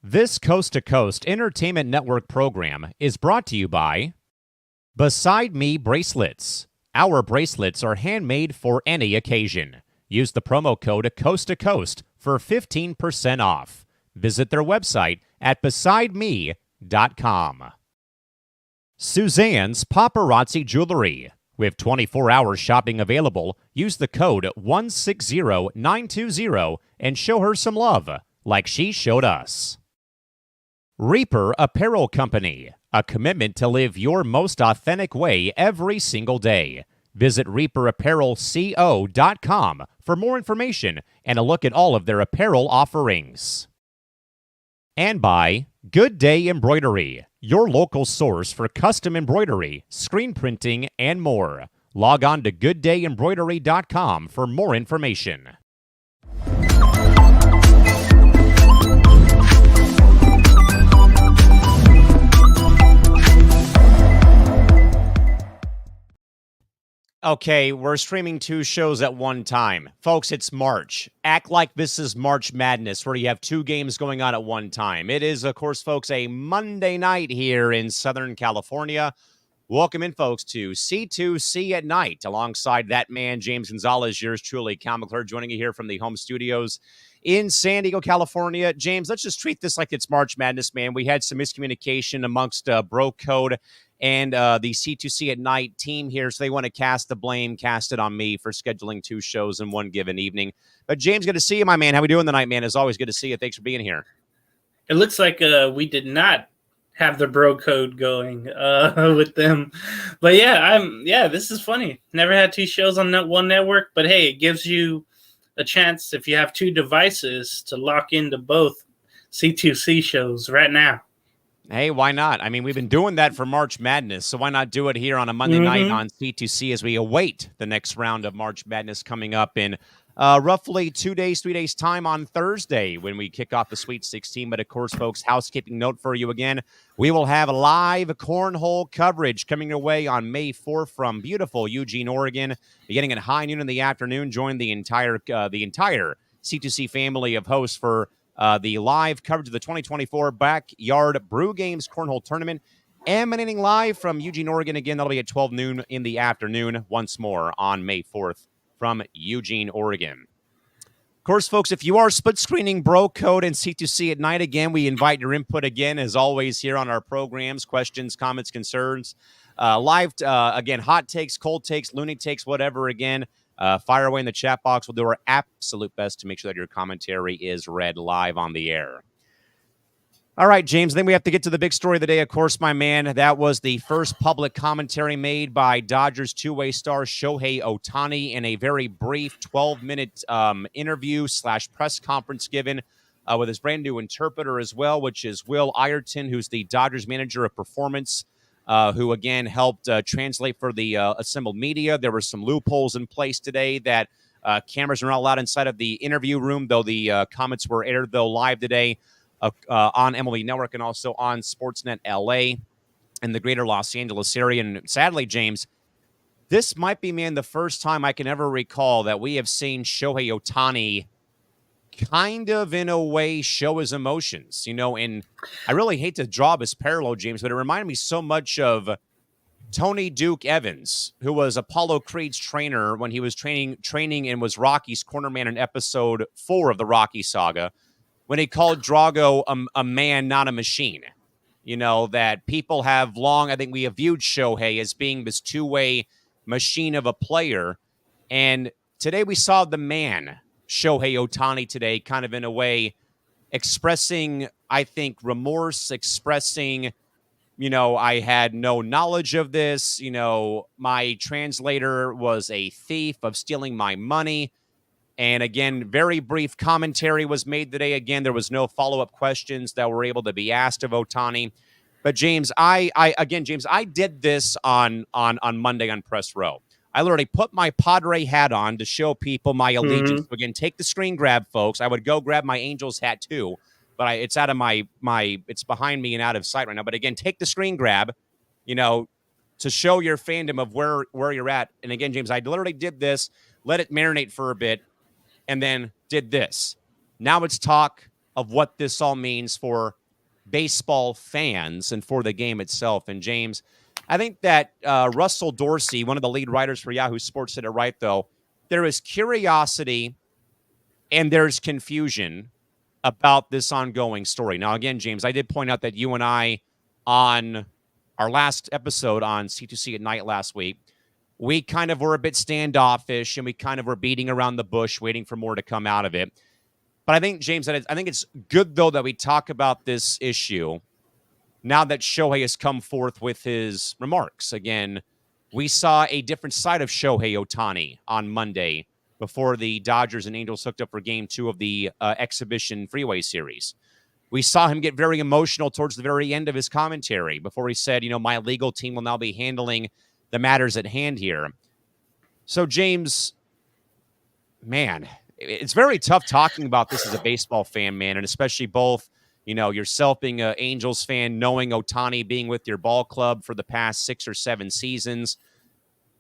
This Coast to Coast Entertainment Network program is brought to you by Beside Me Bracelets. Our bracelets are handmade for any occasion. Use the promo code Coast to Coast for 15% off. Visit their website at besideme.com. Suzanne's Paparazzi Jewelry. With 24-hour shopping available, use the code 160920 and show her some love, like she showed us. Reaper Apparel Company, a commitment to live your most authentic way every single day. Visit reaperapparelco.com for more information and a look at all of their apparel offerings. And by Good Day Embroidery, your local source for custom embroidery, screen printing, and more. Log on to gooddayembroidery.com for more information. Okay, we're streaming two shows at one time. Folks, it's March. Act like this is March Madness, where you have two games going on at one time. It is, of course, folks, a Monday night here in Southern California. Welcome in, folks, to C2C at Night, alongside that man, James Gonzales, yours truly, Callan, McClurg, joining you here from the home studios in San Diego, California. James, let's just treat this like it's March Madness, man. We had some miscommunication amongst Bro Code and the C2C at Night team here, so they want to cast the blame, cast it on me for scheduling two shows in one given evening. But James, good to see you, my man. How we doing tonight, man? As always, good to see you. Thanks for being here. It looks like we did not have the bro code going with them, but yeah, this is funny. Never had two shows on one network, but hey, it gives you a chance if you have two devices to lock into both C2C shows right now. Hey, why not? I mean, we've been doing that for March Madness, so why not do it here on a Monday night on C2C as we await the next round of March Madness coming up in roughly 3 days time on Thursday when we kick off the Sweet 16. But of course, folks, housekeeping note for you again, we will have live cornhole coverage coming your way on May 4th from beautiful Eugene, Oregon, beginning at high noon in the afternoon. Join the entire C2C family of hosts for the live coverage of the 2024 Backyard Brew Games Cornhole Tournament, emanating live from Eugene, Oregon. Again, that'll be at 12 noon in the afternoon, once more on May 4th from Eugene, Oregon. Of course, folks, if you are split screening Bro Code and C2C at Night, again, we invite your input again, as always, here on our programs, questions, comments, concerns, live, again, hot takes, cold takes, loony takes, whatever, again. Fire away in the chat box. We'll do our absolute best to make sure that your commentary is read live on the air. All right, James, then we have to get to the big story of the day, of course, my man. That was the first public commentary made by Dodgers two-way star Shohei Ohtani in a very brief 12-minute interview / press conference given with his brand new interpreter as well, which is Will Ireton, who's the Dodgers manager of performance, who, again, helped translate for the assembled media. There were some loopholes in place today that cameras are not allowed inside of the interview room, though the comments were aired, live today on MLB Network and also on Sportsnet LA and the greater Los Angeles area. And sadly, James, this might be, man, the first time I can ever recall that we have seen Shohei Ohtani kind of, in a way, show his emotions, and I really hate to draw this parallel, James, but it reminded me so much of Tony Duke Evans, who was Apollo Creed's trainer when he was training and was Rocky's cornerman in episode 4 of the Rocky saga, when he called Drago a man, not a machine. That people have long, I think we have viewed Shohei as being this two-way machine of a player, and today we saw the man, Shohei Ohtani, today, kind of in a way expressing, I think, remorse, expressing, I had no knowledge of this. My translator was a thief of stealing my money. And again, very brief commentary was made today. Again, there was no follow-up questions that were able to be asked of Ohtani. But James, I did this on Monday on Press Row. I literally put my Padre hat on to show people my allegiance. Mm-hmm. Again, take the screen grab, folks. I would go grab my Angels hat too, but it's out of my it's behind me and out of sight right now. But again, take the screen grab, to show your fandom of where you're at. And again, James, I literally did this, let it marinate for a bit, and then did this. Now it's talk. of what this all means for baseball fans and for the game itself. And James, I think that Russell Dorsey, one of the lead writers for Yahoo Sports, said it right, though. There is curiosity and there's confusion about this ongoing story. Now, again, James, I did point out that you and I, on our last episode on C2C at Night last week, we kind of were a bit standoffish and we kind of were beating around the bush, waiting for more to come out of it. But I think, James, I think it's good, though, that we talk about this issue now that Shohei has come forth with his remarks. Again, we saw a different side of Shohei Ohtani on Monday before the Dodgers and Angels hooked up for Game 2 of the exhibition freeway series. We saw him get very emotional towards the very end of his commentary before he said, my legal team will now be handling the matters at hand here. So, James, man, it's very tough talking about this as a baseball fan, man, and especially both, yourself being an Angels fan, knowing Ohtani being with your ball club for the past 6 or 7 seasons.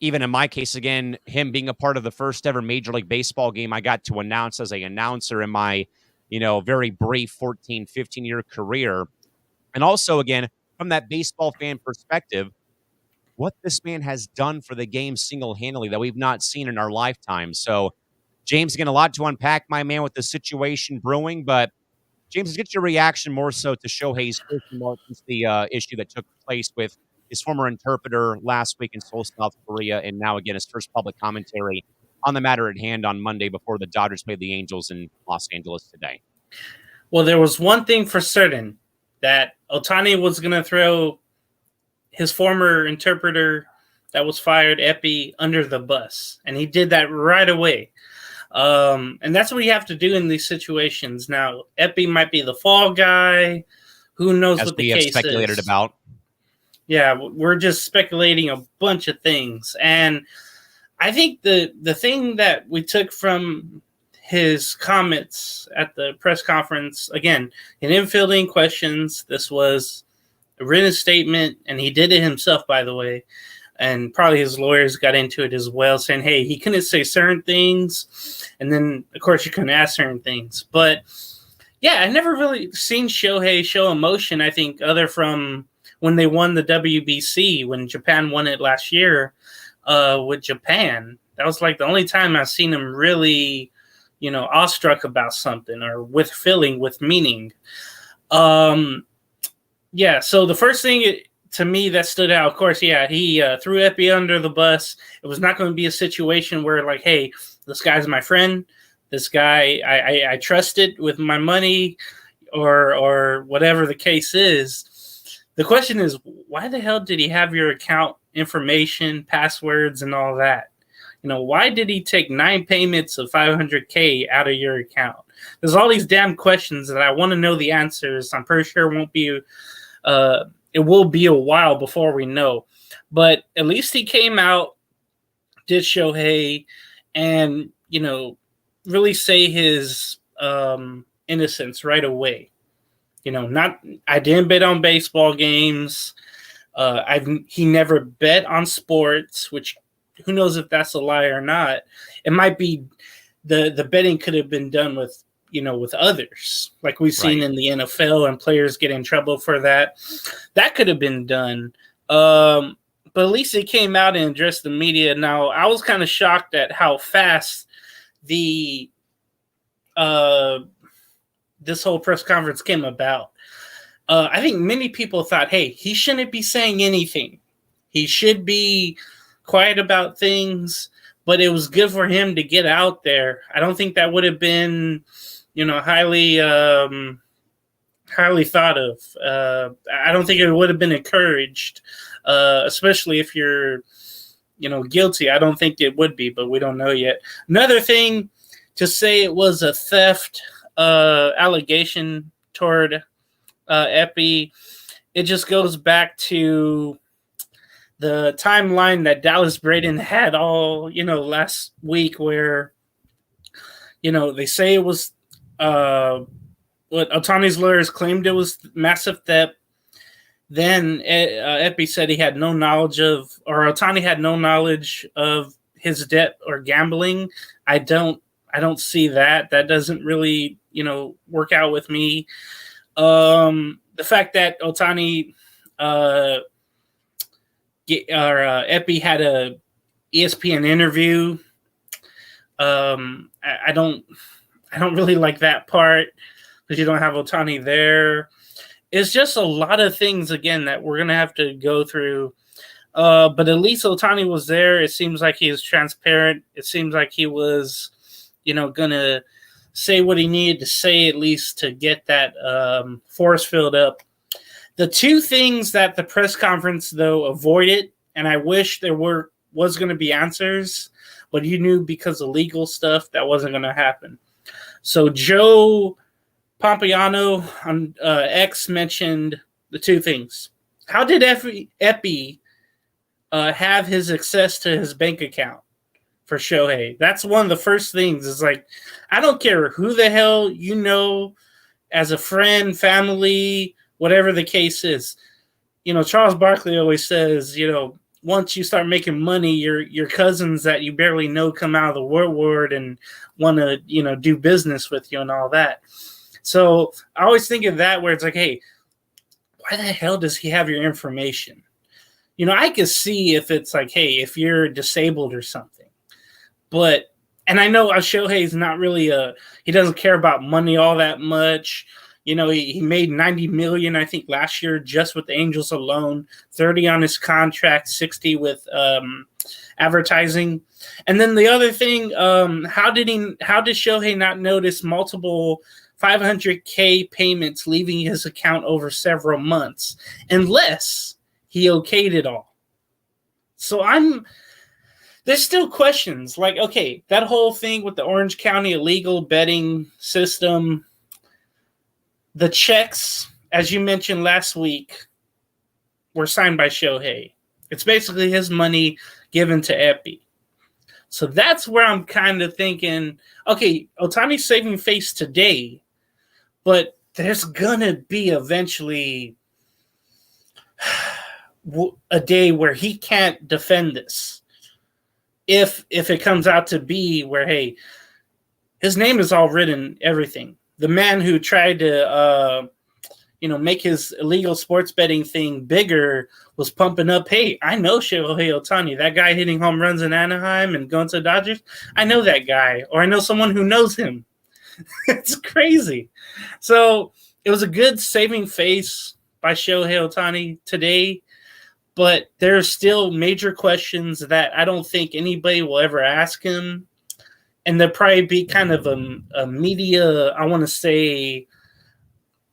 Even in my case, again, him being a part of the first ever Major League Baseball game I got to announce as an announcer in my, very brief 14, 15-year career. And also, again, from that baseball fan perspective, what this man has done for the game single-handedly that we've not seen in our lifetime. So, James, again, a lot to unpack, my man, with the situation brewing. But, James, let's get your reaction more so to Shohei's first remarks since the issue that took place with his former interpreter last week in Seoul, South Korea, and now, again, his first public commentary on the matter at hand on Monday before the Dodgers played the Angels in Los Angeles today. Well, there was one thing for certain, that Ohtani was going to throw his former interpreter that was fired, Epi, under the bus. And he did that right away. And that's what you have to do in these situations. Now, Epi might be the fall guy. Who knows what the case is. As we have speculated about. Yeah, we're just speculating a bunch of things. And I think the thing that we took from his comments at the press conference, again, he didn't field any questions. This was a written statement, and he did it himself, by the way. And probably his lawyers got into it as well, saying, hey, he couldn't say certain things. And then, of course, you couldn't ask certain things. But, yeah, I never really seen Shohei show emotion, I think, other from when they won the WBC, when Japan won it last year with Japan. That was like the only time I've seen him really, awestruck about something or with feeling, with meaning. Yeah, so the first thing to me that stood out, of course, yeah, he threw Epi under the bus. It was not going to be a situation where, like, hey, this guy's my friend. This guy I trusted with my money or whatever the case is. The question is, why the hell did he have your account information, passwords, and all that? Why did he take 9 payments of $500K out of your account? There's all these damn questions that I want to know the answers. I'm pretty sure it will be a while before we know. But at least he came out, did Shohei, and, really say his innocence right away. I didn't bet on baseball games. He never bet on sports, which who knows if that's a lie or not. It might be the betting could have been done with, with others, like we've seen in the NFL, and players get in trouble for that. That could have been done. But at least it came out and addressed the media. Now, I was kind of shocked at how fast this whole press conference came about. I think many people thought, hey, he shouldn't be saying anything. He should be quiet about things, but it was good for him to get out there. I don't think that would have been, highly thought of. I don't think it would have been encouraged, especially if you're, guilty. I don't think it would be, but we don't know yet. Another thing, to say it was a theft allegation toward Epi, it just goes back to the timeline that Dallas Braden had all, last week, where, they say it was what Ohtani's lawyers claimed it was massive theft. Then Epi said he had no knowledge of, or Ohtani had no knowledge of his debt or gambling. I don't I don't see that. That doesn't really, work out with me. The fact that Otani Epi had a ESPN interview, I don't really like that part because you don't have Otani there. It's just a lot of things again that we're gonna have to go through. But at least Otani was there. It seems like he was transparent. It seems like he was, gonna say what he needed to say, at least to get that force filled up. The two things that the press conference, though, avoided, and I wish there was going to be answers, but you knew because of legal stuff that wasn't going to happen. So Joe Pompliano on X mentioned the two things. How did Epi have his access to his bank account for Shohei? That's one of the first things. Is like, I don't care who the hell you know as a friend, family, whatever the case is. Charles Barkley always says, once you start making money, your cousins that you barely know come out of the woodwork and want to, do business with you and all that. So I always think of that where it's like, hey, why the hell does he have your information? I could see if it's like, hey, if you're disabled or something. But, and I know Shohei is not really he doesn't care about money all that much. He made $90 million, I think, last year just with the Angels alone, 30 on his contract, 60 with advertising. And then the other thing, how did Shohei not notice multiple $500K payments leaving his account over several months, unless he okayed it all? So there's still questions. Like, okay, that whole thing with the Orange County illegal betting system, the checks, as you mentioned last week, were signed by Shohei. It's basically his money given to Epi. So that's where I'm kind of thinking, okay, Otani's saving face today, but there's going to be eventually a day where he can't defend this. If it comes out to be where, hey, his name is all written, everything. The man who tried to, make his illegal sports betting thing bigger was pumping up, hey, I know Shohei Otani, that guy hitting home runs in Anaheim and going to the Dodgers. I know that guy, or I know someone who knows him. It's crazy. So it was a good saving face by Shohei Otani today, but there's still major questions that I don't think anybody will ever ask him. And there'll probably be kind of a media, I want to say,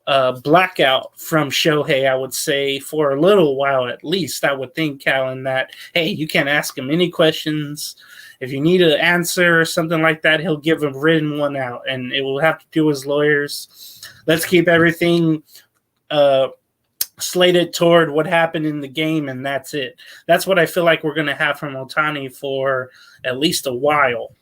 blackout from Shohei, I would say, for a little while at least. I would think, Callan, that, hey, you can't ask him any questions. If you need an answer or something like that, he'll give a written one out, and it will have to do with his lawyers. Let's keep everything slated toward what happened in the game, and that's it. That's what I feel like we're going to have from Otani for at least a while.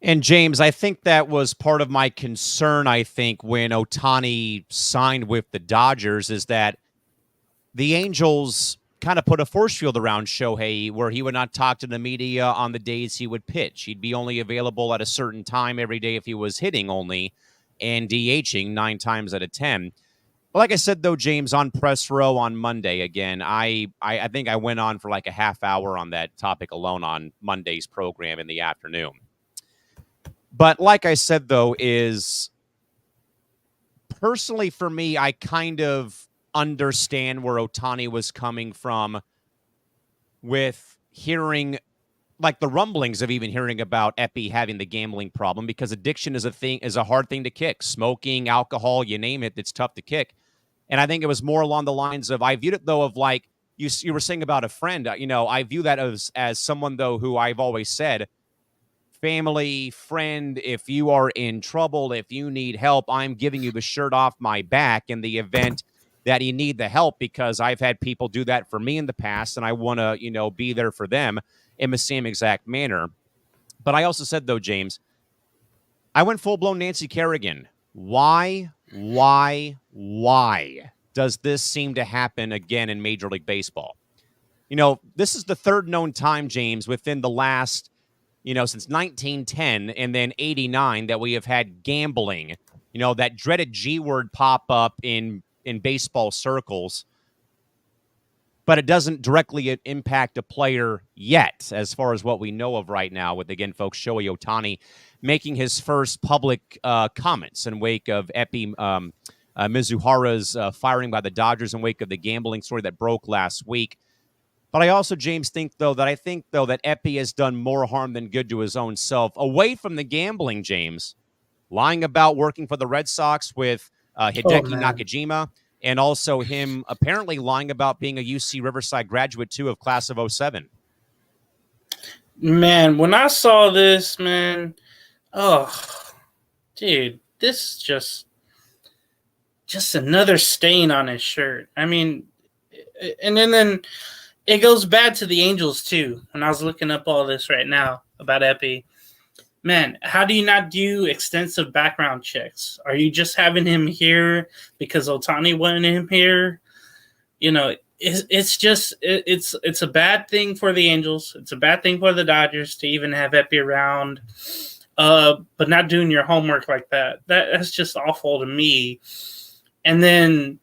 And James, I think that was part of my concern, I think, when Otani signed with the Dodgers, is that the Angels kind of put a force field around Shohei where he would not talk to the media on the days he would pitch. He'd be only available at a certain time every day if he was hitting only and DHing 9 times out of 10. But like I said, though, James, on Press Row on Monday, again, I think I went on for like a half hour on that topic alone on Monday's program in the afternoon. But like I said, though, is personally for me, I kind of understand where Otani was coming from with hearing, like the rumblings of even hearing about Epi having the gambling problem, because addiction is a hard thing to kick. Smoking, alcohol, you name it, it's tough to kick. And I think it was more along the lines of, I viewed it, though, of like you were saying about a friend. I view that as someone, though, who I've always said, family, friend, if you are in trouble, if you need help, I'm giving you the shirt off my back in the event that you need the help, because I've had people do that for me in the past, and I want to, be there for them in the same exact manner. But I also said, though, James, I went full-blown Nancy Kerrigan. Why does this seem to happen again in Major League Baseball? This is the third known time, James, within the last since 1910 and then 89 that we have had gambling, that dreaded G word pop up in baseball circles, but it doesn't directly impact a player yet, as far as what we know of right now, with, again, folks, Shohei Ohtani making his first public comments in wake of Epi Mizuhara's firing by the Dodgers, in wake of the gambling story that broke last week. But I also, James, think that Epi has done more harm than good to his own self. Away from the gambling, James, lying about working for the Red Sox with Hideki Nakajima, and also him apparently lying about being a UC Riverside graduate, too, of class of 07. Man, when I saw this, man, dude, this is just another stain on his shirt. I mean, and then it goes back to the Angels, too. When I was looking up all this right now about Epi, man, how do you not do extensive background checks? Are you just having him here because Ohtani wanted him here? It's a bad thing for the Angels. It's a bad thing for the Dodgers to even have Epi around, but not doing your homework like that. That's just awful to me. And then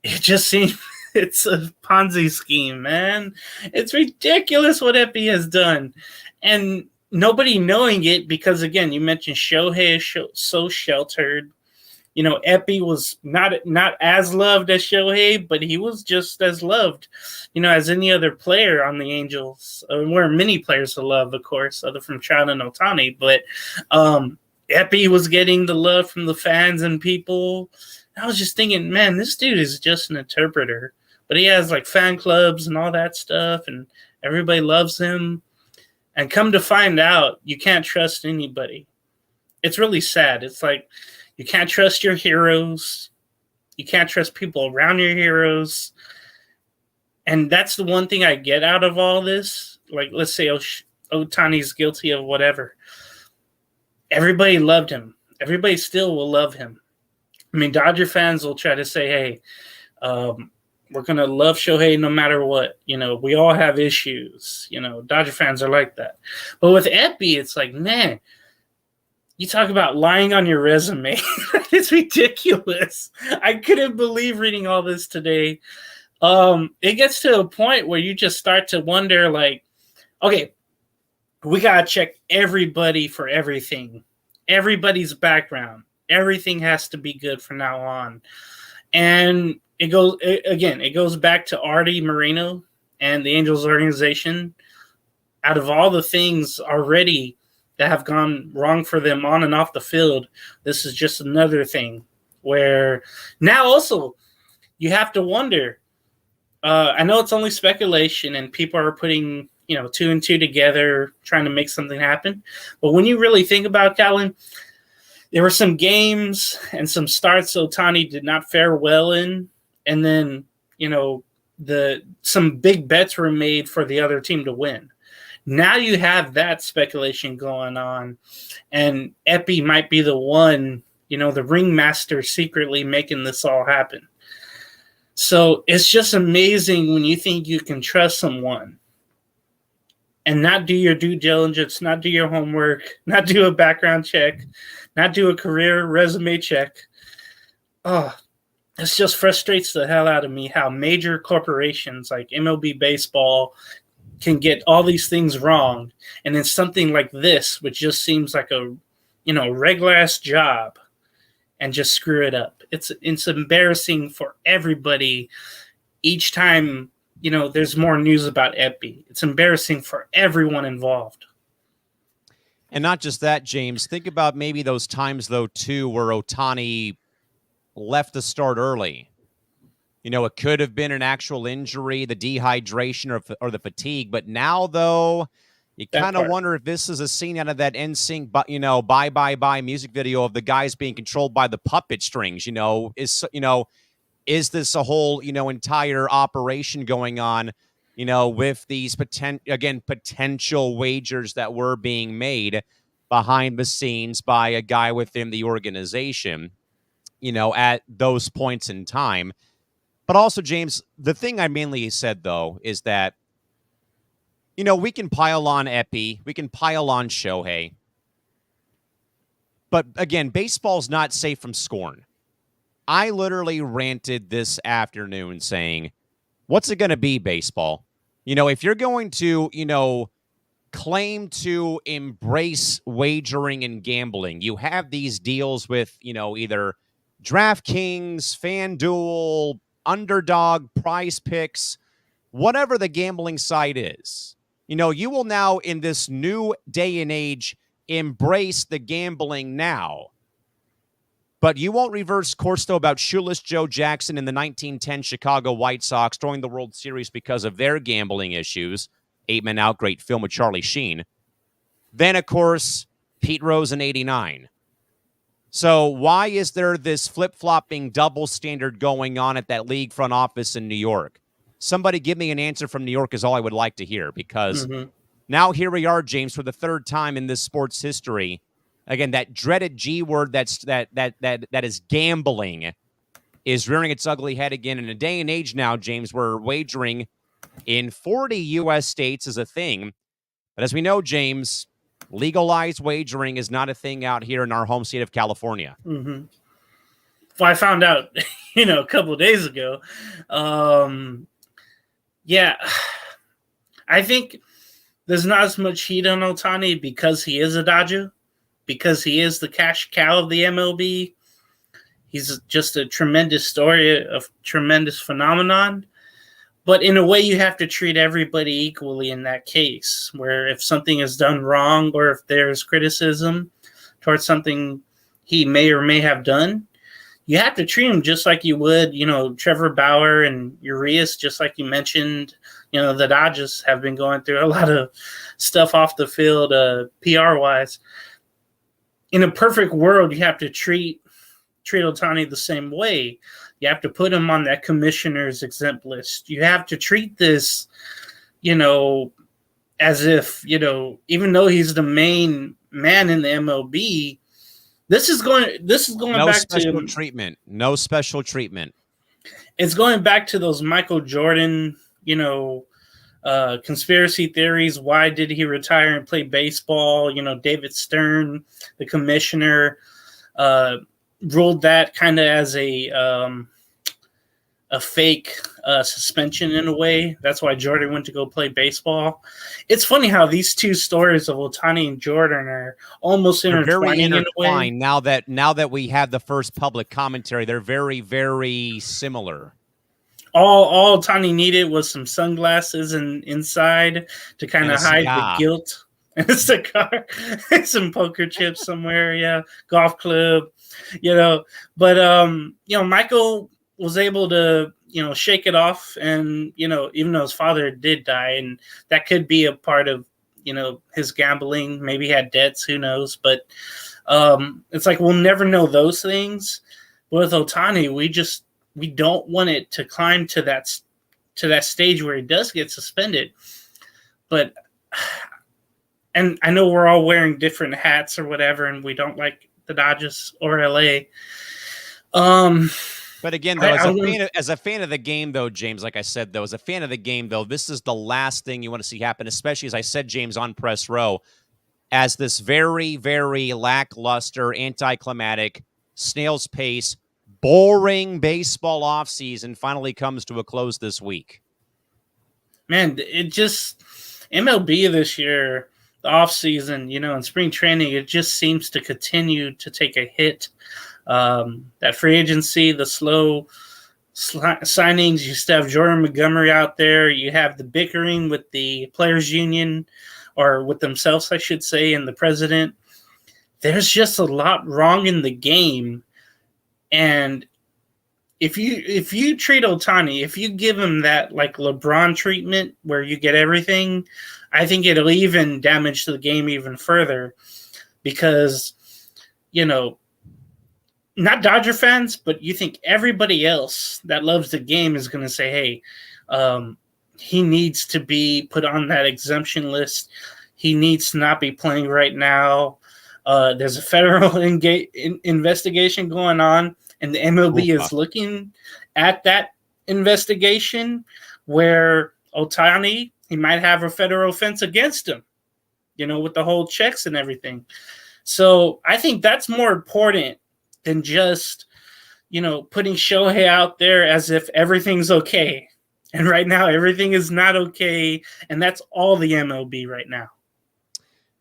it just seems it's a Ponzi scheme, man. It's ridiculous what Epi has done. And nobody knowing it, because, again, you mentioned Shohei is so sheltered. Epi was not as loved as Shohei, but he was just as loved, as any other player on the Angels. Where many players are loved, of course, other from Trout and Ohtani. But Epi was getting the love from the fans and people. I was just thinking, man, this dude is just an interpreter. But he has, like, fan clubs and all that stuff, and everybody loves him. And come to find out, you can't trust anybody. It's really sad. It's like you can't trust your heroes. You can't trust people around your heroes. And that's the one thing I get out of all this. Like, let's say Ohtani's guilty of whatever. Everybody loved him. Everybody still will love him. I mean, Dodger fans will try to say, hey, we're going to love Shohei no matter what. We all have issues. Dodger fans are like that. But with Epi, it's like, man, you talk about lying on your resume. It's ridiculous. I couldn't believe reading all this today. It gets to a point where you just start to wonder, like, okay, we got to check everybody for everything. Everybody's background. Everything has to be good from now on. And it goes back to Artie Moreno and the Angels organization. Out of all the things already that have gone wrong for them on and off the field, this is just another thing where now also you have to wonder. I know it's only speculation and people are putting, 2 and 2 together, trying to make something happen. But when you really think about Callan, there were some games and some starts Ohtani did not fare well in. And then, some big bets were made for the other team to win. Now you have that speculation going on, and Epi might be the one, the ringmaster secretly making this all happen. So it's just amazing when you think you can trust someone and not do your due diligence, not do your homework, not do a background check, not do a career resume check. Oh, it just frustrates the hell out of me how major corporations like MLB Baseball can get all these things wrong. And then something like this, which just seems like a, regular ass job, and just screw it up. It's embarrassing for everybody each time, there's more news about Epi. It's embarrassing for everyone involved. And not just that, James. Think about maybe those times, though, too, where Ohtani left the start early. It could have been an actual injury, the dehydration or the fatigue. But now, though, you kind of wonder if this is a scene out of that NSYNC, Bye Bye Bye music video of the guys being controlled by the puppet strings. Is this a whole, entire operation going on, with these potential wagers that were being made behind the scenes by a guy within the organization, at those points in time. But also, James, the thing I mainly said, though, is that We can pile on Epi, we can pile on Shohei. But again, baseball's not safe from scorn. I literally ranted this afternoon saying, what's it going to be, baseball? If you're going to, claim to embrace wagering and gambling, you have these deals with, either DraftKings, FanDuel, Underdog, Prize Picks, whatever the gambling site is. You will now, in this new day and age, embrace the gambling now. But you won't reverse course, though, about shoeless Joe Jackson and the 1910 Chicago White Sox throwing the World Series because of their gambling issues. 8 Men Out, great film with Charlie Sheen. Then, of course, Pete Rose in 89. So why is there this flip-flopping double standard going on at that league front office in New York? Somebody give me an answer from New York is all I would like to hear, because now here we are, James, for the third time in this sports history. Again, that dreaded G word that is gambling is rearing its ugly head again in a day and age now, James, where wagering in 40 U.S. states is a thing. But as we know, James, legalized wagering is not a thing out here in our home state of California. Well, I found out, a couple of days ago. Yeah, I think there's not as much heat on Ohtani because he is a Dodger, because he is the cash cow of the MLB. He's just a tremendous story, a tremendous phenomenon. But in a way, you have to treat everybody equally in that case, where if something is done wrong or if there's criticism towards something he may or may have done, you have to treat him just like you would, Trevor Bauer and Urias, just like you mentioned. The Dodgers have been going through a lot of stuff off the field, PR-wise. In a perfect world, you have to treat Ohtani the same way. You have to put him on that commissioner's exempt list. You have to treat this, as if, even though he's the main man in the MLB, this is going no back special to treatment. No special treatment. It's going back to those Michael Jordan, conspiracy theories. Why did he retire and play baseball? David Stern, the commissioner, ruled that kind of as a fake suspension in a way. That's why Jordan went to go play baseball. It's funny how these two stories of Ohtani and Jordan are almost intertwining in a way. Now that we have the first public commentary, they're very, very similar. All Ohtani needed was some sunglasses inside to kind of hide the guilt. And a cigar, some poker chips somewhere, yeah, golf club, But Michael was able to, shake it off, and even though his father did die, and that could be a part of, his gambling. Maybe he had debts, who knows? But it's like we'll never know those things. But with Ohtani, we don't want it to climb to that stage where he does get suspended. But and I know we're all wearing different hats or whatever, and we don't like the Dodgers or LA. But again, though, as a fan of the game, though, James, like I said, though, as a fan of the game, though, this is the last thing you want to see happen, especially, as I said, James, on press row, as this very, very lackluster, anticlimactic, snail's pace, boring baseball offseason finally comes to a close this week. Man, it just MLB this year, the offseason, in spring training, it just seems to continue to take a hit. That free agency, the slow signings, you still have Jordan Montgomery out there. You have the bickering with the players union, or with themselves, I should say, and the president. There's just a lot wrong in the game. And if you treat Ohtani, if you give him that like LeBron treatment where you get everything, I think it'll even damage the game even further, because, not Dodger fans, but you think everybody else that loves the game is going to say, hey, he needs to be put on that exemption list. He needs to not be playing right now. There's a federal investigation going on, and the MLB is looking at that investigation where Ohtani he might have a federal offense against him, with the whole checks and everything. So I think that's more important than just, putting Shohei out there as if everything's okay. And right now, everything is not okay. And that's all the MLB right now.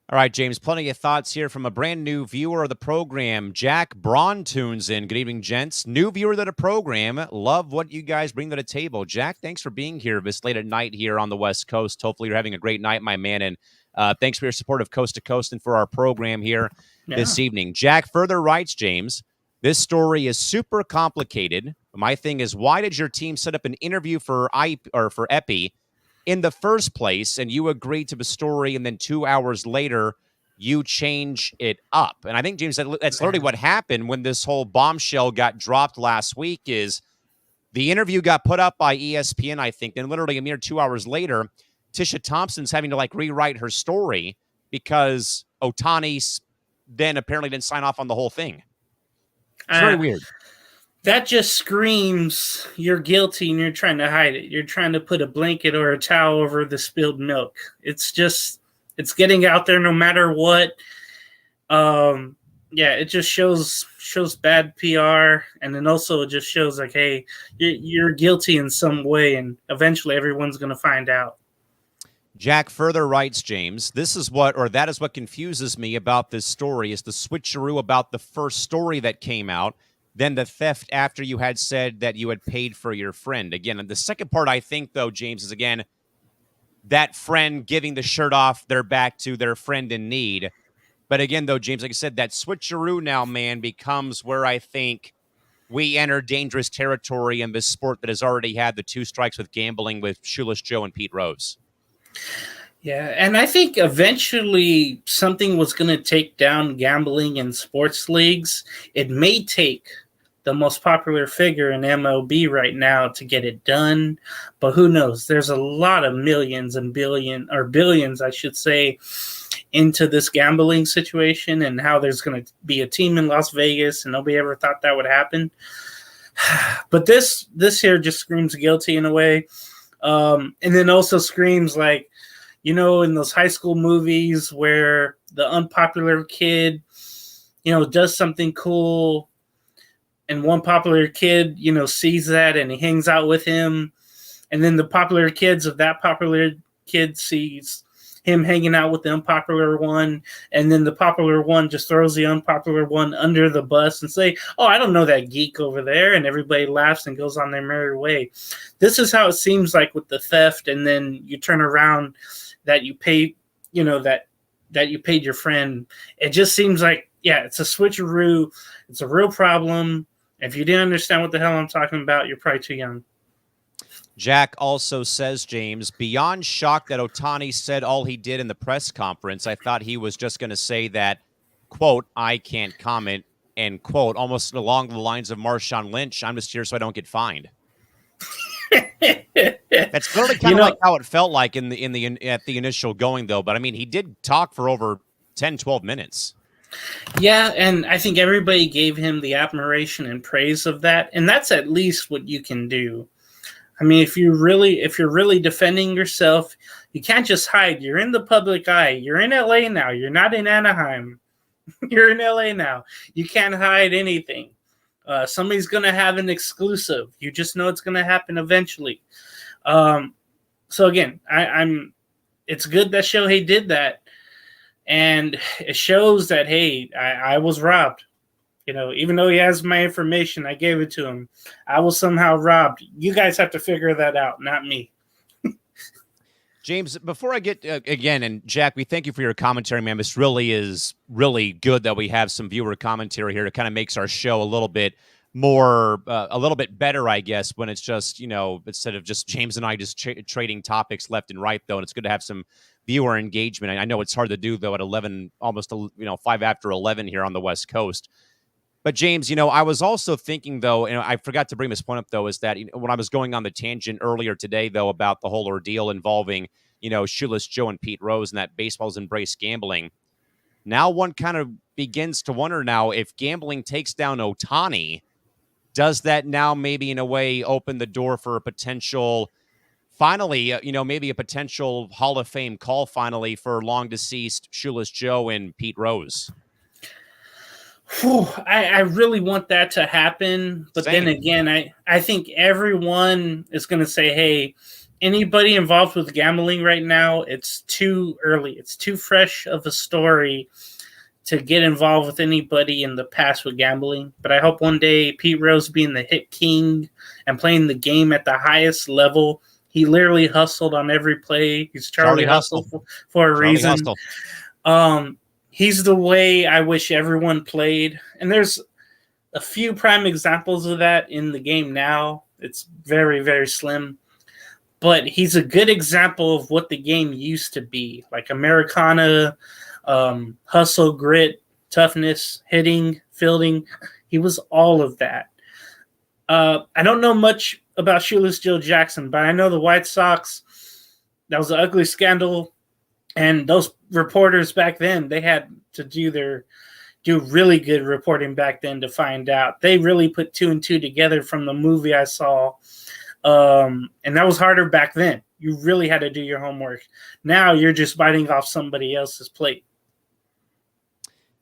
All right, James, plenty of thoughts here from a brand new viewer of the program. Jack Braun tunes in. Good evening, gents. New viewer to the program. Love what you guys bring to the table. Jack, thanks for being here this late at night here on the West Coast. Hopefully you're having a great night, my man. And thanks for your support of Coast to Coast and for our program here this evening. Jack further writes, James, this story is super complicated. My thing is, why did your team set up an interview for Epi in the first place, and you agreed to the story, and then 2 hours later, you change it up? And I think, James, that's literally what happened when this whole bombshell got dropped last week, is the interview got put up by ESPN, I think, and literally a mere 2 hours later, Tisha Thompson's having to, rewrite her story because Ohtani then apparently didn't sign off on the whole thing. It's very weird. That just screams you're guilty and you're trying to hide it. You're trying to put a blanket or a towel over the spilled milk. It's getting out there no matter what. It just shows bad PR, and then also it just shows hey, you're guilty in some way, and eventually everyone's going to find out. Jack further writes, James, that is what confuses me about this story, is the switcheroo about the first story that came out, then the theft after you had said that you had paid for your friend. Again, and the second part, I think, though, James, is, again, that friend giving the shirt off their back to their friend in need. But again, though, James, like I said, that switcheroo now, man, becomes where I think we enter dangerous territory in this sport that has already had the 2 strikes with gambling with Shoeless Joe and Pete Rose. Yeah, and I think eventually something was going to take down gambling in sports leagues. It may take the most popular figure in MLB right now to get it done, but who knows? There's a lot of millions and billions, I should say, into this gambling situation, and how there's going to be a team in Las Vegas, and nobody ever thought that would happen. But this here just screams guilty in a way. And then also screams in those high school movies where the unpopular kid, does something cool, and one popular kid, sees that and he hangs out with him. And then the popular kids of that popular kid sees him hanging out with the unpopular one. And then the popular one just throws the unpopular one under the bus and say, oh, I don't know that geek over there. And everybody laughs and goes on their merry way. This is how it seems like with the theft. And then you turn around that you pay, that you paid your friend. It just seems like, it's a switcheroo. It's a real problem. If you didn't understand what the hell I'm talking about, you're probably too young. Jack also says, James, beyond shocked that Ohtani said all he did in the press conference, I thought he was just going to say that, quote, I can't comment, end quote, almost along the lines of Marshawn Lynch. I'm just here so I don't get fined. That's literally kind of like how it felt like at the initial going, though. But I mean, he did talk for over 10, 12 minutes. Yeah, and I think everybody gave him the admiration and praise of that, and that's at least what you can do. I mean, if you're really defending yourself, you can't just hide. You're in the public eye. You're in LA now. You're not in Anaheim. You're in LA now. You can't hide anything. Somebody's going to have an exclusive. You just know it's going to happen eventually. So again, it's good that Shohei did that. And it shows that, hey, I was robbed. Even though he has my information, I gave it to him. I was somehow robbed. You guys have to figure that out, not me. James, before I get again, and Jack, we thank you for your commentary, man. This really is really good that we have some viewer commentary here. It kind of makes our show a little bit more, a little bit better, I guess, when it's just, instead of just James and I just trading topics left and right, though. And it's good to have some viewer engagement. I know it's hard to do, though, at 11, almost, 5 after 11 here on the West Coast. But James, I was also thinking, though, and I forgot to bring this point up, though, is that when I was going on the tangent earlier today, though, about the whole ordeal involving, Shoeless Joe and Pete Rose and that baseball's embraced gambling. Now one kind of begins to wonder now, if gambling takes down Ohtani, does that now maybe in a way open the door for a potential Finally, maybe a potential Hall of Fame call finally for long deceased Shoeless Joe and Pete Rose. Whew, I really want that to happen, but Same. then again, I think everyone is going to say, hey, anybody involved with gambling right now, it's too early. It's too fresh of a story to get involved with anybody in the past with gambling. But I hope one day Pete Rose being the hit king and playing the game at the highest level, he literally hustled on every play. He's Charlie Hustle for a reason. He's the way I wish everyone played. And there's a few prime examples of that in the game now. It's very, very slim. But he's a good example of what the game used to be. Like Americana, hustle, grit, toughness, hitting, fielding. He was all of that. I don't know much about Shoeless Joe Jackson, but I know the White Sox, that was an ugly scandal. And those reporters back then, they had to do really good reporting back then to find out. They really put 2 and 2 together from the movie I saw. And that was harder back then. You really had to do your homework. Now you're just biting off somebody else's plate.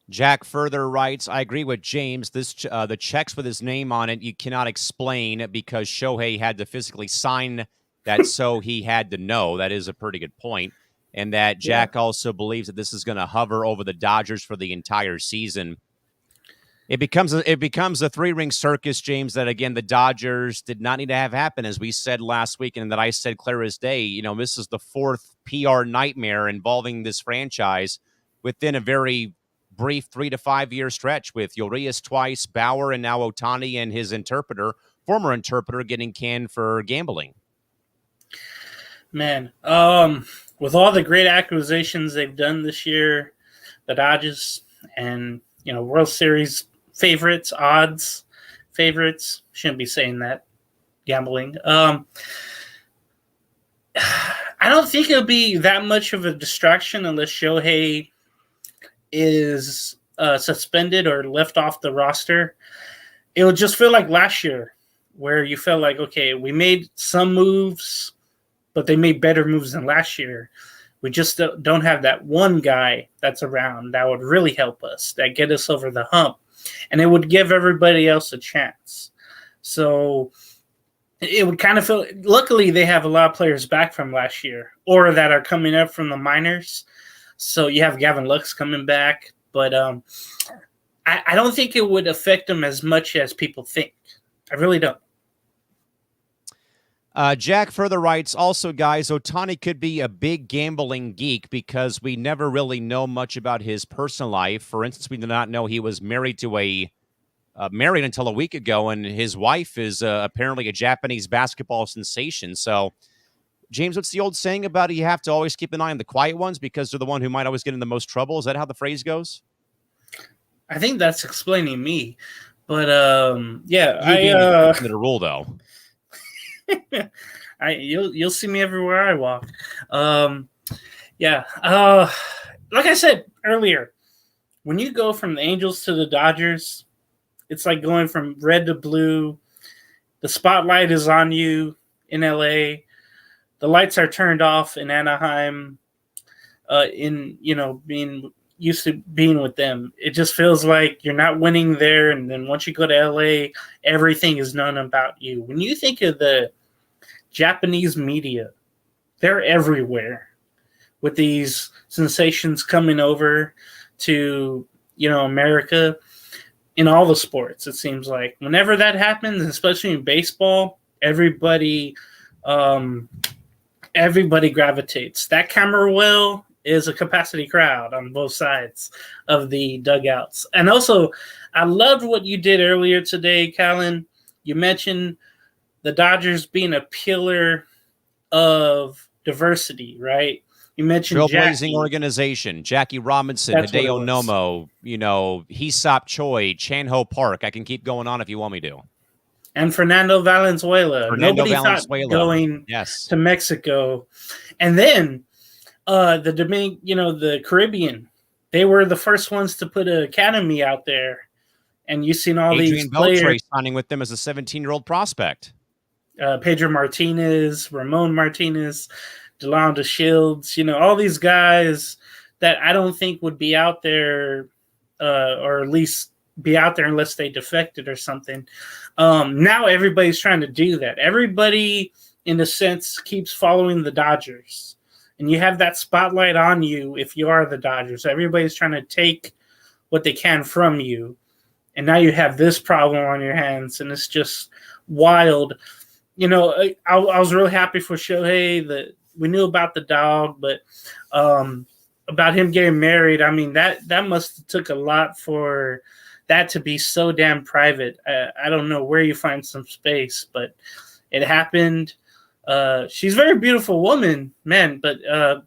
Jack further writes, I agree with James. The checks with his name on it, you cannot explain because Shohei had to physically sign that, so he had to know. That is a pretty good point. And that Jack also believes that this is going to hover over the Dodgers for the entire season. It becomes a 3-ring circus, James, that, again, the Dodgers did not need to have happen, as we said last week, and that I said clear as day. This is the 4th PR nightmare involving this franchise within a very brief 3 to 5 year stretch, with Urias twice, Bauer, and now Ohtani and his former interpreter, getting canned for gambling. Man, with all the great acquisitions they've done this year, the Dodgers, and World Series odds favorites, shouldn't be saying that, gambling. I don't think it'll be that much of a distraction unless Shohei is suspended or left off the roster. It would just feel like last year, where you felt like, okay, we made some moves, but they made better moves than last year. We just don't have that one guy that's around that would really help us, that get us over the hump. And it would give everybody else a chance. So it would kind of feel, luckily they have a lot of players back from last year or that are coming up from the minors. So you have Gavin Lux coming back. But I don't think it would affect them as much as people think. I really don't. Jack further writes, also, guys, Ohtani could be a big gambling geek because we never really know much about his personal life. For instance, we do not know he was married to married until a week ago, and his wife is apparently a Japanese basketball sensation. So, James, what's the old saying about you have to always keep an eye on the quiet ones because they're the one who might always get in the most trouble? Is that how the phrase goes? I think that's explaining me. But, yeah. The rule, though. You'll see me everywhere I walk. Like I said earlier, when you go from the Angels to the Dodgers, it's like going from red to blue. The spotlight is on you in LA. The lights are turned off in Anaheim. Being used to being with them, it just feels like you're not winning there. And then once you go to LA, everything is known about you. When you think of the Japanese media, they're everywhere with these sensations coming over to, America in all the sports. It seems like whenever that happens, especially in baseball, everybody gravitates. That camera well is a capacity crowd on both sides of the dugouts. And also, I loved what you did earlier today, Callan. You mentioned the Dodgers being a pillar of diversity, right? You mentioned trailblazing organization, Jackie Robinson, Hideo Nomo, Hesop Choi, Chan-Ho Park. I can keep going on if you want me to. And Fernando Valenzuela. Nobody thought going to Mexico. And then the Caribbean, they were the first ones to put an academy out there. And you've seen all these players signing with them as a 17-year-old prospect. Pedro Martinez, Ramon Martinez, DeLonda Shields, all these guys that I don't think would be out there, or at least be out there unless they defected or something. Now everybody's trying to do that. Everybody, in a sense, keeps following the Dodgers. And you have that spotlight on you if you are the Dodgers. Everybody's trying to take what they can from you. And now you have this problem on your hands, and it's just wild. I was really happy for Shohei that we knew about the dog, but about him getting married, I mean, that must have took a lot for that to be so damn private. I don't know where you find some space, but it happened. She's a very beautiful woman, man, but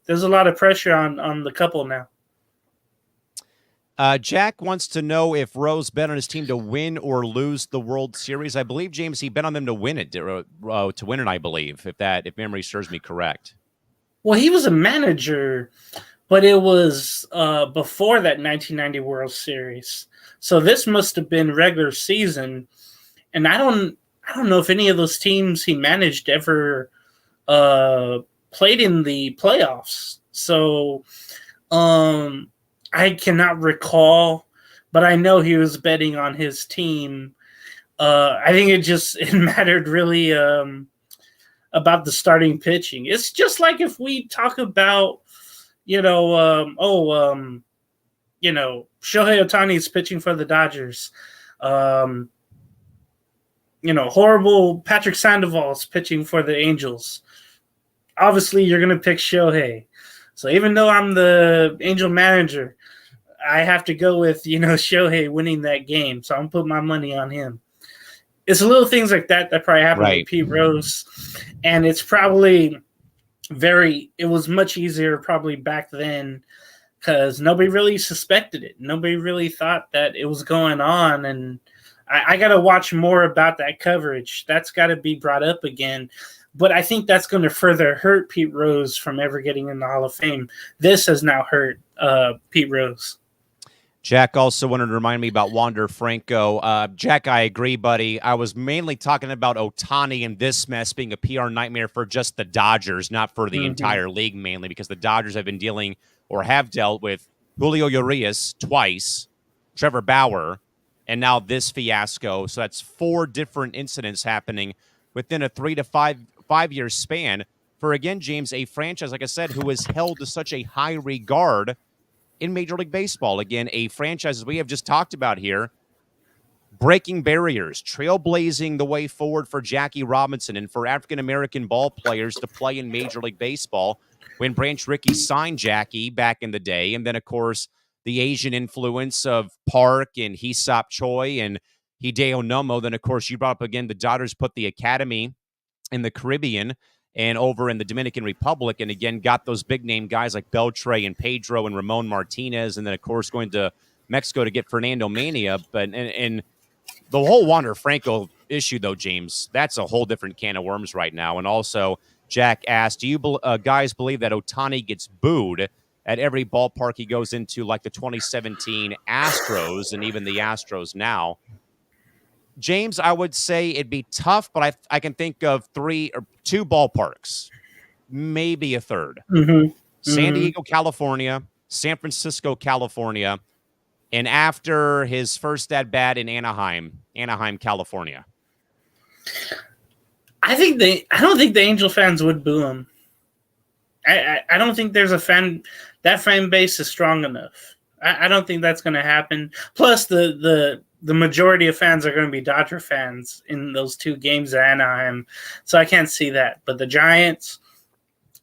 there's a lot of pressure on the couple now. Jack wants to know if Rose bet on his team to win or lose the World Series. I believe, James, he bet on them to win it, I believe, if memory serves me correct. Well, he was a manager, but it was before that 1990 World Series. So this must have been regular season, and I don't know if any of those teams he managed ever played in the playoffs. So I cannot recall, but I know he was betting on his team. I think it mattered really about the starting pitching. It's just like if we talk about, Shohei Ohtani's pitching for the Dodgers. Horrible Patrick Sandoval's pitching for the Angels. Obviously, you're going to pick Shohei. So even though I'm the Angel manager, I have to go with, Shohei winning that game. So I'm going to put my money on him. It's little things like that probably happened with Pete Rose. And it's probably it was much easier probably back then because nobody really suspected it. Nobody really thought that it was going on. And I got to watch more about that coverage. That's got to be brought up again. But I think that's going to further hurt Pete Rose from ever getting in the Hall of Fame. This has now hurt Pete Rose. Jack also wanted to remind me about Wander Franco. Jack, I agree, buddy. I was mainly talking about Ohtani and this mess being a PR nightmare for just the Dodgers, not for the entire league mainly, because the Dodgers have been dealing or have dealt with Julio Urias twice, Trevor Bauer, and now this fiasco. So that's 4 different incidents happening within a 3 to 5 year span for, again, James, a franchise, like I said, who is held to such a high regard in Major League Baseball. Again, a franchise, as we have just talked about here, breaking barriers, trailblazing the way forward for Jackie Robinson and for African-American ball players to play in Major League Baseball when Branch Rickey signed Jackie back in the day. And then, of course, the Asian influence of Park and Hesop Choi and Hideo Nomo. Then, of course, you brought up again, the Dodgers put the academy in the Caribbean and over in the Dominican Republic, and again, got those big-name guys like Beltre and Pedro and Ramon Martinez, and then, of course, going to Mexico to get Fernando Mania. But and the whole Wander Franco issue, though, James, that's a whole different can of worms right now. And also, Jack asked, do you guys believe that Ohtani gets booed at every ballpark he goes into, like the 2017 Astros and even the Astros now? James, I would say it'd be tough, but I can think of 2 ballparks, maybe a third. San Diego, California, San Francisco, California, and after his first at-bat in Anaheim, California. I don't think the Angel fans would boo him. I don't think there's that fan base is strong enough. I don't think that's going to happen. Plus, the majority of fans are going to be Dodger fans in those 2 games at Anaheim, so I can't see that. But the Giants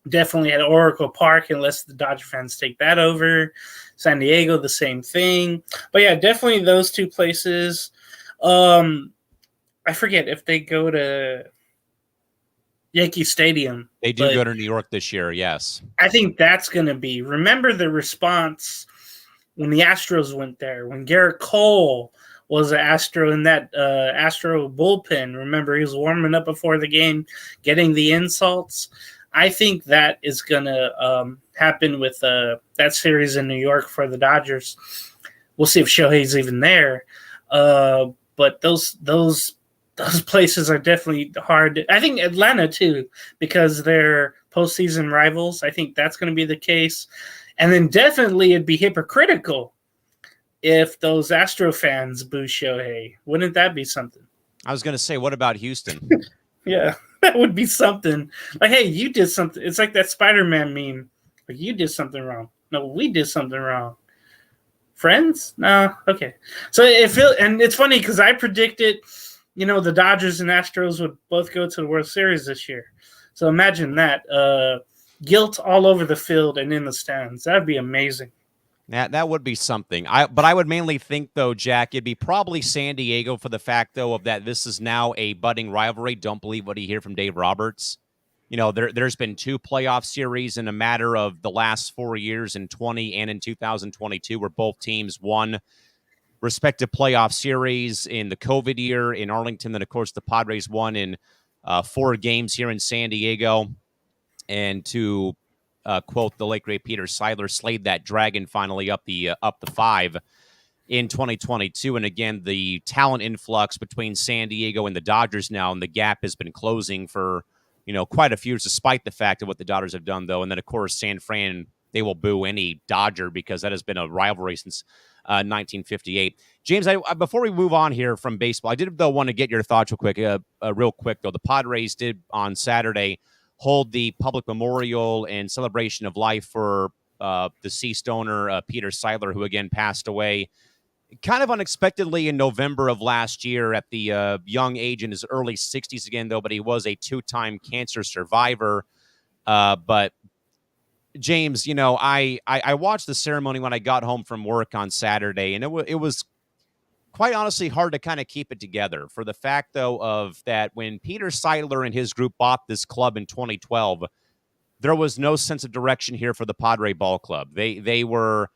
definitely at Oracle Park, unless the Dodger fans take that over. San Diego, the same thing. But yeah, definitely those 2 places. I forget if they go to Yankee Stadium. They do go to New York this year, yes. I think that's going to be. Remember the response when the Astros went there, when Garrett Cole was an Astro in that Astro bullpen. Remember, he was warming up before the game, getting the insults. I think that is going to happen with that series in New York for the Dodgers. We'll see if Shohei's even there. But those those places are definitely hard. I think Atlanta too, because they're postseason rivals. I think that's going to be the case. And then definitely it'd be hypocritical if those Astro fans boo Shohei. Wouldn't that be something? I was going to say, what about Houston? Yeah, that would be something. Like, hey, you did something. It's like that Spider-Man meme. Like, you did something wrong. No, we did something wrong. Friends? No, okay. So and it's funny because I predicted, the Dodgers and Astros would both go to the World Series this year. So imagine that. Guilt all over the field and in the stands. That'd be amazing. That would be something. But I would mainly think, though, Jack, it'd be probably San Diego for the fact, though, of that this is now a budding rivalry. Don't believe what you hear from Dave Roberts. There's been 2 playoff series in a matter of the last 4 years, in 20 and in 2022, where both teams won respective playoff series. In the COVID year in Arlington, then, of course, the Padres won in 4 games here in San Diego. And to quote the late great Peter Seidler, slayed that dragon finally up the 5 in 2022. And again, the talent influx between San Diego and the Dodgers now, and the gap has been closing for quite a few years, despite the fact of what the Dodgers have done, though. And then, of course, San Fran, they will boo any Dodger because that has been a rivalry since 1958. James, before we move on here from baseball, I did, though, want to get your thoughts real quick, though. The Padres did on Saturday hold the public memorial and celebration of life for deceased owner Peter Seidler, who again passed away kind of unexpectedly in November of last year at the young age in his early 60s again, though, but he was a 2-time cancer survivor. But James, I watched the ceremony when I got home from work on Saturday, and it was quite honestly hard to kind of keep it together for the fact, though, of that when Peter Seidler and his group bought this club in 2012, there was no sense of direction here for the Padre Ball Club. They were,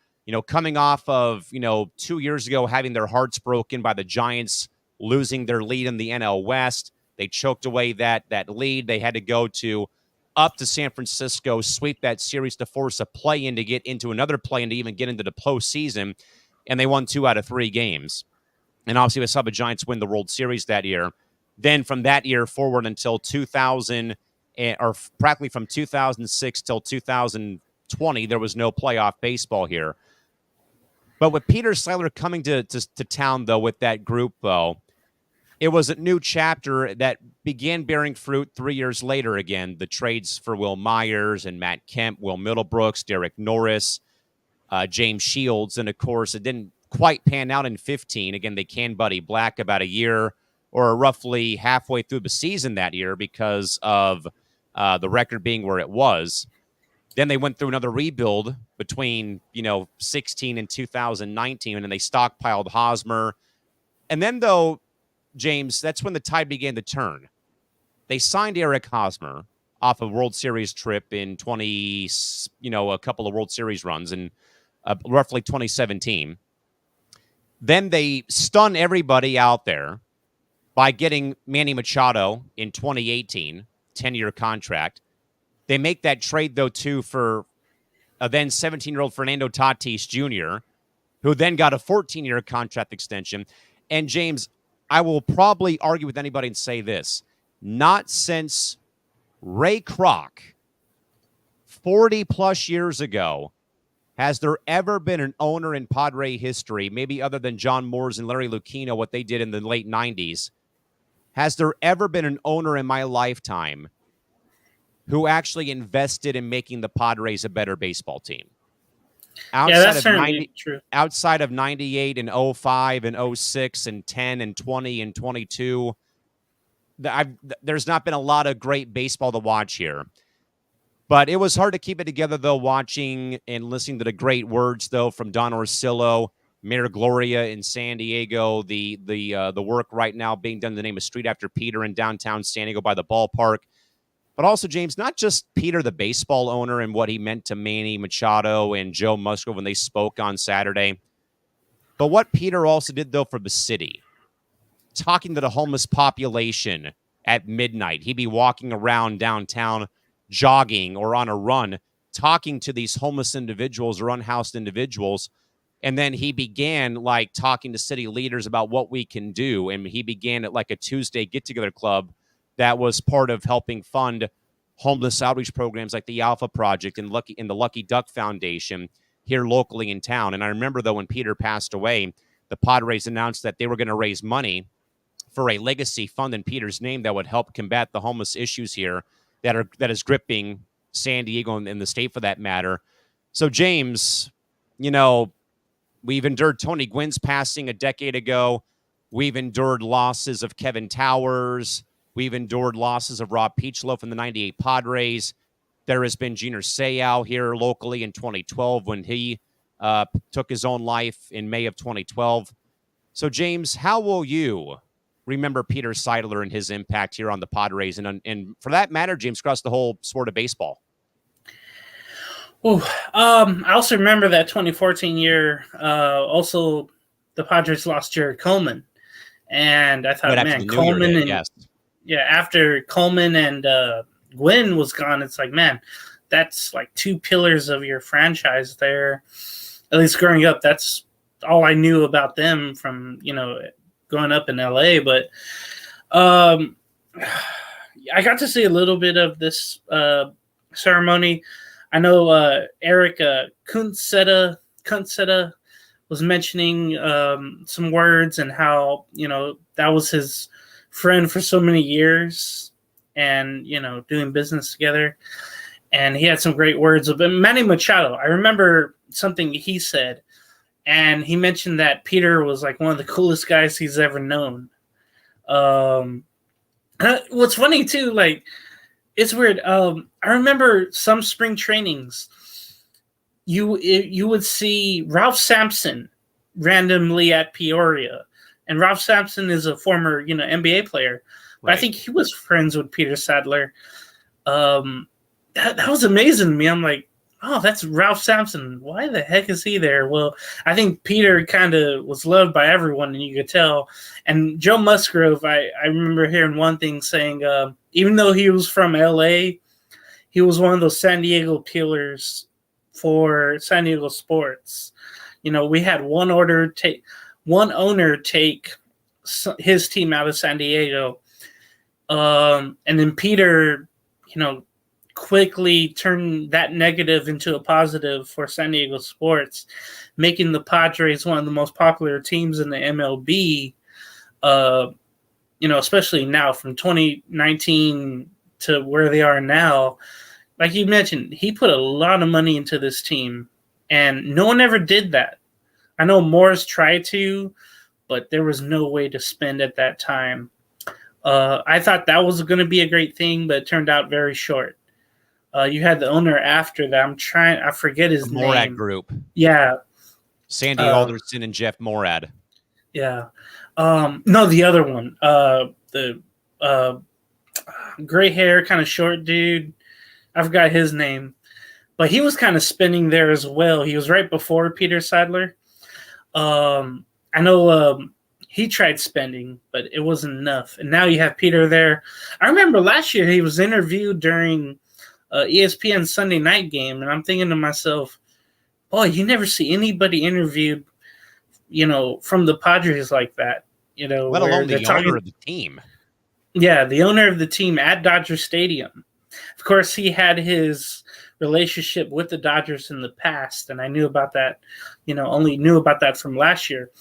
coming off of, 2 years ago, having their hearts broken by the Giants losing their lead in the NL West. They choked away that lead. They had to go up to San Francisco, sweep that series to force a play-in to get into another play-in to even get into the postseason, and they won 2 out of 3 games. And obviously, we saw the Giants win the World Series that year. Then from that year forward until 2000, or practically from 2006 till 2020, there was no playoff baseball here. But with Peter Seidler coming to town, though, with that group, though, it was a new chapter that began bearing fruit 3 years later again. The trades for Will Myers and Matt Kemp, Will Middlebrooks, Derek Norris, James Shields, and, of course, it didn't quite pan out in 15. Again, they canned Buddy Black about a year or roughly halfway through the season that year because of the record being where it was. Then they went through another rebuild between, 16 and 2019, and then they stockpiled Hosmer. And then, though, James, that's when the tide began to turn. They signed Eric Hosmer off a World Series trip in a couple of World Series runs in roughly 2017. Then they stun everybody out there by getting Manny Machado in 2018, 10-year contract. They make that trade, though, too, for a then 17-year-old Fernando Tatis Jr., who then got a 14-year contract extension. And, James, I will probably argue with anybody and say this. Not since Ray Kroc, 40-plus years ago, has there ever been an owner in Padre history, maybe other than John Moores and Larry Lucchino, what they did in the late 90s, has there ever been an owner in my lifetime who actually invested in making the Padres a better baseball team? That's certainly true. Outside of 98 and 05 and 06 and 10 and 20 and 22, there's not been a lot of great baseball to watch here. But it was hard to keep it together, though, watching and listening to the great words, though, from Don Orsillo, Mayor Gloria in San Diego, the work right now being done in the name of Street After Peter in downtown San Diego by the ballpark. But also, James, not just Peter, the baseball owner, and what he meant to Manny Machado and Joe Musgrove when they spoke on Saturday, but what Peter also did, though, for the city. Talking to the homeless population at midnight. He'd be walking around downtown, jogging or on a run, talking to these homeless individuals or unhoused individuals And then he began like talking to city leaders about what we can do. And he began at like a Tuesday get together club that was part of helping fund homeless outreach programs like the Alpha Project and the Lucky Duck Foundation here locally in town. And I remember though, when Peter passed away, the Padres announced that they were going to raise money for a legacy fund in Peter's name that would help combat the homeless issues here that is gripping San Diego and the state for that matter. So James, we've endured Tony Gwynn's passing a decade ago. We've endured losses of Kevin Towers. We've endured losses of Rob Peachlow from the 98 Padres. There has been Gene Seau here locally in 2012 when he took his own life in May of 2012. So, James, how will you remember Peter Seidler and his impact here on the Padres and for that matter, James, across the whole sport of baseball? I also remember that 2014 year. Also, the Padres lost Jared Coleman, and I thought, man, Coleman and after Coleman and Gwynn was gone, it's like, man, that's like two pillars of your franchise there. At least growing up, that's all I knew about them from growing up in LA. But I got to see a little bit of this ceremony. I know Eric Kuntseta was mentioning some words and how, that was his friend for so many years and, doing business together. And he had some great words. But Manny Machado, I remember something he said, and he mentioned that Peter was like one of the coolest guys he's ever known. What's funny too, like, it's weird. I remember some spring trainings, you would see Ralph Sampson randomly at Peoria, and Ralph Sampson is a former NBA player. But I think he was friends with Peter Seidler. That was amazing to me. I'm like, oh, that's Ralph Sampson. Why the heck is he there? Well, I think Peter kind of was loved by everyone, and you could tell. And Joe Musgrove, I remember hearing one thing saying, even though he was from L.A., he was one of those San Diego pillars for San Diego sports. We had one owner take his team out of San Diego, and then Peter, quickly turned that negative into a positive for San Diego sports, making the Padres one of the most popular teams in the MLB. Especially now from 2019 to where they are now. Like you mentioned, he put a lot of money into this team, and no one ever did that. I know Morris tried to, but there was no way to spend at that time. I thought that was going to be a great thing, but it turned out very short. You had the owner after that. I forget his name. Morad Group. Yeah. Sandy Alderson and Jeff Morad. Yeah. No, the other one. The gray hair, kind of short dude. I forgot his name. But he was kind of spinning there as well. He was right before Peter Seidler. I know he tried spending, but it wasn't enough. And now you have Peter there. I remember last year he was interviewed during ESPN Sunday night game, and I'm thinking to myself, boy, you never see anybody interviewed, from the Padres like that. Let alone the owner of the team. Yeah, the owner of the team at Dodger Stadium. Of course, he had his relationship with the Dodgers in the past, and I knew about that, only knew about that from last year.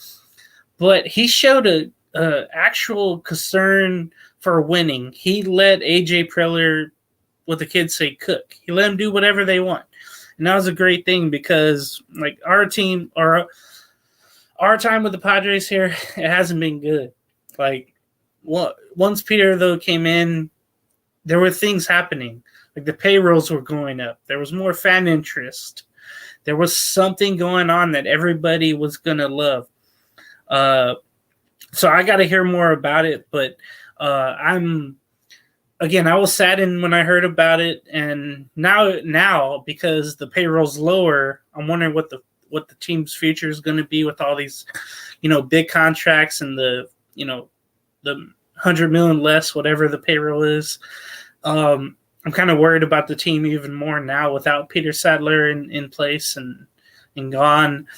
But he showed a actual concern for winning. He let A.J. Preller, what the kids say, cook. He let them do whatever they want. And that was a great thing because, like, our team or our time with the Padres here, it hasn't been good. Like, once Peter, though, came in, there were things happening. Like, the payrolls were going up. There was more fan interest. There was something going on that everybody was going to love. So I got to hear more about it, but I was saddened when I heard about it, and now because the payroll's lower, I'm wondering what the team's future is going to be with all these, big contracts and the $100 million less, whatever the payroll is. I'm kind of worried about the team even more now without Peter Seidler in place and gone.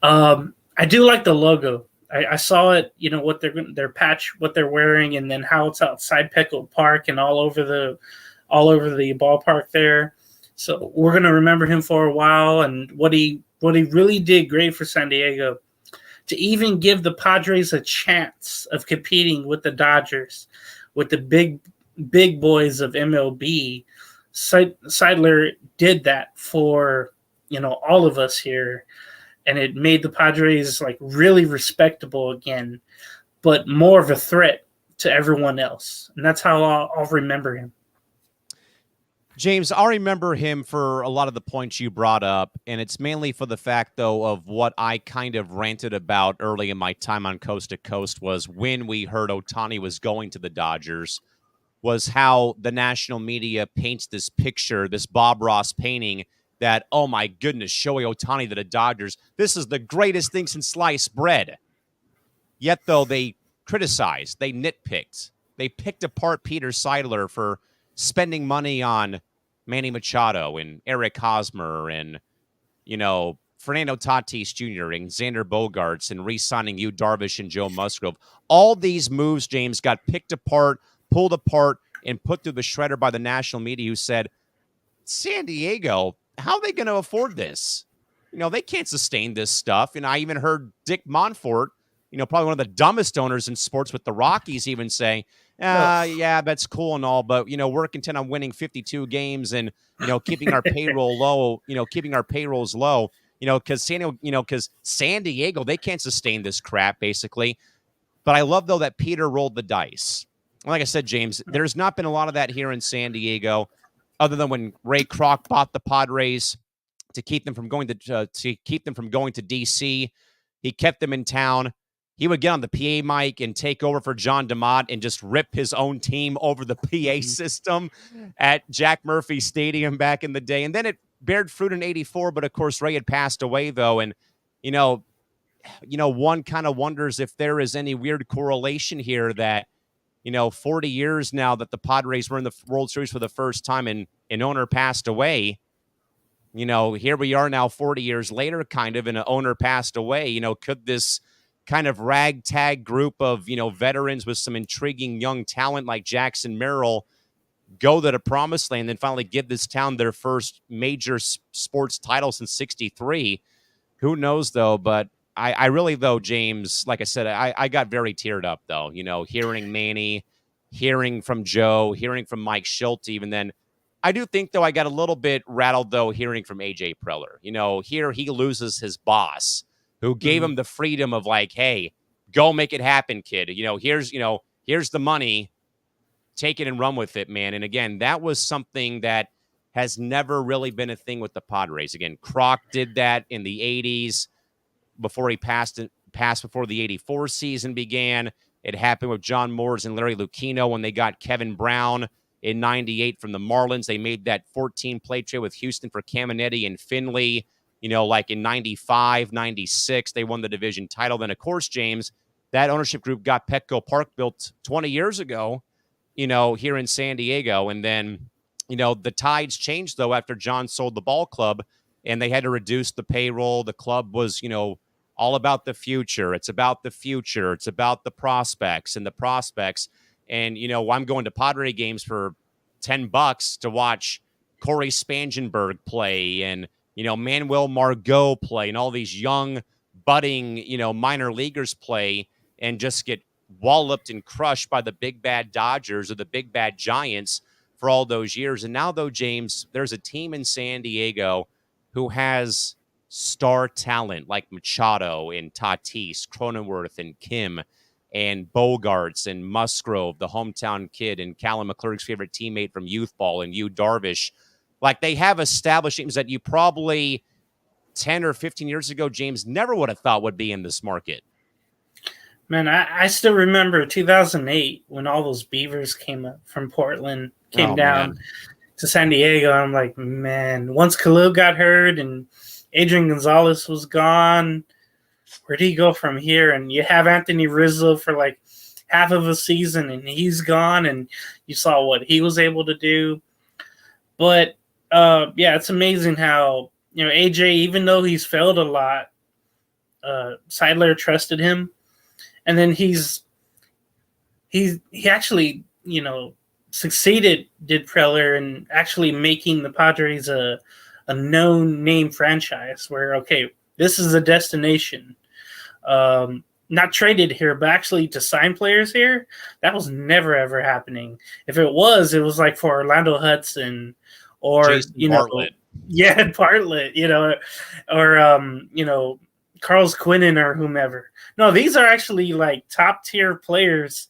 I do like the logo. I saw it, what their patch, what they're wearing, and then how it's outside Petco Park and all over the ballpark there. So we're gonna remember him for a while, and what he really did great for San Diego to even give the Padres a chance of competing with the Dodgers, with the big boys of MLB. Seidler did that for all of us here, and it made the Padres like really respectable again, but more of a threat to everyone else. And that's how I'll remember him. James, I'll remember him for a lot of the points you brought up, and it's mainly for the fact, though, of what I kind of ranted about early in my time on Coast to Coast was when we heard Ohtani was going to the Dodgers, was how the national media paints this picture, this Bob Ross painting, that, oh my goodness, Shohei Ohtani to the Dodgers, this is the greatest thing since sliced bread. Yet, though, they criticized, they nitpicked, they picked apart Peter Seidler for spending money on Manny Machado and Eric Hosmer and, Fernando Tatis Jr. and Xander Bogaerts and re-signing Yu Darvish and Joe Musgrove. All these moves, James, got picked apart, pulled apart, and put through the shredder by the national media, who said, San Diego, how are they going to afford this? They can't sustain this stuff. And I even heard Dick Monfort, probably one of the dumbest owners in sports with the Rockies, even say, yeah, that's cool and all, but, we're content on winning 52 games and, keeping our payroll low, keeping our payrolls low, because San Diego, they can't sustain this crap, basically. But I love, though, that Peter rolled the dice. Like I said, James, there's not been a lot of that here in San Diego, other than when Ray Kroc bought the Padres to keep them from going to DC. He kept them in town. He would get on the PA mic and take over for John DeMott and just rip his own team over the PA system at Jack Murphy Stadium back in the day. And then it bared fruit in '84, but of course Ray had passed away, though. And, one kind of wonders if there is any weird correlation here that, 40 years now that the Padres were in the World Series for the first time and an owner passed away. Here we are now 40 years later, kind of, and an owner passed away. Could this kind of ragtag group of, veterans with some intriguing young talent like Jackson Merrill go to the promised land and finally give this town their first major sports title since '63? Who knows, though? But I really, though, James, like I said, I got very teared up, though, hearing Manny, hearing from Joe, hearing from Mike Schulte, even then. I do think, though, I got a little bit rattled, though, hearing from A.J. Preller. Here he loses his boss, who gave him the freedom of like, hey, go make it happen, kid. Here's the money. Take it and run with it, man. And again, that was something that has never really been a thing with the Padres. Again, Kroc did that in the 80s before he passed before the 84 season began. It happened with John Moores and Larry Lucchino when they got Kevin Brown in '98 from the Marlins. They made that 14-play trade with Houston for Caminetti and Finley. Like in '95, '96, they won the division title. Then, of course, James, that ownership group got Petco Park built 20 years ago, here in San Diego. And then, the tides changed, though, after John sold the ball club and they had to reduce the payroll. The club was, all about the future. It's about the future. It's about the prospects and the prospects. And, I'm going to Padre games for $10 to watch Corey Spangenberg play and, Manuel Margot play and all these young, budding, minor leaguers play and just get walloped and crushed by the big bad Dodgers or the big bad Giants for all those years. And now, though, James, there's a team in San Diego who has star talent like Machado and Tatis, Cronenworth and Kim and Bogaerts and Musgrove, the hometown kid, and Callan, McClurg's favorite teammate from youth ball, and Yu Darvish. Like, they have established teams that you probably 10 or 15 years ago, James, never would have thought would be in this market. Man, I still remember 2008 when all those Beavers came up from Portland, came down to San Diego. I'm like, man, once Khalil got hurt and Adrian Gonzales was gone, where do you go from here? And you have Anthony Rizzo for like half of a season, and he's gone, and you saw what he was able to do. But, yeah, it's amazing how, AJ, even though he's failed a lot, Seidler trusted him, and then he actually, succeeded, did Preller, in actually making the Padres a known name franchise where, okay, this is a destination. Not traded here, but actually to sign players here. That was never, ever happening. If it was like for Orlando Hudson or, Jason Bartlett. Yeah, Bartlett, or, Carlos Quinnen or whomever. No, these are actually like top tier players,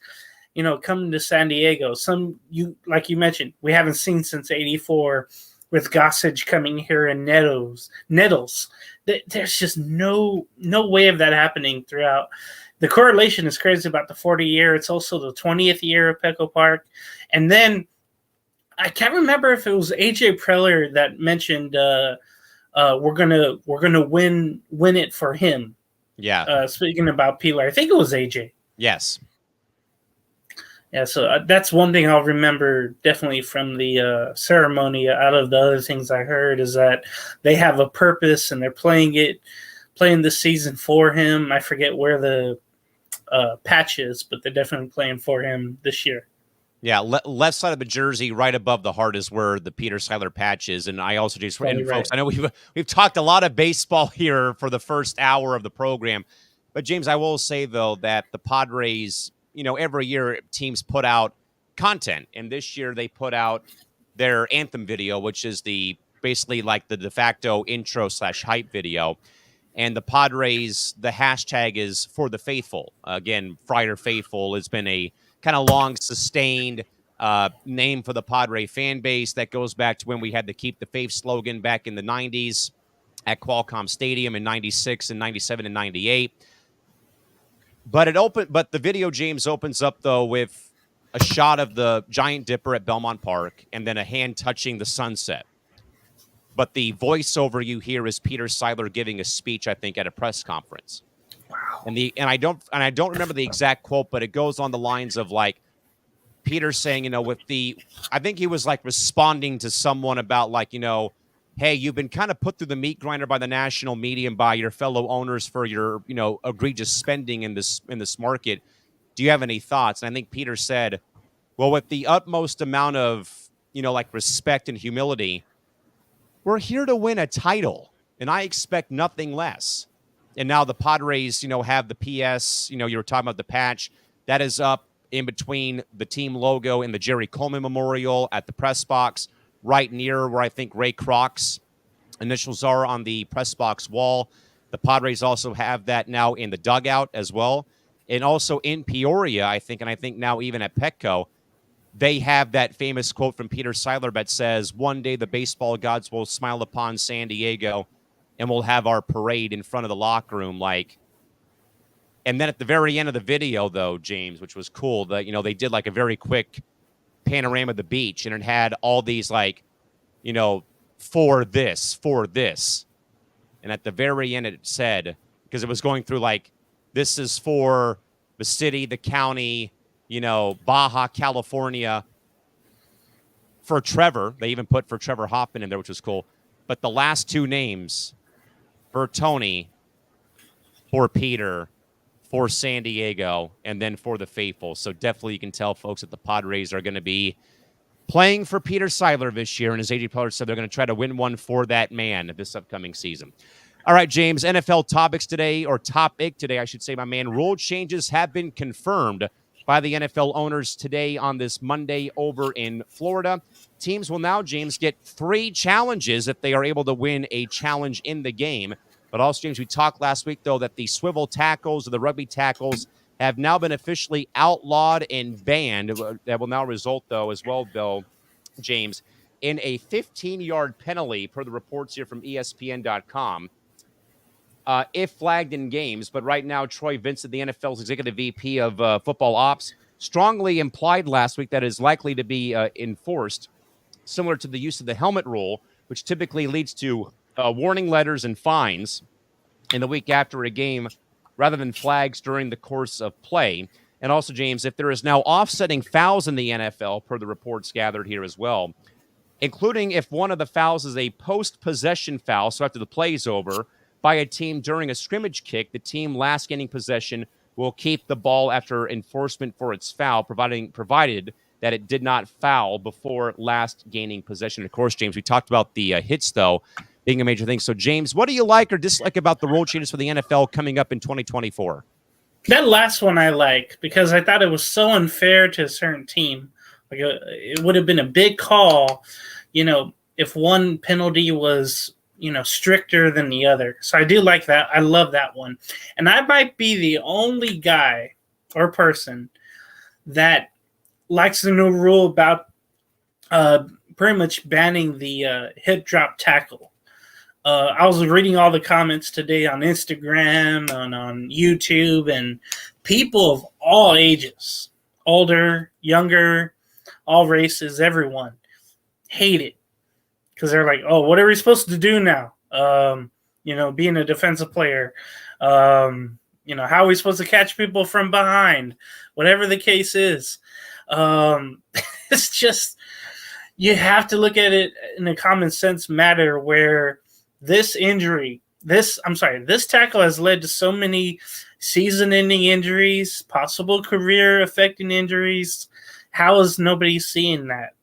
coming to San Diego. Some, like you mentioned, we haven't seen since '84 with Gossage coming here and Nettles. There's just no way of that happening throughout. The correlation is crazy about the 40 year. It's also the 20th year of Petco Park. And then I can't remember if it was AJ Preller that mentioned we're gonna win it for him. Yeah. Speaking about Peeler, I think it was AJ. Yes. Yeah, so that's one thing I'll remember definitely from the ceremony. Out of the other things I heard is that they have a purpose and they're playing the season for him. I forget where the patch is, but they're definitely playing for him this year. Yeah, left side of the jersey, right above the heart, is where the Peter Seidler patch is. And I also just, and folks, I know we've talked a lot of baseball here for the first hour of the program, but James, I will say though that the Padres, every year teams put out content, and this year they put out their anthem video, which is basically like the de facto intro / hype video. And the Padres, the hashtag is For the Faithful. Again, Friar Faithful has been a kind of long sustained name for the Padre fan base that goes back to when we had the Keep the Faith slogan back in the 90s at Qualcomm Stadium in 96 and 97 and 98. But the video, James, opens up though with a shot of the Giant Dipper at Belmont Park and then a hand touching the sunset. But the voiceover you hear is Peter Seidler giving a speech, I think, at a press conference. Wow. And I don't remember the exact quote, but it goes on the lines of like Peter saying, I think he was like responding to someone about like, hey, you've been kind of put through the meat grinder by the national media and by your fellow owners for your, egregious spending in this market. Do you have any thoughts? And I think Peter said, well, with the utmost amount of, respect and humility, we're here to win a title, and I expect nothing less. And now the Padres, have the PS, you were talking about the patch that is up in between the team logo and the Jerry Coleman Memorial at the press box, right near where I think Ray Kroc's initials are on the press box wall. The Padres also have that now in the dugout as well. And also in Peoria, I think now even at Petco, they have that famous quote from Peter Seidler that says, one day the baseball gods will smile upon San Diego and we'll have our parade in front of the locker room. And then at the very end of the video, though, James, which was cool, they did like a very quick panorama of the beach, and it had all these for this. And at the very end, it said, because it was going through this is for the city, the county, Baja California, for Trevor. They even put for Trevor Hoffman in there, which was cool. But the last two names, for Tony, for Peter, for San Diego, and then for the faithful. So definitely you can tell, folks, that the Padres are going to be playing for Peter Seidler this year. And as AJ Preller said, they're going to try to win one for that man this upcoming season. All right, James, NFL topic today, I should say, my man. Rule changes have been confirmed by the NFL owners today on this Monday over in Florida. Teams will now, James, get 3 challenges if they are able to win a challenge in the game. But also, James, we talked last week, though, that the swivel tackles or the rugby tackles have now been officially outlawed and banned. That will now result, though, James, in a 15-yard penalty, per the reports here from ESPN.com, if flagged in games. But right now, Troy Vincent, the NFL's executive VP of football ops, strongly implied last week that is likely to be enforced, similar to the use of the helmet rule, which typically leads to warning letters and fines in the week after a game rather than flags during the course of play. And also, James, if there is now offsetting fouls in the NFL, per the reports gathered here as well, including if one of the fouls is a post-possession foul, so after the play is over, by a team during a scrimmage kick, the team last gaining possession will keep the ball after enforcement for its foul, provided that it did not foul before last gaining possession. Of course, James, we talked about the hits, though, being a major thing. So, James, what do you like or dislike about the rule changes for the NFL coming up in 2024? That last one I like because I thought it was so unfair to a certain team. Like it would have been a big call, if one penalty was, stricter than the other. So I do like that. I love that one. And I might be the only guy or person that likes the new rule about pretty much banning the hip drop tackle. I was reading all the comments today on Instagram and on YouTube, and people of all ages, older, younger, all races, everyone, hate it. Because they're like, oh, what are we supposed to do now? Being a defensive player. How are we supposed to catch people from behind? Whatever the case is. It's just, you have to look at it in a common sense matter where this tackle has led to so many season-ending injuries, possible career-affecting injuries. How is nobody seeing that?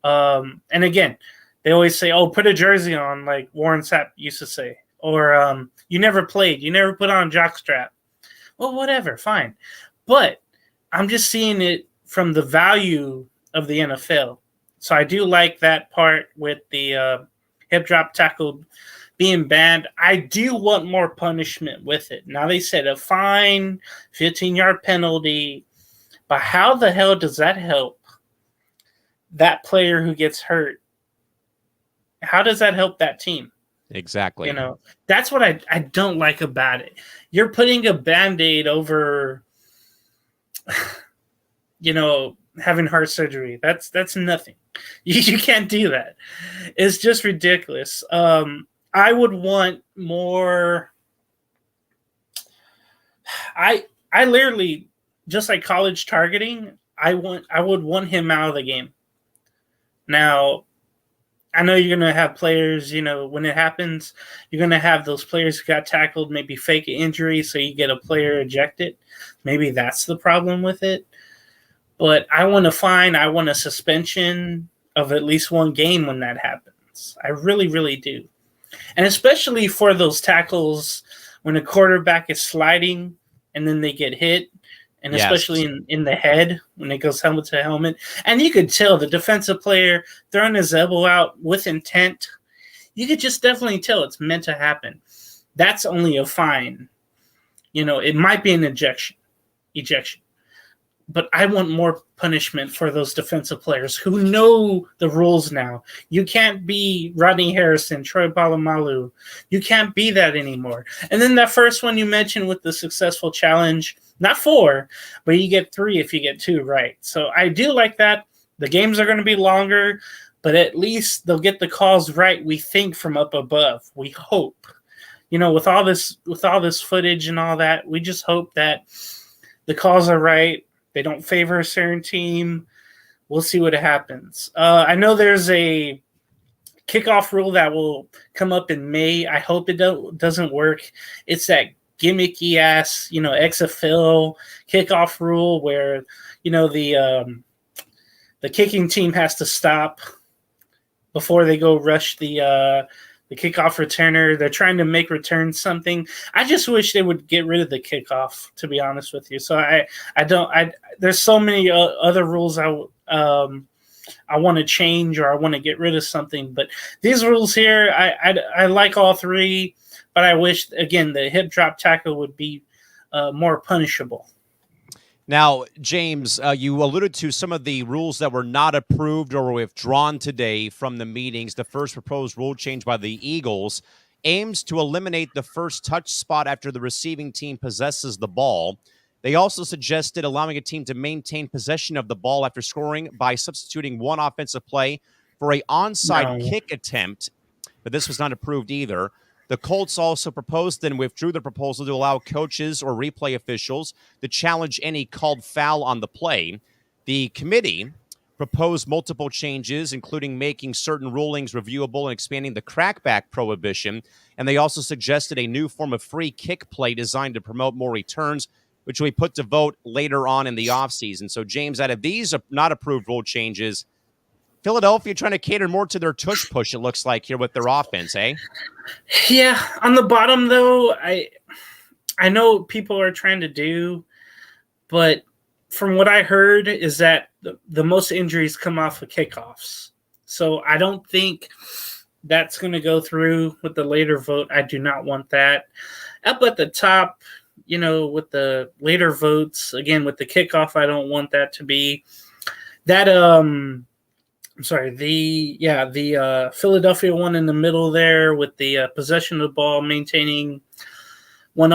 And again, they always say, oh, put a jersey on, like Warren Sapp used to say. Or you never played. You never put on a jockstrap. Well, whatever, fine. But I'm just seeing it from the value of the NFL. So I do like that part with the hip drop tackle being banned. I do want more punishment with it. Now they said a fine, 15-yard penalty. But how the hell does that help that player who gets hurt? How does that help that team? Exactly. That's what I don't like about it. You're putting a Band-Aid over, having heart surgery. That's nothing. You can't do that. It's just ridiculous. I would want more. I literally, just like college targeting, I would want him out of the game. Now, I know you're going to have players, when it happens, you're going to have those players who got tackled, maybe fake injury, so you get a player ejected. Maybe that's the problem with it. But I want a fine. I want a suspension of at least one game when that happens. I really, really do. And especially for those tackles when a quarterback is sliding and then they get hit, and especially in the head when it goes helmet to helmet. And you could tell the defensive player throwing his elbow out with intent. You could just definitely tell it's meant to happen. That's only a fine. It might be an ejection. But I want more punishment for those defensive players who know the rules now. You can't be Rodney Harrison, Troy Polamalu. You can't be that anymore. And then that first one you mentioned with the successful challenge, not 4, but you get 3 if you get 2 right. So I do like that. The games are going to be longer, but at least they'll get the calls right, we think, from up above. We hope. With all this footage and all that, we just hope that the calls are right. They don't favor a certain team. We'll see what happens. I know there's a kickoff rule that will come up in May. I hope it doesn't work. It's that gimmicky ass, XFL kickoff rule where, the kicking team has to stop before they go rush the kickoff returner. They're trying to make return something. I just wish they would get rid of the kickoff, to be honest with you. So there's so many other rules I want to change, or I want to get rid of something. But these rules here, I like all 3, but I wish, again, the hip drop tackle would be more punishable. Now, James, you alluded to some of the rules that were not approved or withdrawn today from the meetings. The first proposed rule change by the Eagles aims to eliminate the first touch spot after the receiving team possesses the ball. They also suggested allowing a team to maintain possession of the ball after scoring by substituting one offensive play for an onside kick attempt, but this was not approved either. The Colts also proposed and withdrew the proposal to allow coaches or replay officials to challenge any called foul on the play. The committee proposed multiple changes, including making certain rulings reviewable and expanding the crackback prohibition. And they also suggested a new form of free kick play designed to promote more returns, which will be put to vote later on in the offseason. So, James, out of these not approved rule changes, Philadelphia trying to cater more to their tush push, it looks like, here with their offense, eh? Yeah. On the bottom, though, I know people are trying to do, but from what I heard is that the most injuries come off of kickoffs. So I don't think that's going to go through with the later vote. I do not want that. Up at the top, with the later votes, again, with the kickoff, I don't want that to be that. I'm sorry. The Philadelphia one in the middle there with the possession of the ball, maintaining one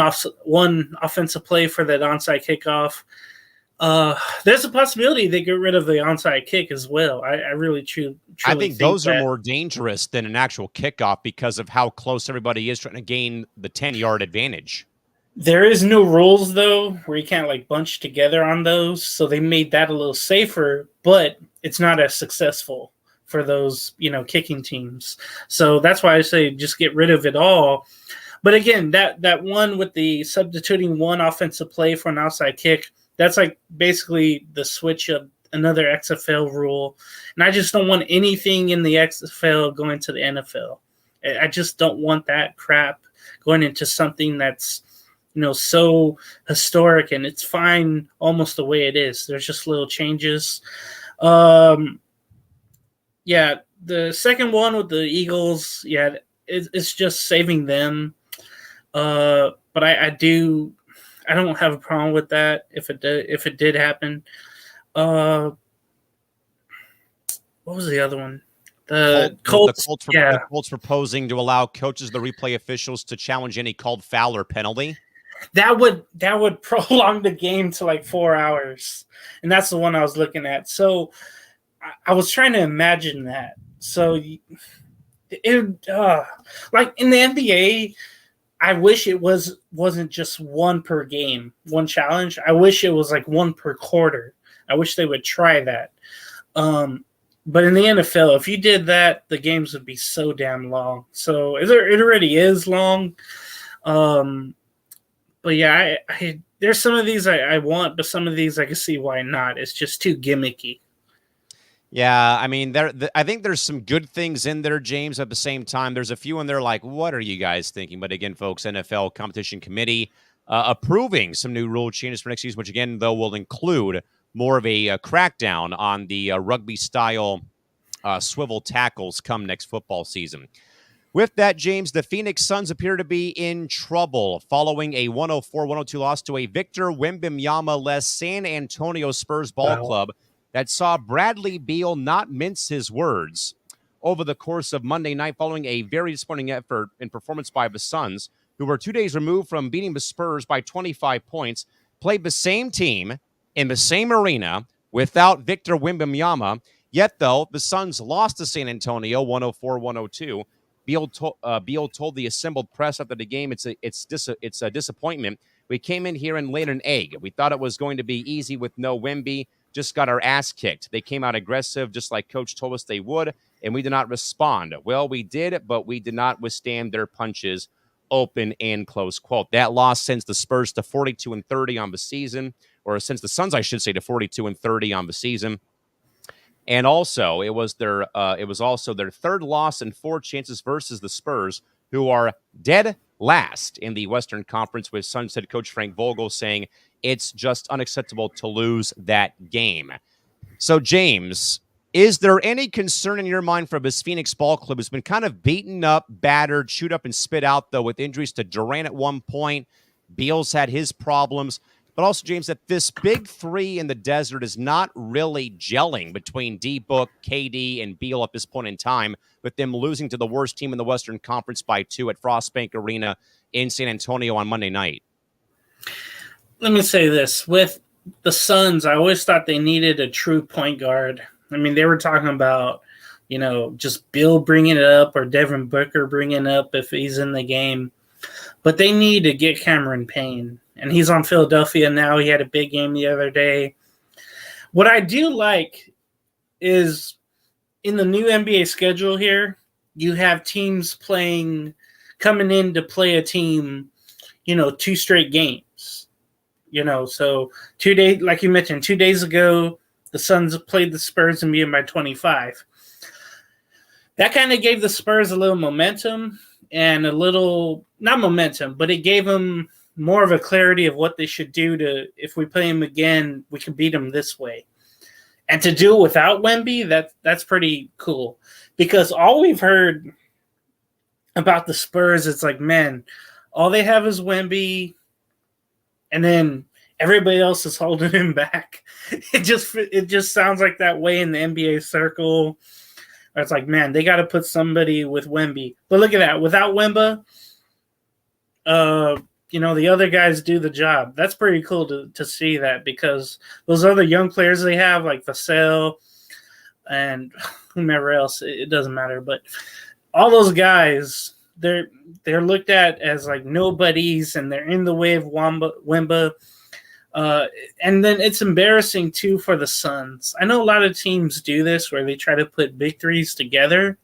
offensive play for that onside kickoff. There's a possibility they get rid of the onside kick as well. I really truly I think those are more dangerous than an actual kickoff because of how close everybody is trying to gain the 10-yard advantage. There is new rules, though, where you can't bunch together on those. So they made that a little safer, but it's not as successful for those, kicking teams. So that's why I say just get rid of it all. But again, that one with the substituting one offensive play for an outside kick, that's basically the switch of another XFL rule. And I just don't want anything in the XFL going to the NFL. I just don't want that crap going into something that's, so historic, and it's fine almost the way it is. There's just little changes. The second one with the Eagles, it's just saving them. But I don't have a problem with that if it did happen. What was the other one? The Colts proposing to allow coaches, the replay officials, to challenge any called foul or penalty. That would prolong the game to 4 hours, and that's the one I was looking at. So I was trying to imagine that. So it in the NBA, I wish it wasn't just one per game, one challenge. I wish it was one per quarter. I wish they would try that. But in the NFL, if you did that, the games would be so damn long. So it already is long. But yeah, there's some of these I want, but some of these I can see why not. It's just too gimmicky. Yeah, I mean, I think there's some good things in there, James. At the same time, there's a few in there what are you guys thinking? But again, folks, NFL Competition Committee approving some new rule changes for next season, which again, though, will include more of a crackdown on the rugby-style swivel tackles come next football season. With that, James, the Phoenix Suns appear to be in trouble following a 104-102 loss to a Victor Wembanyama-less San Antonio Spurs ball club that saw Bradley Beal not mince his words over the course of Monday night following a very disappointing effort in performance by the Suns, who were 2 days removed from beating the Spurs by 25 points, played the same team in the same arena without Victor Wembanyama. Yet, though, the Suns lost to San Antonio 104-102. Beal told the assembled press after the game, it's a disappointment. We came in here and laid an egg. We thought it was going to be easy with no Wemby. Just got our ass kicked. They came out aggressive, just like Coach told us they would, and we did not respond. Well, we did, but we did not withstand their punches. Open and close quote. That loss sends the Spurs to 42-30 on the season, or sends the Suns, I should say, to 42-30 on the season. And also, it was also their third loss in 4 chances versus the Spurs, who are dead last in the Western Conference, with Suns head coach Frank Vogel saying it's just unacceptable to lose that game. So, James, is there any concern in your mind for this Phoenix ball club who's been kind of beaten up, battered, chewed up, and spit out, though, with injuries to Durant at one point? Beal's had his problems. But also, James, that this big three in the desert is not really gelling between D-Book, KD, and Beal at this point in time, with them losing to the worst team in the Western Conference by 2 at Frostbank Arena in San Antonio on Monday night. Let me say this. With the Suns, I always thought they needed a true point guard. I mean, they were talking about, just Bill bringing it up or Devin Booker bringing it up if he's in the game. But they need to get Cameron Payne. And he's on Philadelphia now. He had a big game the other day. What I do like is in the new NBA schedule here, you have teams playing coming in to play a team, 2 straight games. So 2 days, like you mentioned, 2 days ago, the Suns played the Spurs and beat them by 25. That kind of gave the Spurs a little momentum and a little, not momentum, but it gave them more of a clarity of what they should do to, if we play them again, we can beat them this way. And to do it without Wemby, that's pretty cool. Because all we've heard about the Spurs, it's like, man, all they have is Wemby, and then everybody else is holding him back. It just sounds like that way in the NBA circle. It's like, man, they got to put somebody with Wemby. But look at that. Without Wemba, the other guys do the job. That's pretty cool to see that, because those other young players they have, like Vassell and whomever else, it doesn't matter. But all those guys, they're looked at as like nobodies, and they're in the way of Wemba. And then it's embarrassing, too, for the Suns. I know a lot of teams do this where they try to put big threes together.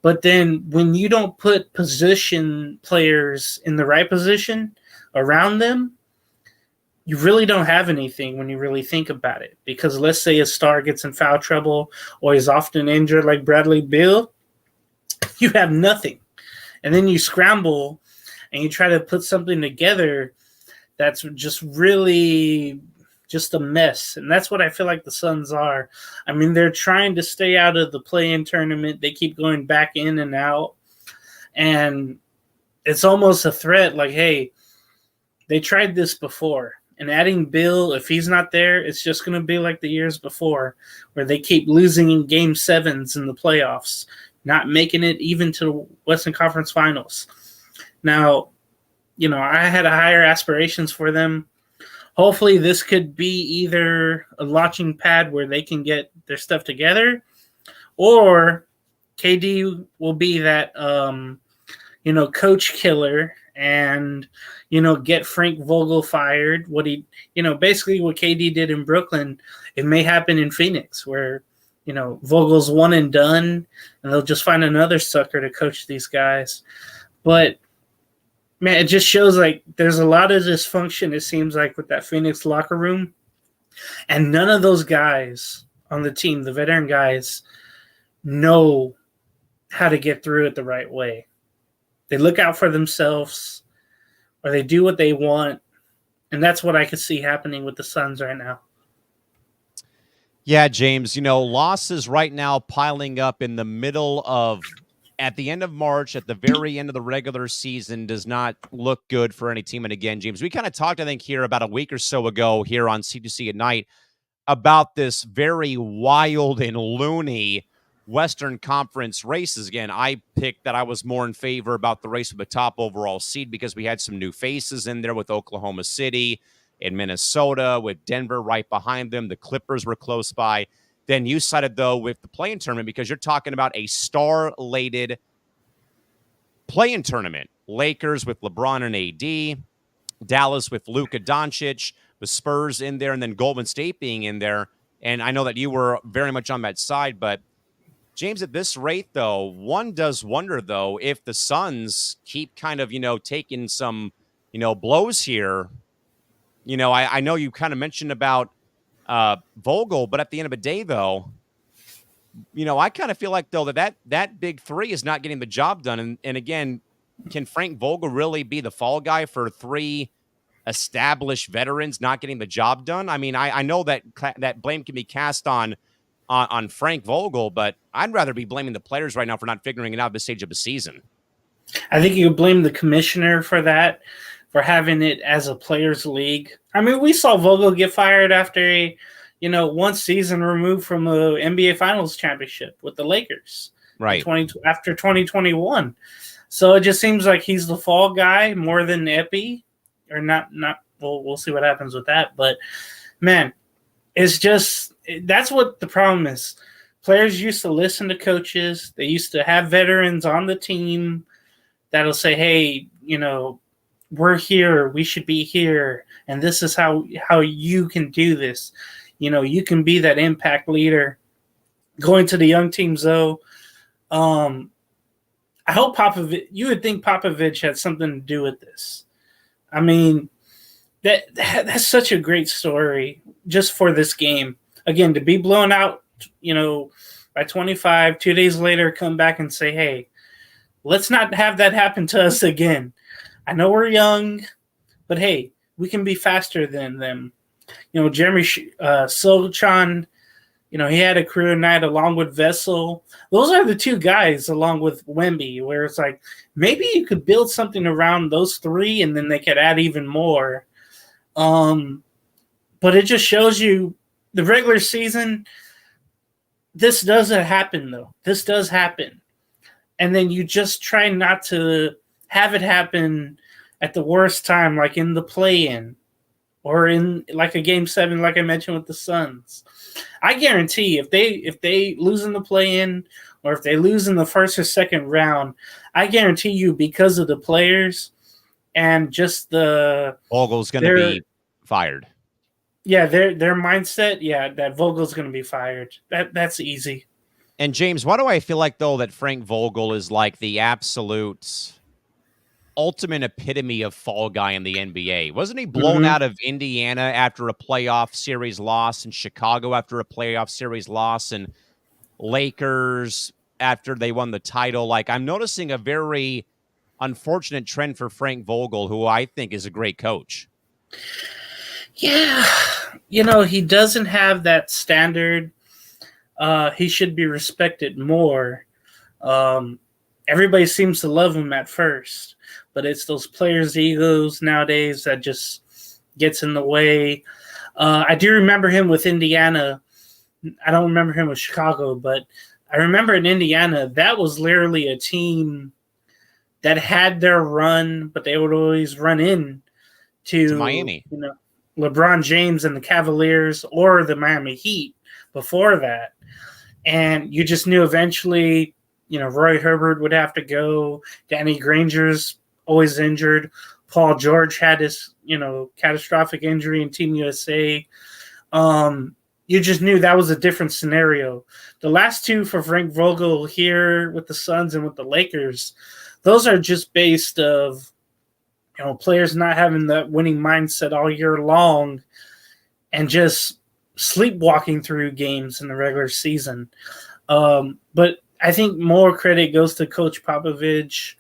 But then when you don't put position players in the right position around them, you really don't have anything when you really think about it. Because let's say a star gets in foul trouble or is often injured like Bradley Beal, you have nothing. And then you scramble and you try to put something together that's just really just a mess. And that's what I feel like the Suns are. I mean, they're trying to stay out of the play-in tournament. They keep going back in and out. And it's almost a threat like, hey, they tried this before. And adding Bill, if he's not there, it's just going to be like the years before, where they keep losing in Game 7s in the playoffs, not making it even to the Western Conference Finals. Now, I had higher aspirations for them. Hopefully this could be either a launching pad where they can get their stuff together, or KD will be that, coach killer and, get Frank Vogel fired. Basically what KD did in Brooklyn, it may happen in Phoenix, where, Vogel's one and done, and they'll just find another sucker to coach these guys. But man, it just shows like there's a lot of dysfunction, it seems like, with that Phoenix locker room. And none of those guys on the team, the veteran guys, know how to get through it the right way. They look out for themselves, or they do what they want. And that's what I could see happening with the Suns right now. Yeah, James, losses right now piling up in the middle of, at the end of March, at the very end of the regular season, does not look good for any team. And again, James, we kind of talked, I think, here about a week or so ago here on C2C at Night about this very wild and loony Western Conference races. Again, I picked that I was more in favor about the race with the top overall seed because we had some new faces in there with Oklahoma City and Minnesota, with Denver right behind them. The Clippers were close by. Then you cited, though, with the play-in tournament, because you're talking about a star-laden play-in tournament. Lakers with LeBron and AD, Dallas with Luka Doncic, the Spurs in there, and then Golden State being in there. And I know that you were very much on that side. But, James, at this rate, though, one does wonder, though, if the Suns keep kind of, taking some, blows here. I know you kind of mentioned about Vogel, but at the end of the day, though, I kind of feel like, though, that big three is not getting the job done. And again, can Frank Vogel really be the fall guy for three established veterans not getting the job done? I mean, I know that blame can be cast on Frank Vogel, but I'd rather be blaming the players right now for not figuring it out at this stage of the season. I think you blame the commissioner for that, for having it as a players' league. I mean, we saw Vogel get fired after one season removed from the NBA Finals championship with the Lakers, right? After 2021. So it just seems like he's the fall guy more than Epi, or not. We'll see what happens with that. But man, it's just, that's what the problem is. Players used to listen to coaches. They used to have veterans on the team that'll say, hey, we're here, we should be here, and this is how you can do this. You can be that impact leader. Going to the young teams, though, I hope Popovich. You would think Popovich had something to do with this. I mean, that's such a great story just for this game. Again, to be blown out, by 25, 2 days later, come back and say, "Hey, let's not have that happen to us again." I know we're young, but hey, we can be faster than them. Jeremy Sochan, he had a career night along with Vessel. Those are the two guys along with Wemby, where it's like maybe you could build something around those three and then they could add even more. But it just shows you the regular season, this doesn't happen, though. This does happen. And then you just try not to have it happen at the worst time, like in the play-in or in like a Game 7, like I mentioned with the Suns. I guarantee if they lose in the play-in or if they lose in the first or second round, I guarantee you because of the players and just the Vogel's going to be fired. Yeah, their mindset, that Vogel's going to be fired. That's easy. And James, why do I feel like, though, that Frank Vogel is like the absolute ultimate epitome of fall guy in the NBA? Wasn't he blown out of Indiana after a playoff series loss, and Chicago after a playoff series loss, and Lakers after they won the title? Like, I'm noticing a very unfortunate trend for Frank Vogel, who I think is a great coach. Yeah, he doesn't have that standard. He should be respected more. Everybody seems to love him at first, but it's those players' egos nowadays that just gets in the way. I do remember him with Indiana. I don't remember him with Chicago, but I remember in Indiana, that was literally a team that had their run, but they would always run in to Miami. LeBron James and the Cavaliers or the Miami Heat before that. And you just knew eventually, Roy Herbert would have to go. Danny Granger's always injured. Paul George had his, catastrophic injury in Team USA. You just knew that was a different scenario. The last two for Frank Vogel here with the Suns and with the Lakers, those are just based of players not having that winning mindset all year long and just sleepwalking through games in the regular season. But I think more credit goes to Coach Popovich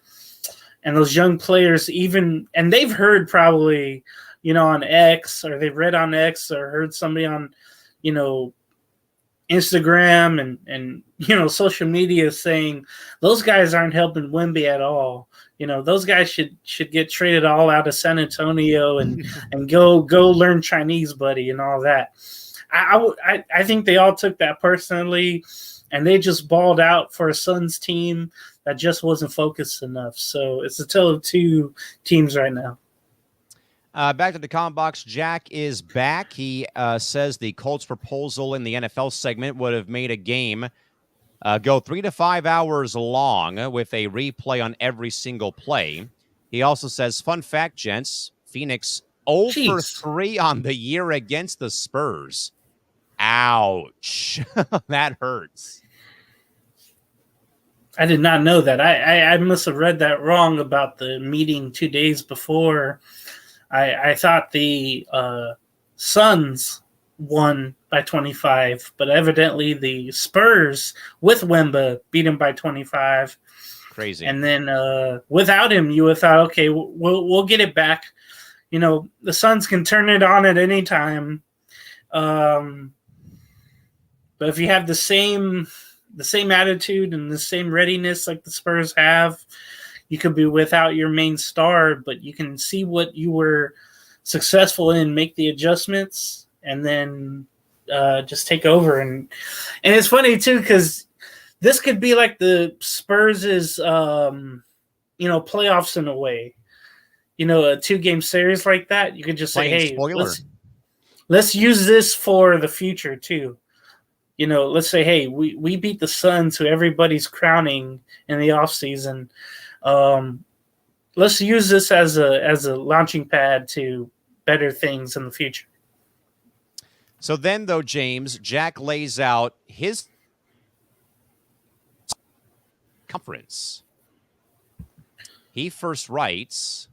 and those young players, and they've heard probably, on X, or they've read on X or heard somebody on, Instagram and social media saying those guys aren't helping Wemby at all. Those guys should get traded all out of San Antonio and go learn Chinese, buddy, and all that. I think they all took that personally, and they just balled out for a Suns team that just wasn't focused enough. So it's a tale of two teams right now. Back to the comment box. Jack is back. He says the Colts proposal in the NFL segment would have made a game go 3 to 5 hours long with a replay on every single play. He also says, fun fact, gents, Phoenix 0 for 3 on the year against the Spurs. Ouch. That hurts. I did not know that. I must have read that wrong about the meeting 2 days before. I thought the Suns won by 25, but evidently the Spurs with Wemba beat him by 25. Crazy. And then without him, you would have thought, okay, we'll get it back. The Suns can turn it on at any time. But if you have the same attitude and the same readiness like the Spurs have, you could be without your main star, but you can see what you were successful in, make the adjustments, and then just take over. And it's funny too, because this could be like the Spurs' playoffs in a way. A 2-game series like that, you could just say, hey, let's use this for the future too. Let's say, hey, we beat the Suns, who everybody's crowning in the offseason. Let's use this as a launching pad to better things in the future. So then, though, James, Jack lays out his conference. He first writes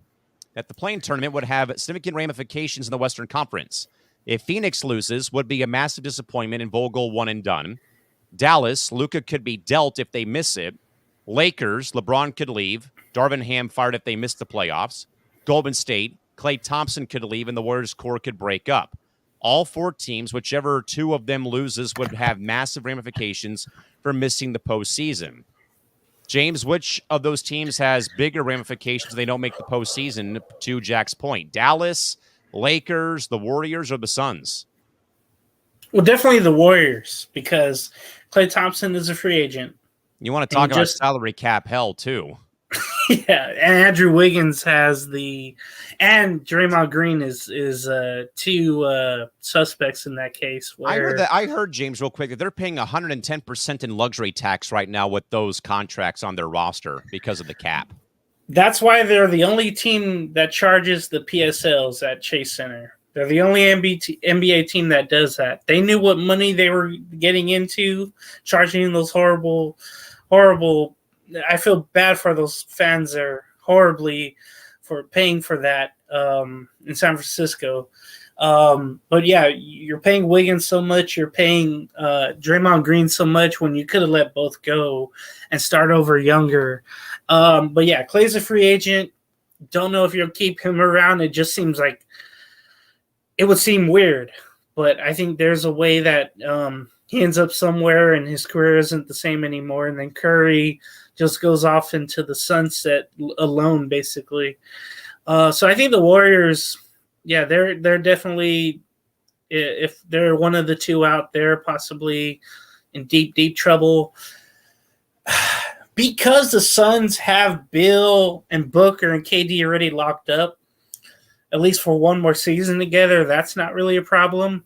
that the play-in tournament would have significant ramifications in the Western Conference. If Phoenix loses, would be a massive disappointment and Vogel one and done. Dallas, Luka could be dealt if they miss it. Lakers, LeBron could leave. Darvin Ham fired if they miss the playoffs. Golden State, Klay Thompson could leave and the Warriors core could break up. All 4 teams, whichever 2 of them loses, would have massive ramifications for missing the postseason. James, which of those teams has bigger ramifications if they don't make the postseason, to Jack's point? Dallas, Lakers, the Warriors, or the Suns? Well, definitely the Warriors, because Klay Thompson is a free agent. You want to talk about salary cap hell, too. Yeah, and Andrew Wiggins has and Draymond Green is 2 suspects in that case. I heard, James, real quick, that they're paying 110% in luxury tax right now with those contracts on their roster because of the cap. That's why they're the only team that charges the PSLs at Chase Center. They're the only NBA team that does that. They knew what money they were getting into, charging those horrible. I feel bad for those fans there horribly for paying for that in San Francisco. But yeah, you're paying Wiggins so much. You're paying Draymond Green so much when you could have let both go and start over younger. But yeah, Klay's a free agent. Don't know if you'll keep him around. It just seems like it would seem weird. But I think there's a way that he ends up somewhere and his career isn't the same anymore. And then Curry just goes off into the sunset alone, basically. So I think the Warriors, yeah, they're definitely, if they're one of the 2 out there, possibly in deep trouble. Because the Suns have Bill and Booker and KD already locked up, at least for one more season together, that's not really a problem.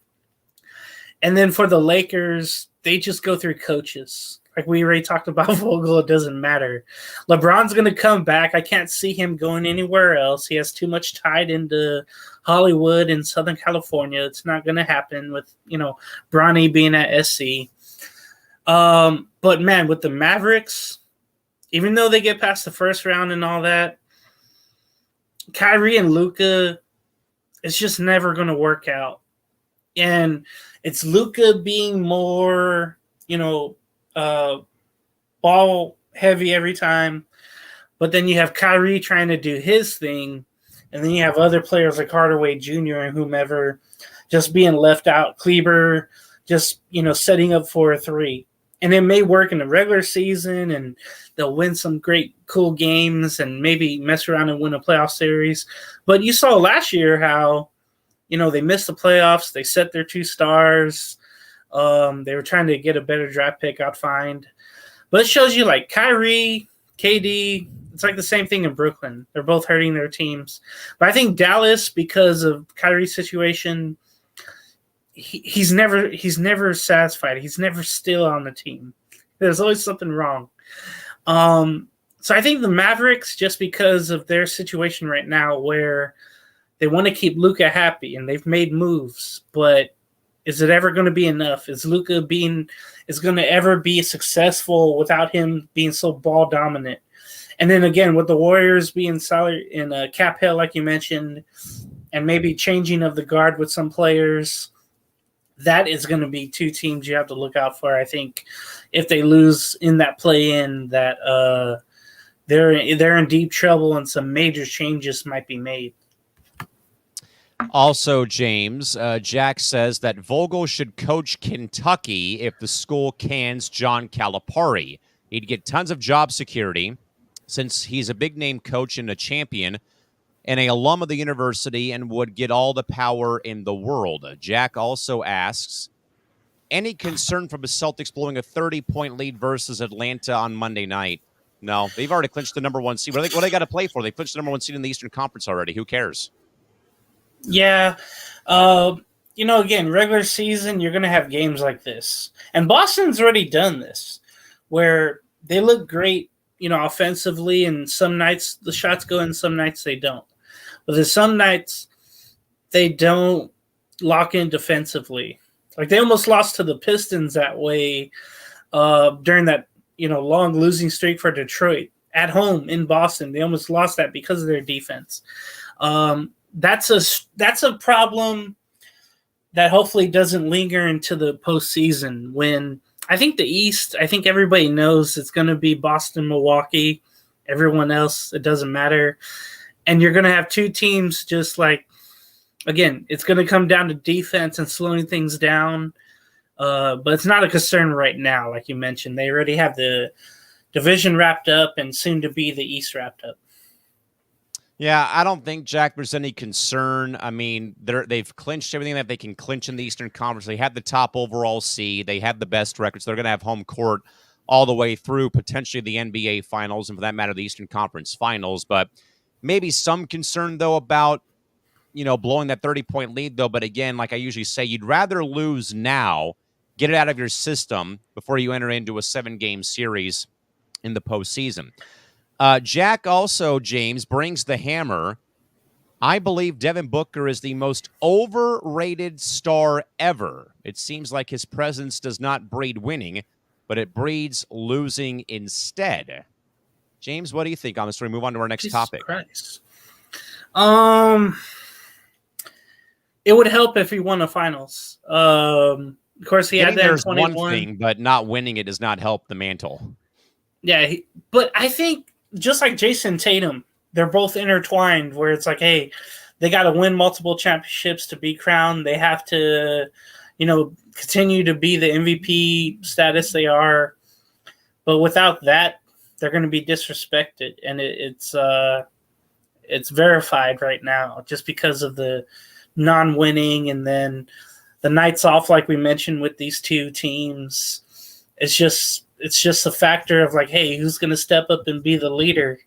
And then for the Lakers, they just go through coaches. Like we already talked about Vogel, it doesn't matter. LeBron's going to come back. I can't see him going anywhere else. He has too much tied into Hollywood and Southern California. It's not going to happen with, Bronny being at SC. But man, with the Mavericks, even though they get past the first round and all that, Kyrie and Luka, it's just never going to work out. And it's Luka being more, ball heavy every time. But then you have Kyrie trying to do his thing. And then you have other players like Hardaway Jr. and whomever just being left out. Kleber just, setting up for a 3. And it may work in the regular season and they'll win some great, cool games and maybe mess around and win a playoff series. But you saw last year how, they missed the playoffs. They set their 2 stars. They were trying to get a better draft pick, I'd find. But it shows you like Kyrie, KD, it's like the same thing in Brooklyn. They're both hurting their teams. But I think Dallas, because of Kyrie's situation, he's never satisfied. He's never still on the team. There's always something wrong. So I think the Mavericks, just because of their situation right now where they want to keep Luka happy and they've made moves, but is it ever going to be enough? Is Luka going to ever be successful without him being so ball dominant? And then again, with the Warriors being salary in cap hell, like you mentioned, and maybe changing of the guard with some players, that is going to be 2 teams you have to look out for. I think if they lose in that play-in, that they're in deep trouble and some major changes might be made. Also, James, Jack says that Vogel should coach Kentucky if the school cans John Calipari. He'd get tons of job security since he's a big-name coach and a champion and an alum of the university and would get all the power in the world. Jack also asks, any concern from the Celtics blowing a 30-point lead versus Atlanta on Monday night? No, they've already clinched the number 1 seed. What do they got to play for? They clinched the number 1 seed in the Eastern Conference already. Who cares? Yeah. Again, regular season, you're going to have games like this. And Boston's already done this, where they look great, offensively, and some nights the shots go in, some nights they don't. But there's some nights they don't lock in defensively. Like they almost lost to the Pistons that way during that, long losing streak for Detroit. at home in Boston. They almost lost that because of their defense. That's a problem that hopefully doesn't linger into the postseason. When I think the East, I think everybody knows it's going to be Boston, Milwaukee. Everyone else, it doesn't matter. And you're going to have two teams just like, again, it's going to come down to defense and slowing things down. But it's not a concern right now, like you mentioned. They already have the division wrapped up and soon to be the East wrapped up. Yeah, I don't think, Jack, there's any concern. I mean, they've clinched everything that they can clinch in the Eastern Conference. They have the top overall seed. They have the best record, so they're going to have home court all the way through potentially the NBA Finals and, for that matter, the Eastern Conference Finals. But maybe some concern, though, about, blowing that 30-point lead, though. But again, like I usually say, you'd rather lose now, get it out of your system before you enter into a 7-game series in the postseason. Jack also, James, brings the hammer. I believe Devin Booker is the most overrated star ever. It seems like his presence does not breed winning, but it breeds losing instead. James, what do you think on this? We move on to our next topic. Christ. It would help if he won the finals. Of course, he had that in 21. One thing, but not winning it does not help the mantle. Yeah, but I think just like Jason Tatum, they're both intertwined where it's like, hey, they got to win multiple championships to be crowned. They have to, continue to be the MVP status they are. But without that, they're going to be disrespected. And it's verified right now just because of the non-winning and then the nights off, like we mentioned with these two teams. It's just a factor of like, hey, who's going to step up and be the leader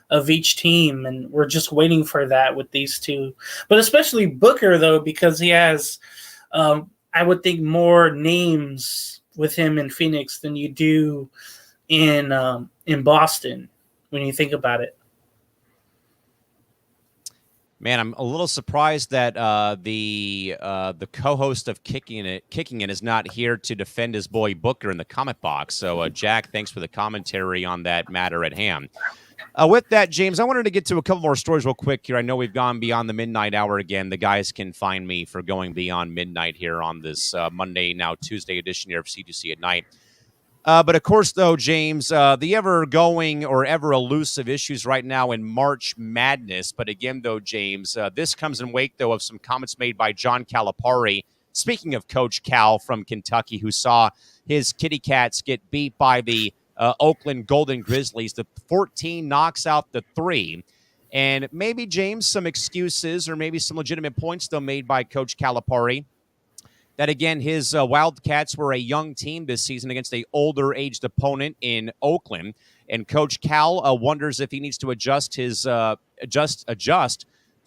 of each team? And we're just waiting for that with these two. But especially Booker, though, because he has, I would think, more names with him in Phoenix than you do in Boston when you think about it. Man, I'm a little surprised that the co-host of Kicking It is not here to defend his boy Booker in the comment box. So, Jack, thanks for the commentary on that matter at hand. With that, James, I wanted to get to a couple more stories real quick here. I know we've gone beyond the midnight hour again. The guys can find me for going beyond midnight here on this Monday, now Tuesday edition here of C2C at Night. But of course, though, James, the ever-going or ever-elusive issues right now in March Madness. But again, though, James, this comes in wake, though, of some comments made by John Calipari. Speaking of Coach Cal from Kentucky, who saw his Kitty Cats get beat by the Oakland Golden Grizzlies. The 14 knocks out the 3. And maybe, James, some excuses or maybe some legitimate points, though, made by Coach Calipari. That, again, his Wildcats were a young team this season against an older-aged opponent in Oakland. And Coach Cal wonders if he needs to adjust to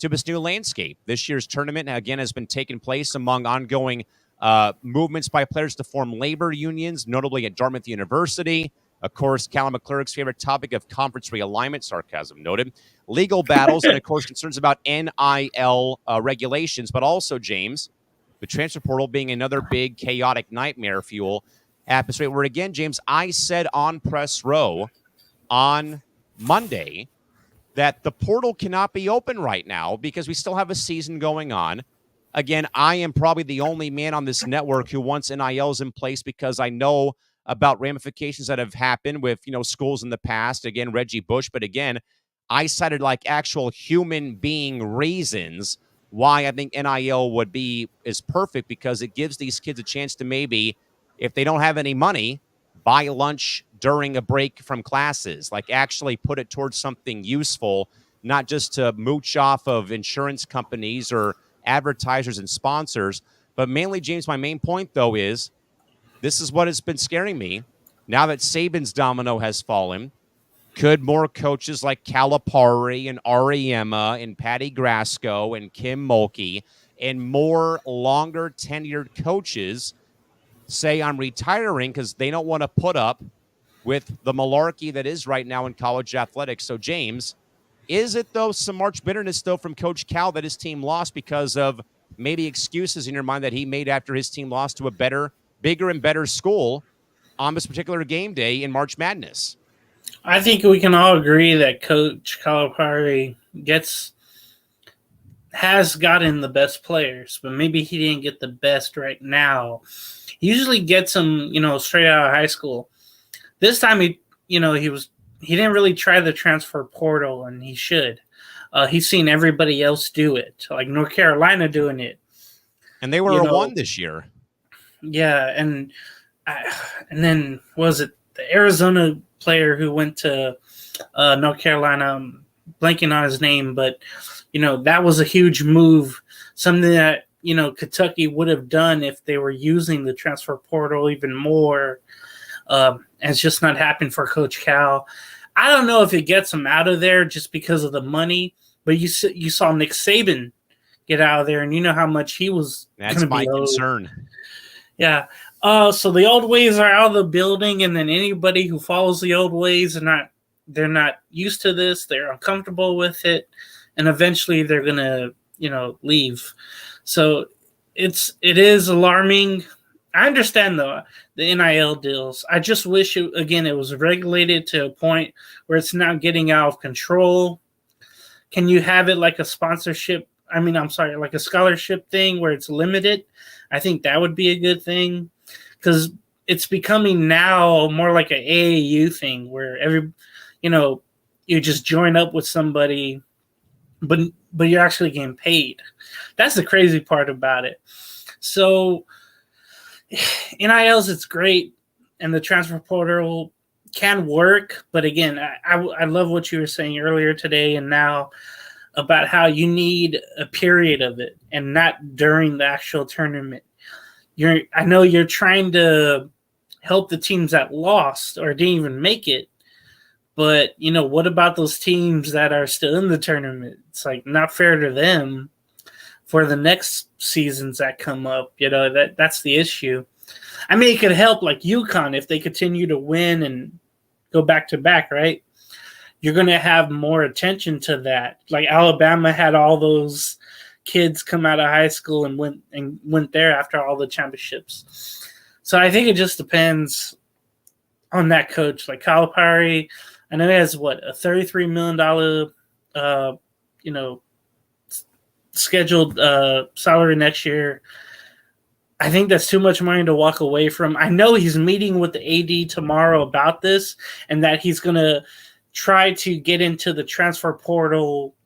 this new landscape. This year's tournament, again, has been taking place among ongoing movements by players to form labor unions, notably at Dartmouth University. Of course, Callan McClurg's favorite topic of conference realignment, sarcasm noted, legal battles, and, of course, concerns about NIL regulations. But also, James, the transfer portal being another big chaotic nightmare fuel atmosphere. Where, again, James, I said on Press Row on Monday that the portal cannot be open right now because we still have a season going on. Again, I am probably the only man on this network who wants NILs in place because I know about ramifications that have happened with, schools in the past. Again, Reggie Bush. But again, I cited like actual human being reasons why I think NIL is perfect, because it gives these kids a chance to maybe, if they don't have any money, buy lunch during a break from classes, like actually put it towards something useful, not just to mooch off of insurance companies or advertisers and sponsors. But mainly, James, my main point, though, is this is what has been scaring me. Now that Saban's domino has fallen, could more coaches like Calipari and Ariema and Patty Grasco and Kim Mulkey and more longer tenured coaches say I'm retiring because they don't want to put up with the malarkey that is right now in college athletics? So, James, is it, though, some March bitterness, though, from Coach Cal that his team lost because of maybe excuses in your mind that he made after his team lost to a bigger and better school on this particular game day in March Madness? I think we can all agree that Coach Calipari has gotten the best players, but maybe he didn't get the best right now. He usually gets them, straight out of high school. This time he didn't really try the transfer portal, and he should. He's seen everybody else do it, like North Carolina doing it, and they were a one this year. Yeah, and then was it the Arizona player who went to North Carolina? I'm blanking on his name, but that was a huge move, something that Kentucky would have done if they were using the transfer portal even more. And it's just not happened for Coach Cal. I don't know if it gets him out of there just because of the money, but you saw Nick Saban get out of there, and you know how much he was. That's my concern. Yeah. So the old ways are out of the building, and then anybody who follows the old ways they're not used to this. They're uncomfortable with it, and eventually they're gonna leave. So it is alarming. I understand the NIL deals. I just wish it was regulated to a point where it's not getting out of control. Can you have it like a sponsorship? Like a scholarship thing where it's limited? I think that would be a good thing, because it's becoming now more like an AAU thing where you just join up with somebody, but you're actually getting paid. That's the crazy part about it. So NILs, it's great, and the transfer portal can work, but again, I love what you were saying earlier today and now about how you need a period of it and not during the actual tournament. I know you're trying to help the teams that lost or didn't even make it, but what about those teams that are still in the tournament? It's like not fair to them for the next seasons that come up. That's the issue. I mean, it could help like UConn if they continue to win and go back to back, right? You're going to have more attention to that. Like Alabama had all those kids come out of high school and went there after all the championships. So I think it just depends on that coach. Like Calipari, I know he has a $33 million, scheduled salary next year. I think that's too much money to walk away from. I know he's meeting with the AD tomorrow about this, and that he's going to try to get into the transfer portal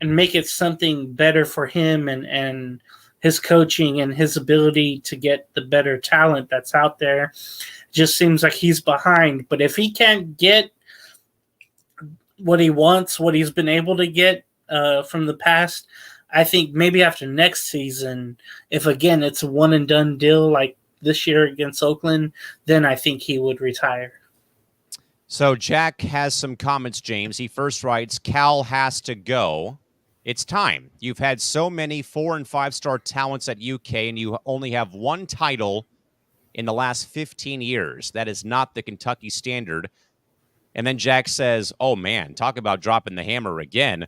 and make it something better for him and his coaching and his ability to get the better talent that's out there. Just seems like he's behind. But if he can't get what he wants, what he's been able to get from the past, I think maybe after next season, if again it's a one and done deal like this year against Oakland, then I think he would retire. So Jack has some comments, James. He first writes, Cal has to go. It's time. You've had so many 4- and 5-star talents at UK, and you only have one title in the last 15 years. That is not the Kentucky standard. And then Jack says, oh, man, talk about dropping the hammer again.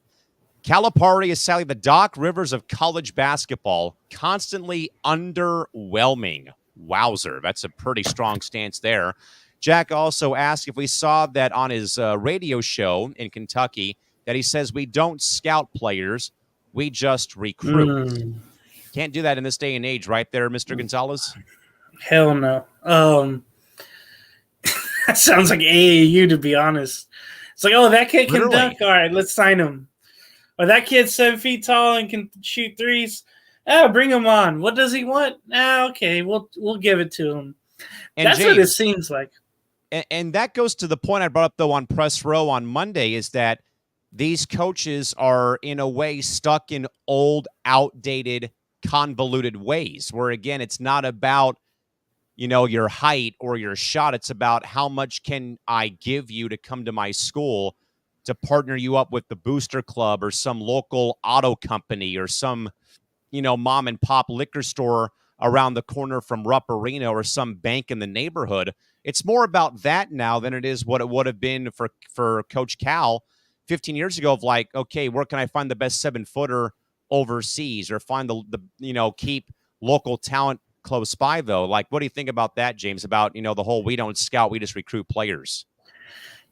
Calipari is sadly the Doc Rivers of college basketball, constantly underwhelming. Wowzer. That's a pretty strong stance there. Jack also asked if we saw that on his radio show in Kentucky, that he says we don't scout players, we just recruit. Can't do that in this day and age, right there, Mr. Gonzales? Hell no. That sounds like AAU, to be honest. It's like, oh, that kid can dunk. All right, let's sign him. Or that kid's 7 feet tall and can shoot threes. Oh, bring him on. What does he want? Okay, we'll give it to him. And that's James, what it seems like. And that goes to the point I brought up, though, on Press Row on Monday, is that these coaches are, in a way, stuck in old, outdated, convoluted ways, where, again, it's not about, your height or your shot. It's about how much can I give you to come to my school to partner you up with the booster club or some local auto company or some, mom and pop liquor store around the corner from Rupp Arena or some bank in the neighborhood. It's more about that now than it is what it would have been for Coach Cal 15 years ago of like, okay, where can I find the best 7-footer overseas or find the keep local talent close by, though? Like, what do you think about that, James, about, the whole we don't scout, we just recruit players?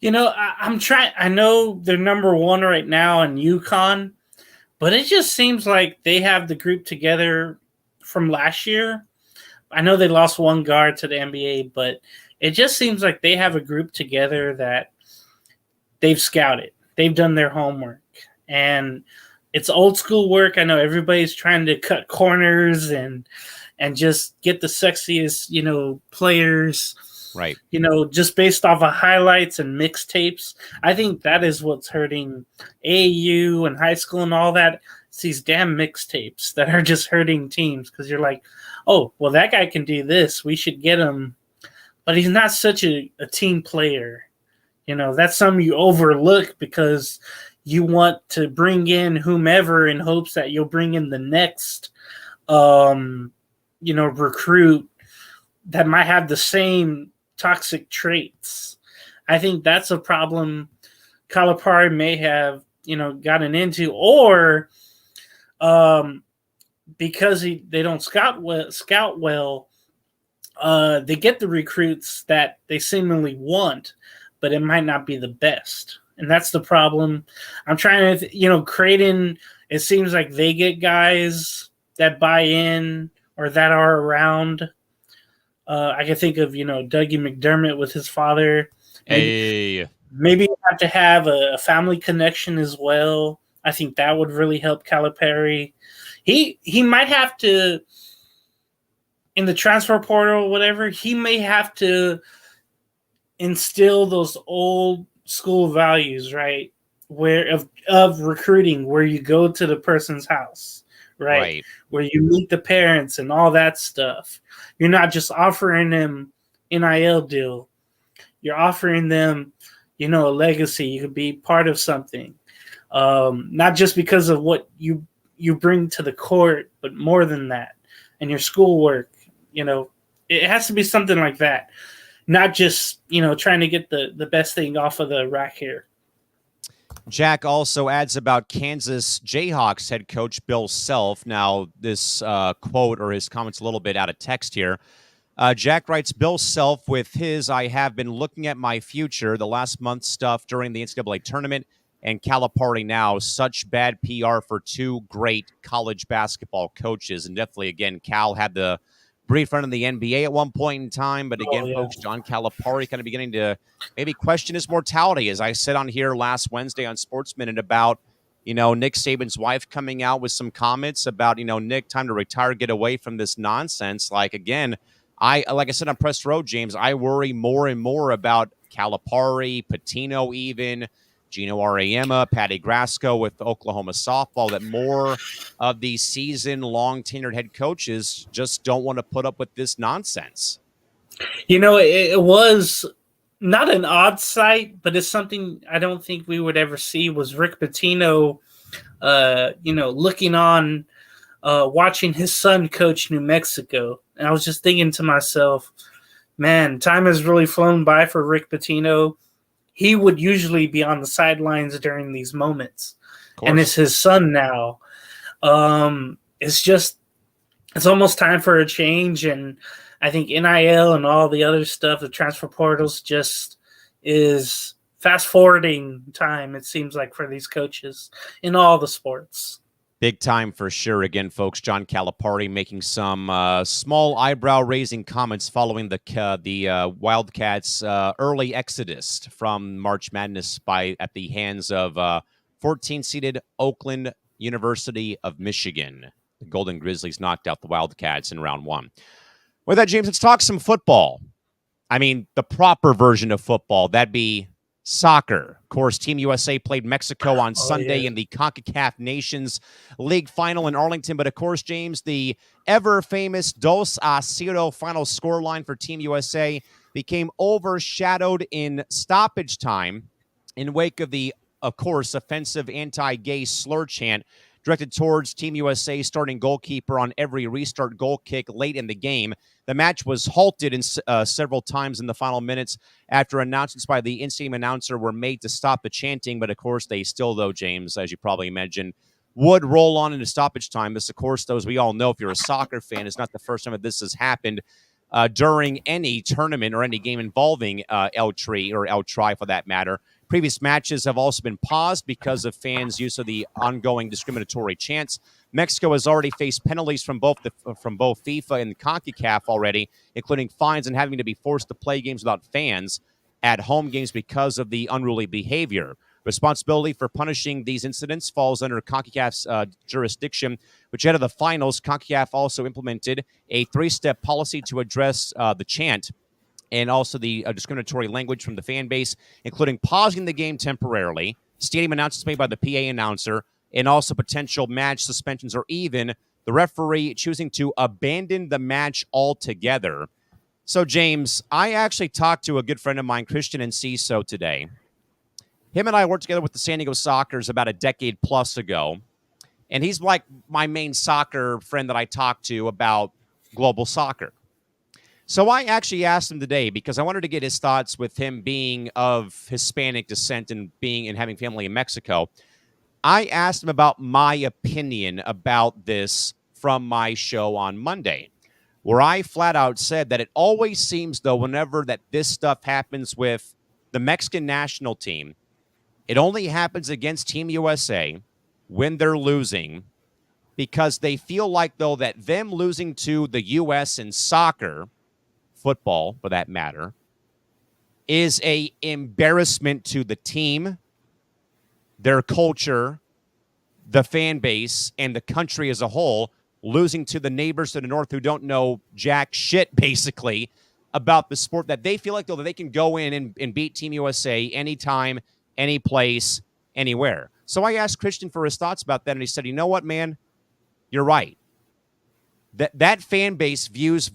I'm trying. I know they're number one right now in UConn, but it just seems like they have the group together from last year. I know they lost one guard to the NBA, but it just seems like they have a group together that they've scouted. They've done their homework. And it's old school work. I know everybody's trying to cut corners and just get the sexiest, players. Right. Just based off of highlights and mixtapes. I think that is what's hurting AAU and high school and all that. It's these damn mixtapes that are just hurting teams because you're like, oh, well, that guy can do this. We should get him. But he's not such a team player. That's something you overlook because you want to bring in whomever in hopes that you'll bring in the next, recruit that might have the same toxic traits. I think that's a problem Calipari may have, gotten into, or because they don't scout well, they get the recruits that they seemingly want, but it might not be the best. And that's the problem. I'm trying to, Creighton, it seems like they get guys that buy in or that are around. I can think of, Dougie McDermott with his father. Maybe you have to have a family connection as well. I think that would really help Calipari. He might have to, in the transfer portal or whatever, he may have to instill those old school values, right? Of recruiting, where you go to the person's house, right? Where you meet the parents and all that stuff. You're not just offering them NIL deal. You're offering them, a legacy. You could be part of something. Not just because of what you bring to the court, but more than that. And your schoolwork, it has to be something like that. Not just, trying to get the best thing off of the rack here. Jack also adds about Kansas Jayhawks head coach Bill Self. Now, this quote or his comment's a little bit out of text here. Jack writes, Bill Self with his, I have been looking at my future, the last month stuff during the NCAA tournament, and Calipari now, such bad PR for two great college basketball coaches. And definitely, again, Cal had the brief run in the NBA at one point in time. But again, folks, John Calipari kind of beginning to maybe question his mortality. As I said on here last Wednesday on Sports Minute about, Nick Saban's wife coming out with some comments about, Nick, time to retire, get away from this nonsense. Like, again, like I said on Press Road, James, I worry more and more about Calipari, Pitino even, Gino Auriemma, Patty Grasco with Oklahoma softball, that more of these season-long tenured head coaches just don't want to put up with this nonsense. It was not an odd sight, but it's something I don't think we would ever see was Rick Pitino, looking on, watching his son coach New Mexico. And I was just thinking to myself, man, time has really flown by for Rick Pitino. He would usually be on the sidelines during these moments. And it's his son now. It's almost time for a change. And I think NIL and all the other stuff, the transfer portals, just is fast forwarding time, it seems like, for these coaches in all the sports. Big time for sure. Again, folks, John Calipari making some small eyebrow-raising comments following the Wildcats' early exodus from March Madness at the hands of 14-seeded Oakland University of Michigan. The Golden Grizzlies knocked out the Wildcats in round one. With that, James, let's talk some football. I mean, the proper version of football. That'd be soccer. Of course, Team USA played Mexico on Sunday in the CONCACAF Nations League final in Arlington. But of course, James, the ever-famous 2-0 final scoreline for Team USA became overshadowed in stoppage time in wake of the, of course, offensive anti-gay slur chant directed towards Team USA starting goalkeeper on every restart goal kick late in the game. The match was halted several times in the final minutes after announcements by the in-stadium announcer were made to stop the chanting. But, of course, they still, though, James, as you probably imagine, would roll on into stoppage time. This, of course, though, as we all know, if you're a soccer fan, it's not the first time that this has happened. during any tournament or any game involving El Tri or El Tri for that matter. Previous matches have also been paused because of fans' use of the ongoing discriminatory chants. Mexico has already faced penalties from both FIFA and the CONCACAF already, including fines and having to be forced to play games without fans at home games because of the unruly behavior. Responsibility for punishing these incidents falls under CONCACAF's jurisdiction, which ahead of the finals, CONCACAF also implemented a 3-step policy to address the chant and also the discriminatory language from the fan base, including pausing the game temporarily, stadium announcements made by the PA announcer, and also potential match suspensions or even the referee choosing to abandon the match altogether. So, James, I actually talked to a good friend of mine, Christian Enciso, today. Him and I worked together with the San Diego Sockers about a decade plus ago, and he's like my main soccer friend that I talk to about global soccer. So I actually asked him today because I wanted to get his thoughts with him being of Hispanic descent and having family in Mexico. I asked him about my opinion about this from my show on Monday, where I flat out said that it always seems, though, whenever that this stuff happens with the Mexican national team, it only happens against Team USA when they're losing because they feel like, though, that them losing to the U.S. in soccer, football for that matter, is a embarrassment to the team, their culture, the fan base, and the country as a whole, losing to the neighbors to the north who don't know jack shit, basically, about the sport that they feel like, though, that they can go in and beat Team USA anytime, any place, anywhere. So I asked Christian for his thoughts about that, and he said, you know what, man? You're right. That fan base views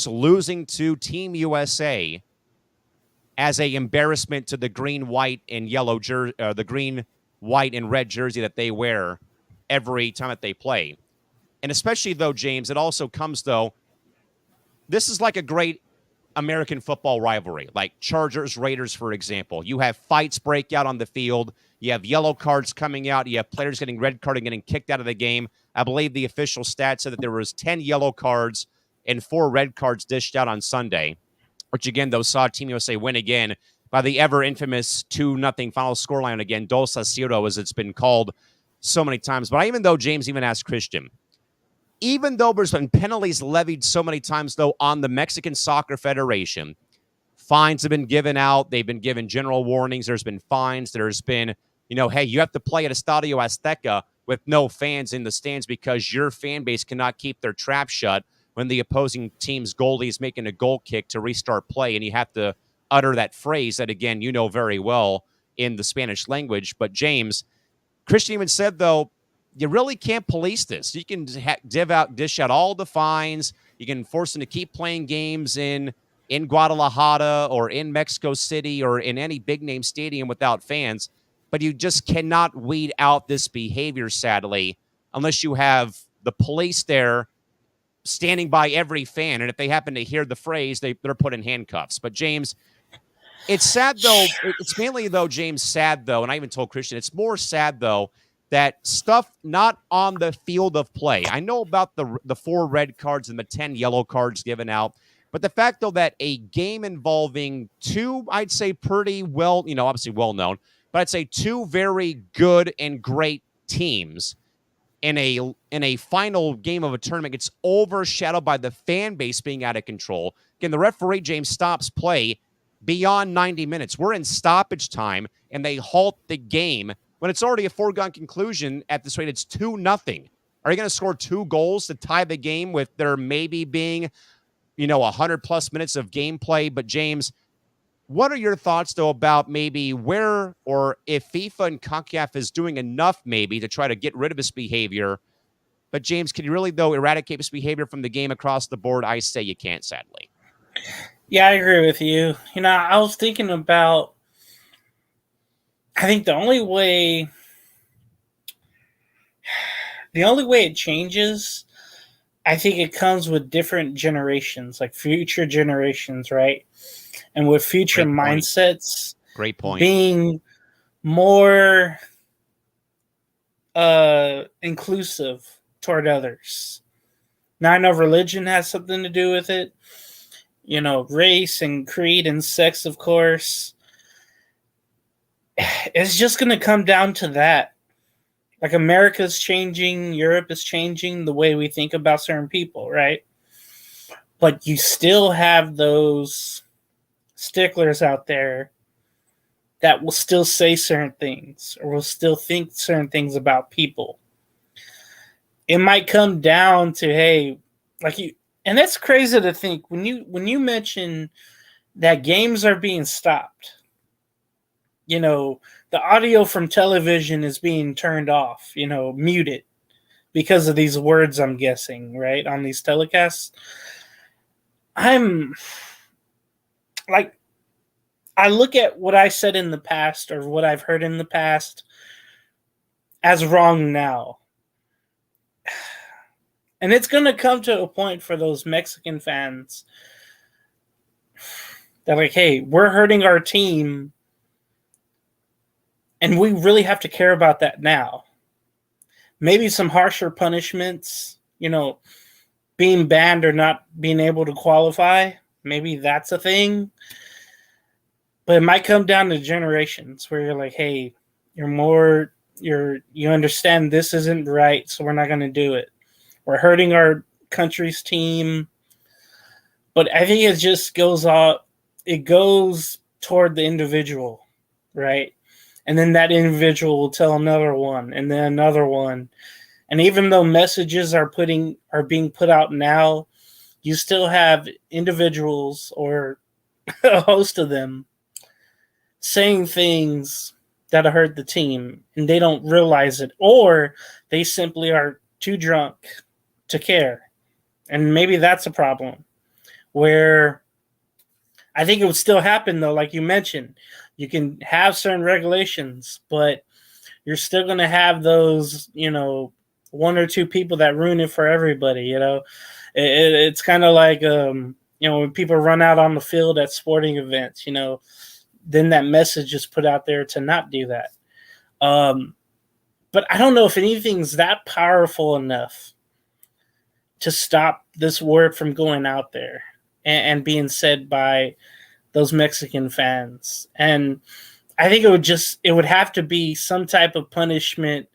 losing to Team USA as a embarrassment to the green, white, and yellow the green, white, and red jersey that they wear every time that they play. And especially, though, James, it also comes, though, this is like a great American football rivalry, like Chargers, Raiders, for example. You have fights break out on the field. You have yellow cards coming out. You have players getting red carded and getting kicked out of the game. I believe the official stat said that there was 10 yellow cards and 4 red cards dished out on Sunday, which, again, though, saw Team USA win again by the ever-infamous 2-0 final scoreline again, Dos a Cero, as it's been called so many times. But James even asked Christian, even though there's been penalties levied so many times, though, on the Mexican Soccer Federation, fines have been given out. They've been given general warnings. There's been fines. There's been, hey, you have to play at Estadio Azteca with no fans in the stands because your fan base cannot keep their trap shut when the opposing team's goalie is making a goal kick to restart play, and you have to utter that phrase that, again, you know very well in the Spanish language. But, James, Christian even said, though, you really can't police this. You can dish out all the fines. You can force them to keep playing games in Guadalajara or in Mexico City or in any big-name stadium without fans, but you just cannot weed out this behavior, sadly, unless you have the police there standing by every fan, and if they happen to hear the phrase, they're put in handcuffs. But, James, it's sad, though. It's mainly, though, James, sad, though, and I even told Christian, it's more sad, though, that stuff not on the field of play. I know about the 4 red cards and the 10 yellow cards given out, but the fact, though, that a game involving 2, I'd say pretty well, obviously well-known, but I'd say 2 very good and great teams in a final game of a tournament gets overshadowed by the fan base being out of control. Again, the referee, James, stops play beyond 90 minutes. We're in stoppage time, and they halt the game when it's already a foregone conclusion at this rate. It's 2-0. Are you going to score 2 goals to tie the game with there maybe being, 100-plus minutes of gameplay? But, James, what are your thoughts, though, about maybe where or if FIFA and CONCACAF is doing enough maybe to try to get rid of this behavior? But, James, can you really, though, eradicate this behavior from the game across the board? I say you can't, sadly. Yeah, I agree with you. I was thinking about, I think the only way it changes, I think it comes with different generations, like future generations, right? And with future mindsets, Great point, being more inclusive toward others. Now, I know religion has something to do with it, race and creed and sex, of course. It's just going to come down to that. Like, America's changing, Europe is changing the way we think about certain people, right? But you still have those sticklers out there that will still say certain things or will still think certain things about people. It might come down to, hey, like you, and that's crazy to think when you mention that games are being stopped. The audio from television is being turned off, muted because of these words, I'm guessing, right, on these telecasts. I'm like, I look at what I said in the past or what I've heard in the past as wrong now. And it's going to come to a point for those Mexican fans that, like, hey, we're hurting our team, and we really have to care about that now. Maybe some harsher punishments, being banned or not being able to qualify. Maybe that's a thing. But it might come down to generations where you're like, hey, you understand this isn't right, so we're not going to do it. We're hurting our country's team. But I think it just goes toward the individual, right? And then that individual will tell another one, and then another one. And even though messages are being put out now, you still have individuals or a host of them saying things that hurt the team, and they don't realize it, or they simply are too drunk to care. And maybe that's a problem, where I think it would still happen, though. Like you mentioned, you can have certain regulations, but you're still going to have those, one or two people that ruin it for everybody. It's kind of like, when people run out on the field at sporting events, then that message is put out there to not do that. But I don't know if anything's that powerful enough to stop this word from going out there and being said by those Mexican fans. And I think it would have to be some type of punishment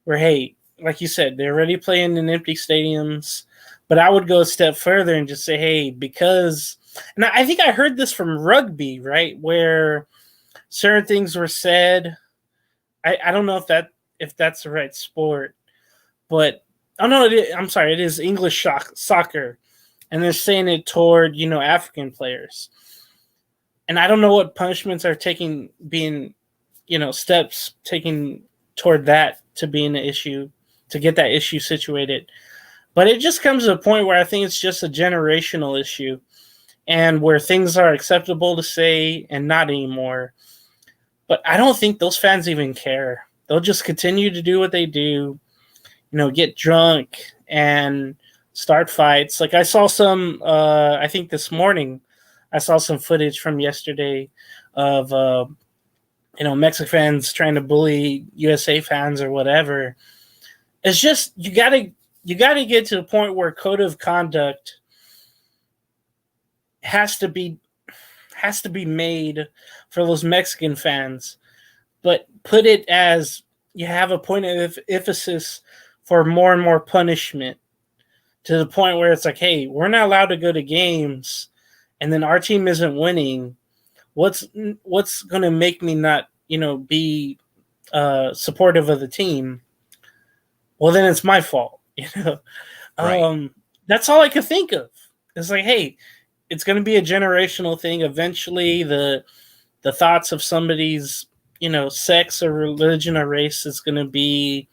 where, hey, like you said, they're already playing in empty stadiums. But I would go a step further and just say, hey, because, and I think I heard this from rugby, right, where certain things were said. I don't know if that's the right sport, but I'm sorry, it is English soccer, and they're saying it toward African players, and I don't know what punishments are being steps taken toward that to be an issue, to get that issue situated. But it just comes to a point where I think it's just a generational issue, and where things are acceptable to say and not anymore. But I don't think those fans even care. They'll just continue to do what they do, get drunk and start fights. Like I saw some, I think this morning, I saw some footage from yesterday of, Mexican fans trying to bully USA fans or whatever. It's just, you gotta get to the point where code of conduct has to be made for those Mexican fans, but put it as you have a point of emphasis for more and more punishment, to the point where it's like, hey, we're not allowed to go to games, and then our team isn't winning. What's going to make me not, be supportive of the team? Well, then it's my fault. Right. That's all I could think of. It's like, hey, it's going to be a generational thing. Eventually, the thoughts of somebody's, sex or religion or race is going to be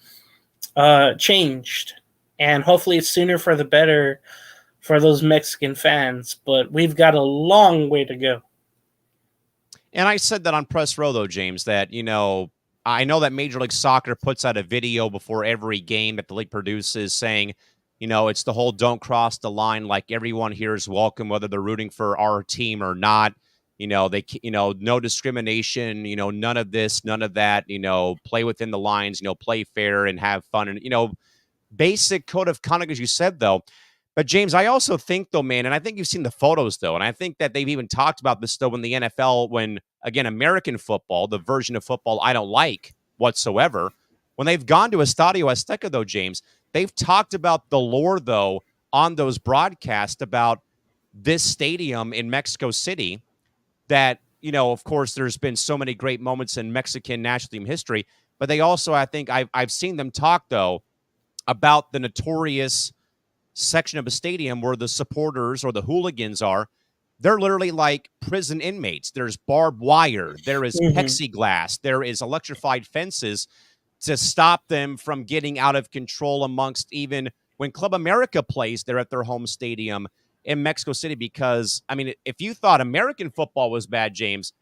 changed. And hopefully it's sooner for the better for those Mexican fans. But we've got a long way to go. And I said that on press row, though, James, that, I know that Major League Soccer puts out a video before every game that the league produces saying, it's the whole don't cross the line. Like, everyone here is welcome, whether they're rooting for our team or not. No discrimination, none of this, none of that, play within the lines, play fair and have fun. And, basic code of conduct, as you said, though. But James, I also think though, man, and I think you've seen the photos though, and I think that they've even talked about this though in the NFL when, again, American football, the version of football I don't like whatsoever, when they've gone to Estadio Azteca though, James, they've talked about the lore though on those broadcasts about this stadium in Mexico City that, of course, there's been so many great moments in Mexican national team history, but they also, I think I've seen them talk though about the notorious section of a stadium where the supporters or the hooligans are. They're literally like prison inmates. There's barbed wire, there is plexiglass, there is electrified fences to stop them from getting out of control amongst even when Club America plays there at their home stadium in Mexico City. Because, I mean, if you thought American football was bad, James,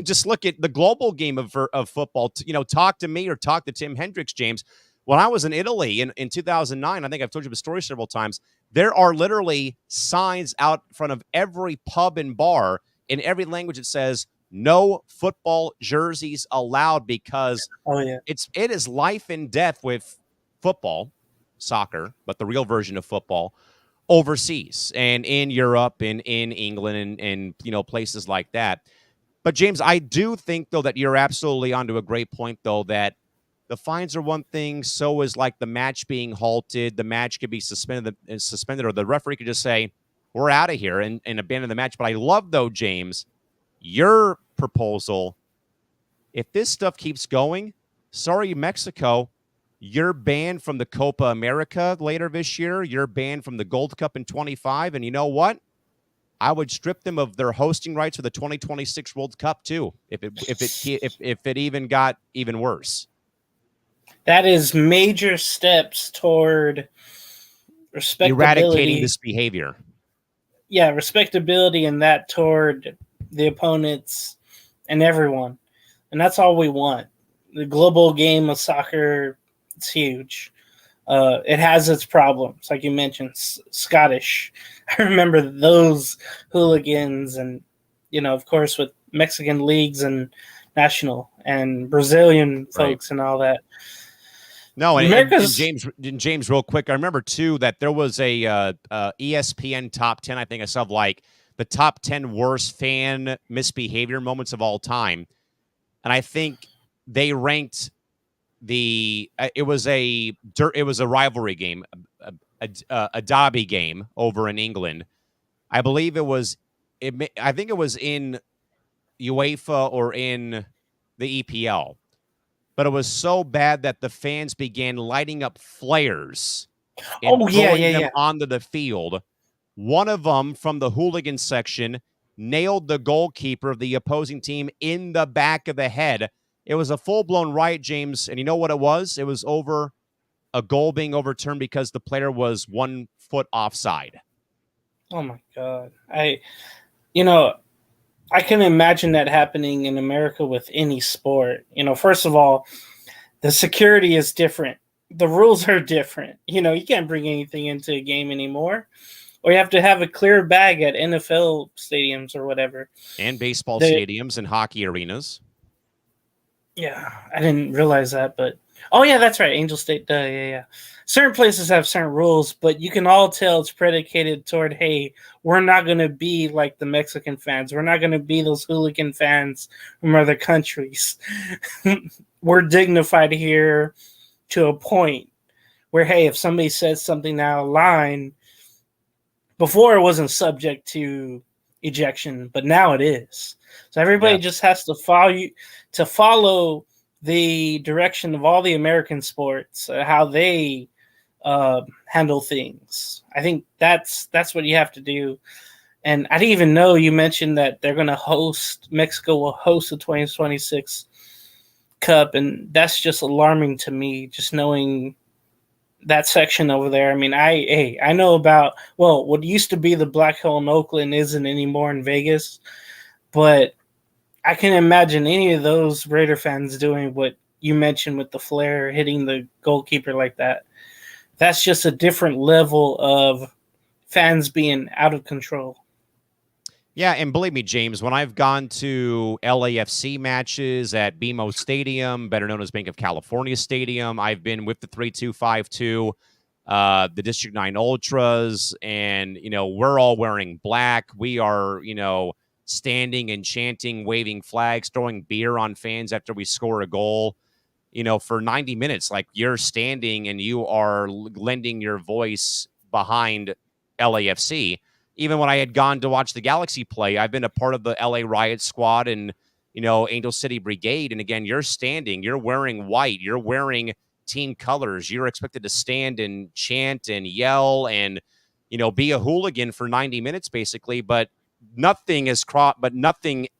just look at the global game of football. Talk to me or talk to Tim Hendricks, James. When I was in Italy in 2009, I think I've told you the story several times, there are literally signs out front of every pub and bar in every language that says no football jerseys allowed, because it is life and death with football, soccer, but the real version of football overseas and in Europe and in England and places like that. But James, I do think though that you're absolutely onto a great point though, that the fines are one thing, so is like the match being halted. The match could be suspended, or the referee could just say, we're out of here and abandon the match. But I love, though, James, your proposal. If this stuff keeps going, sorry, Mexico, you're banned from the Copa America later this year. You're banned from the Gold Cup in 25. And you know what? I would strip them of their hosting rights for the 2026 World Cup, too, if it even got even worse. That is major steps toward respectability. Eradicating this behavior. Yeah, respectability and that toward the opponents and everyone. And that's all we want. The global game of soccer, it's huge. It has its problems, like you mentioned, Scottish. I remember those hooligans and, of course, with Mexican leagues and national and Brazilian folks and all that. No, and James, real quick, I remember too that there was a ESPN top 10. I think I saw like the top 10 worst fan misbehavior moments of all time, and I think they ranked it was a rivalry game, a derby game over in England. I believe I think it was in UEFA or in the EPL. But it was so bad that the fans began lighting up flares and throwing them onto the field. One of them from the hooligan section nailed the goalkeeper of the opposing team in the back of the head. It was a full-blown riot, James, and you know what it was? It was over a goal being overturned because the player was 1 foot offside. Oh, my God. I can imagine that happening in America with any sport. First of all, the security is different. The rules are different. You can't bring anything into a game anymore. Or you have to have a clear bag at NFL stadiums or whatever. And baseball stadiums and hockey arenas. Yeah, I didn't realize that, but... Oh, yeah, that's right. Angel State. Yeah. Certain places have certain rules, but you can all tell it's predicated toward, hey, we're not going to be like the Mexican fans. We're not going to be those hooligan fans from other countries. We're dignified here to a point where, hey, if somebody says something out of line, before it wasn't subject to ejection, but now it is. So everybody just has to follow the direction of all the American sports, how they handle things. I think that's what you have to do. And I didn't even know you mentioned that they're going to Mexico will host the 2026 Cup, and that's just alarming to me, just knowing that section over there. I mean, I know about, what used to be the Black Hole in Oakland isn't anymore in Vegas, but I can imagine any of those Raider fans doing what you mentioned with the flare, hitting the goalkeeper like that. That's just a different level of fans being out of control. Yeah, and believe me, James, when I've gone to LAFC matches at BMO Stadium, better known as Bank of California Stadium, I've been with the 3252. the District 9 Ultras, and, we're all wearing black. We are, standing and chanting, waving flags, throwing beer on fans after we score a goal, for 90 minutes. Like, you're standing and you are lending your voice behind LAFC. Even when I had gone to watch the Galaxy play, I've been a part of the LA Riot Squad and, Angel City Brigade. And again, you're standing, you're wearing white, you're wearing team colors. You're expected to stand and chant and yell and, be a hooligan for 90 minutes, basically. But nothing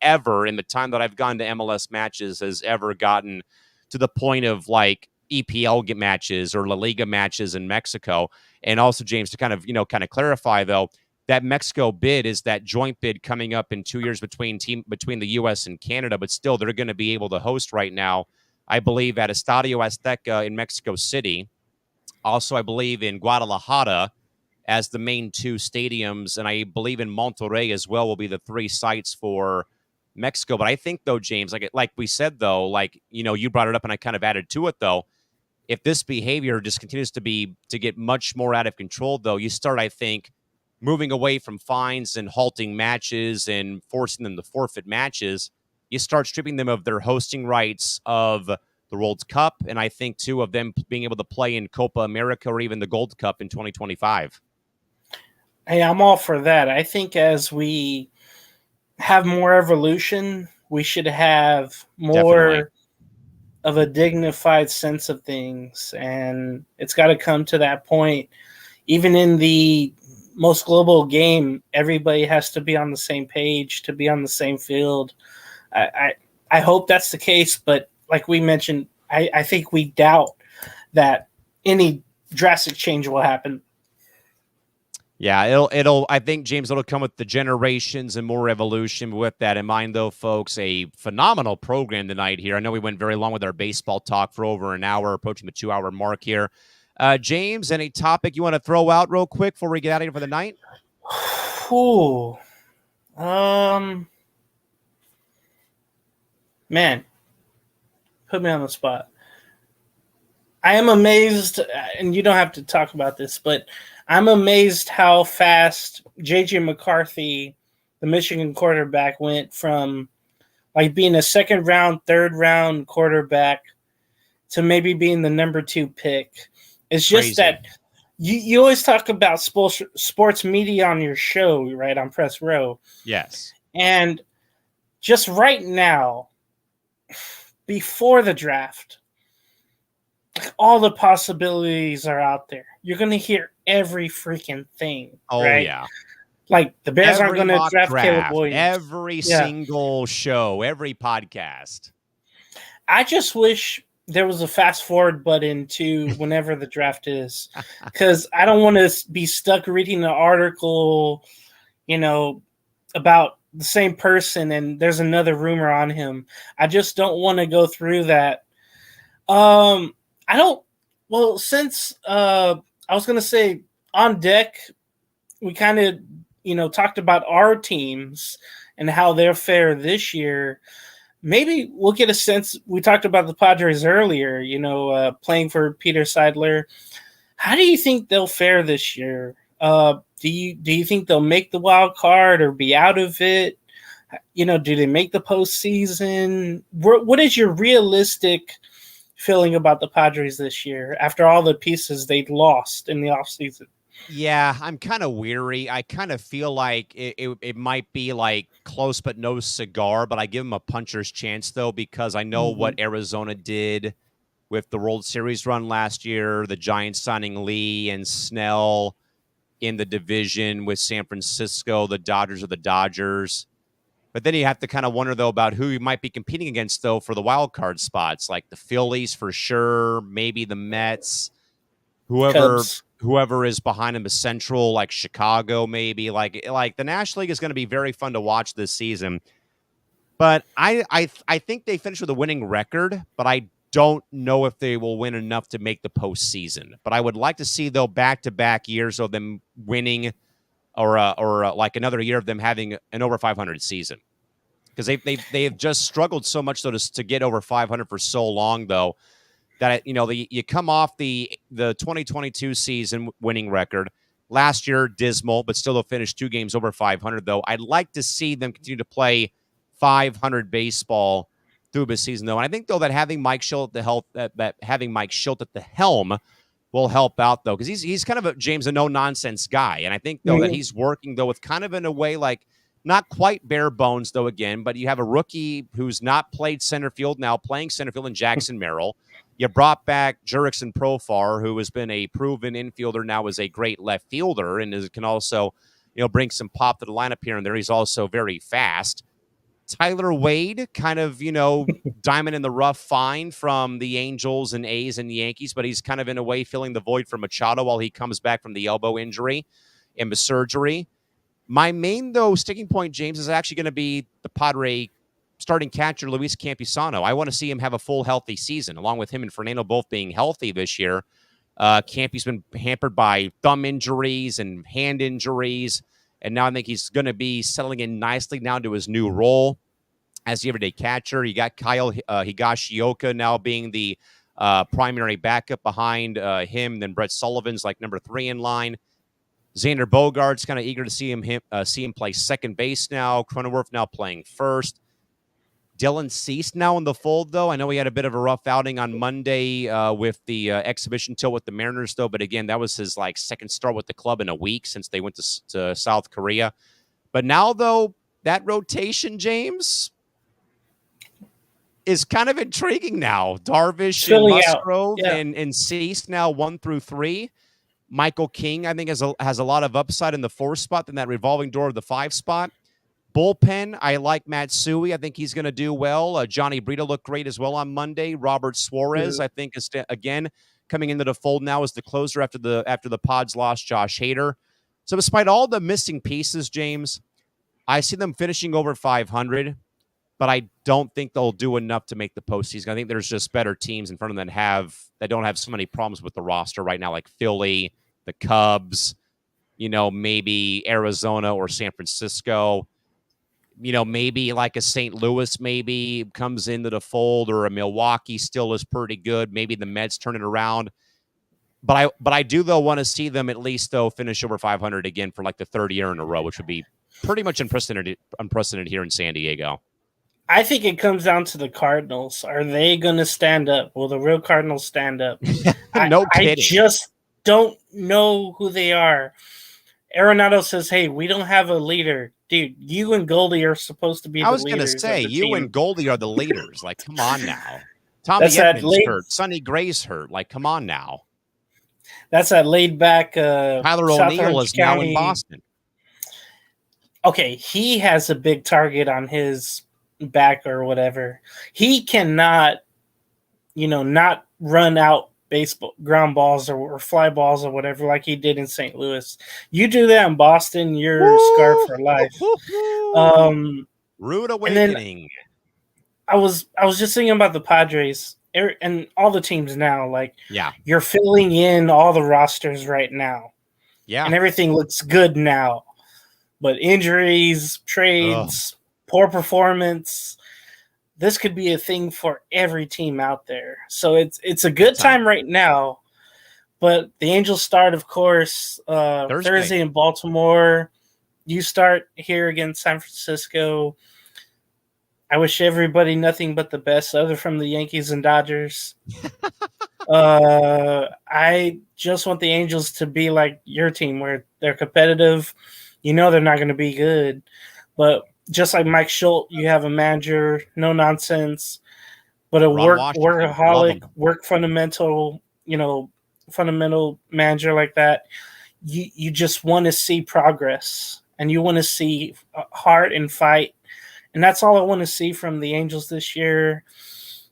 ever in the time that I've gone to MLS matches has ever gotten to the point of like EPL matches or La Liga matches in Mexico. And also, James, to kind of clarify, though, that Mexico bid is that joint bid coming up in 2 years between the U.S. and Canada, but still they're going to be able to host right now, I believe, at Estadio Azteca in Mexico City. Also, I believe in Guadalajara as the main two stadiums, and I believe in Monterrey as well will be the three sites for Mexico. But I think, though, James, like we said, though, you brought it up and I kind of added to it, though, if this behavior just continues to get much more out of control, though, you start, I think, moving away from fines and halting matches and forcing them to forfeit matches. You start stripping them of their hosting rights of the World Cup, and I think, too, of them being able to play in Copa America or even the Gold Cup in 2025. Hey, I'm all for that. I think as we have more evolution, we should have more Definitely. of a dignified sense of things, and it's got to come to that point. Even in the most global game, everybody has to be on the same page, to be on the same field. I hope that's the case, but like we mentioned, I think we doubt that any drastic change will happen. Yeah, I think, James, it'll come with the generations and more evolution. With that in mind, though, folks, a phenomenal program tonight here. I know we went very long with our baseball talk for over an hour, approaching the 2-hour mark here. James, any topic you want to throw out real quick before we get out of here for the night? Ooh. Man, put me on the spot. I am amazed, and you don't have to talk about this, but I'm amazed how fast J.J. McCarthy, the Michigan quarterback, went from like being a second round, third round quarterback to maybe being the number 2 pick. It's just Crazy. that you always talk about sports media on your show, right, on Press Row. Yes. And just right now, before the draft, all the possibilities are out there. You're going to hear every freaking thing. Oh, right? yeah. Like the Bears aren't going to draft Caleb Williams. Every single show, every podcast. I just wish there was a fast forward button to whenever the draft is, because I don't want to be stuck reading an article, about the same person and there's another rumor on him. I just don't want to go through that. Since I was going to say on deck, we kind of, talked about our teams and how they'll fare this year. Maybe we'll get a sense. We talked about the Padres earlier, playing for Peter Seidler. How do you think they'll fare this year? Do you think they'll make the wild card or be out of it? Do they make the postseason? What is your realistic feeling about the Padres this year after all the pieces they'd lost in the offseason? Yeah, I'm kind of weary. I kind of feel like it might be like close but no cigar, but I give them a puncher's chance, though, because I know what Arizona did with the World Series run last year, the Giants signing Lee and Snell in the division with San Francisco, the Dodgers are the Dodgers. But then you have to kind of wonder, though, about who you might be competing against, though, for the wild card spots, like the Phillies for sure, maybe the Mets, whoever is behind them, the Central, like Chicago, maybe. Like the National League is going to be very fun to watch this season. But I think they finished with a winning record, but I don't know if they will win enough to make the postseason. But I would like to see, though, back-to-back years of them winning or like another year of them having an over 500 season. Because they have just struggled so much, though, to get over 500 for so long, though. that, you come off the 2022 season winning record. Last year, dismal, but still they'll finish 2 games over 500, though. I'd like to see them continue to play 500 baseball through the season, though. And I think, though, that having Mike Schilt at the helm will help out, though, because he's kind of a no-nonsense guy. And I think, though, that he's working, though, with kind of in a way like not quite bare bones, though, again, but you have a rookie who's not played center field now, playing center field in Jackson Merrill. You brought back Jurickson Profar, who has been a proven infielder, now is a great left fielder, and can also, bring some pop to the lineup here and there. He's also very fast. Tyler Wade, kind of, diamond in the rough find from the Angels and A's and Yankees, but he's kind of in a way filling the void for Machado while he comes back from the elbow injury and the surgery. My main, though, sticking point, James, is actually going to be the Padre starting catcher, Luis Campusano. I want to see him have a full healthy season, along with him and Fernando both being healthy this year. Campy's been hampered by thumb injuries and hand injuries, and now I think he's going to be settling in nicely now to his new role as the everyday catcher. You got Kyle Higashioka now being the primary backup behind him. Then Brett Sullivan's like number 3 in line. Xander Bogaerts, kind of eager to see him play second base now. Cronenworth now playing first. Dylan Cease now in the fold, though. I know he had a bit of a rough outing on Monday with the exhibition tilt with the Mariners, though. But again, that was his second start with the club in a week since they went to South Korea. But now, though, that rotation, James, is kind of intriguing now. Darvish and Musgrove and Cease now 1 through 3. Michael King, I think, has a lot of upside in the 4 spot than that revolving door of the 5 spot. Bullpen, I like Matsui. I think he's going to do well. Johnny Brito looked great as well on Monday. Robert Suarez, I think, is again coming into the fold now as the closer after the Pods lost Josh Hader. So despite all the missing pieces, James, I see them finishing over 500, but I don't think they'll do enough to make the postseason. I think there's just better teams in front of them that don't have so many problems with the roster right now, like Philly, the Cubs, maybe Arizona or San Francisco. Maybe like a St. Louis maybe comes into the fold, or a Milwaukee still is pretty good. Maybe the Mets turn it around. But I do, though, want to see them at least, though, finish over 500 again for like the 3rd year in a row, which would be pretty much unprecedented here in San Diego. I think it comes down to the Cardinals. Are they going to stand up? Will the real Cardinals stand up? No kidding. I just don't know who they are. Arenado says, hey, we don't have a leader. Dude, you and Goldie are supposed to be the leaders. I was going to say, you and Goldie are the leaders. Like, come on now. Tommy Edmonds hurt. Sonny Gray's hurt. Like, come on now. That's that laid-back Tyler O'Neill is now in Boston. Okay, he has a big target on his back or whatever. He cannot, not run out baseball ground balls or fly balls or whatever like he did in St. Louis. You do that in Boston, you're scarred for life. Rude awakening. I was just thinking about the Padres and all the teams now. You're filling in all the rosters right now. Yeah. And everything looks good now. But injuries, trades, poor performance, this could be a thing for every team out there. So it's a good time right now. But the Angels start, of course, Thursday in Baltimore. You start here against San Francisco. I wish everybody nothing but the best, other from the Yankees and Dodgers. I just want the Angels to be like your team, where they're competitive. They're not going to be good. But just like Mike Schilt, you have a manager, no nonsense, but a workaholic, work fundamental manager like that. You just want to see progress, and you want to see heart and fight. And that's all I want to see from the Angels this year.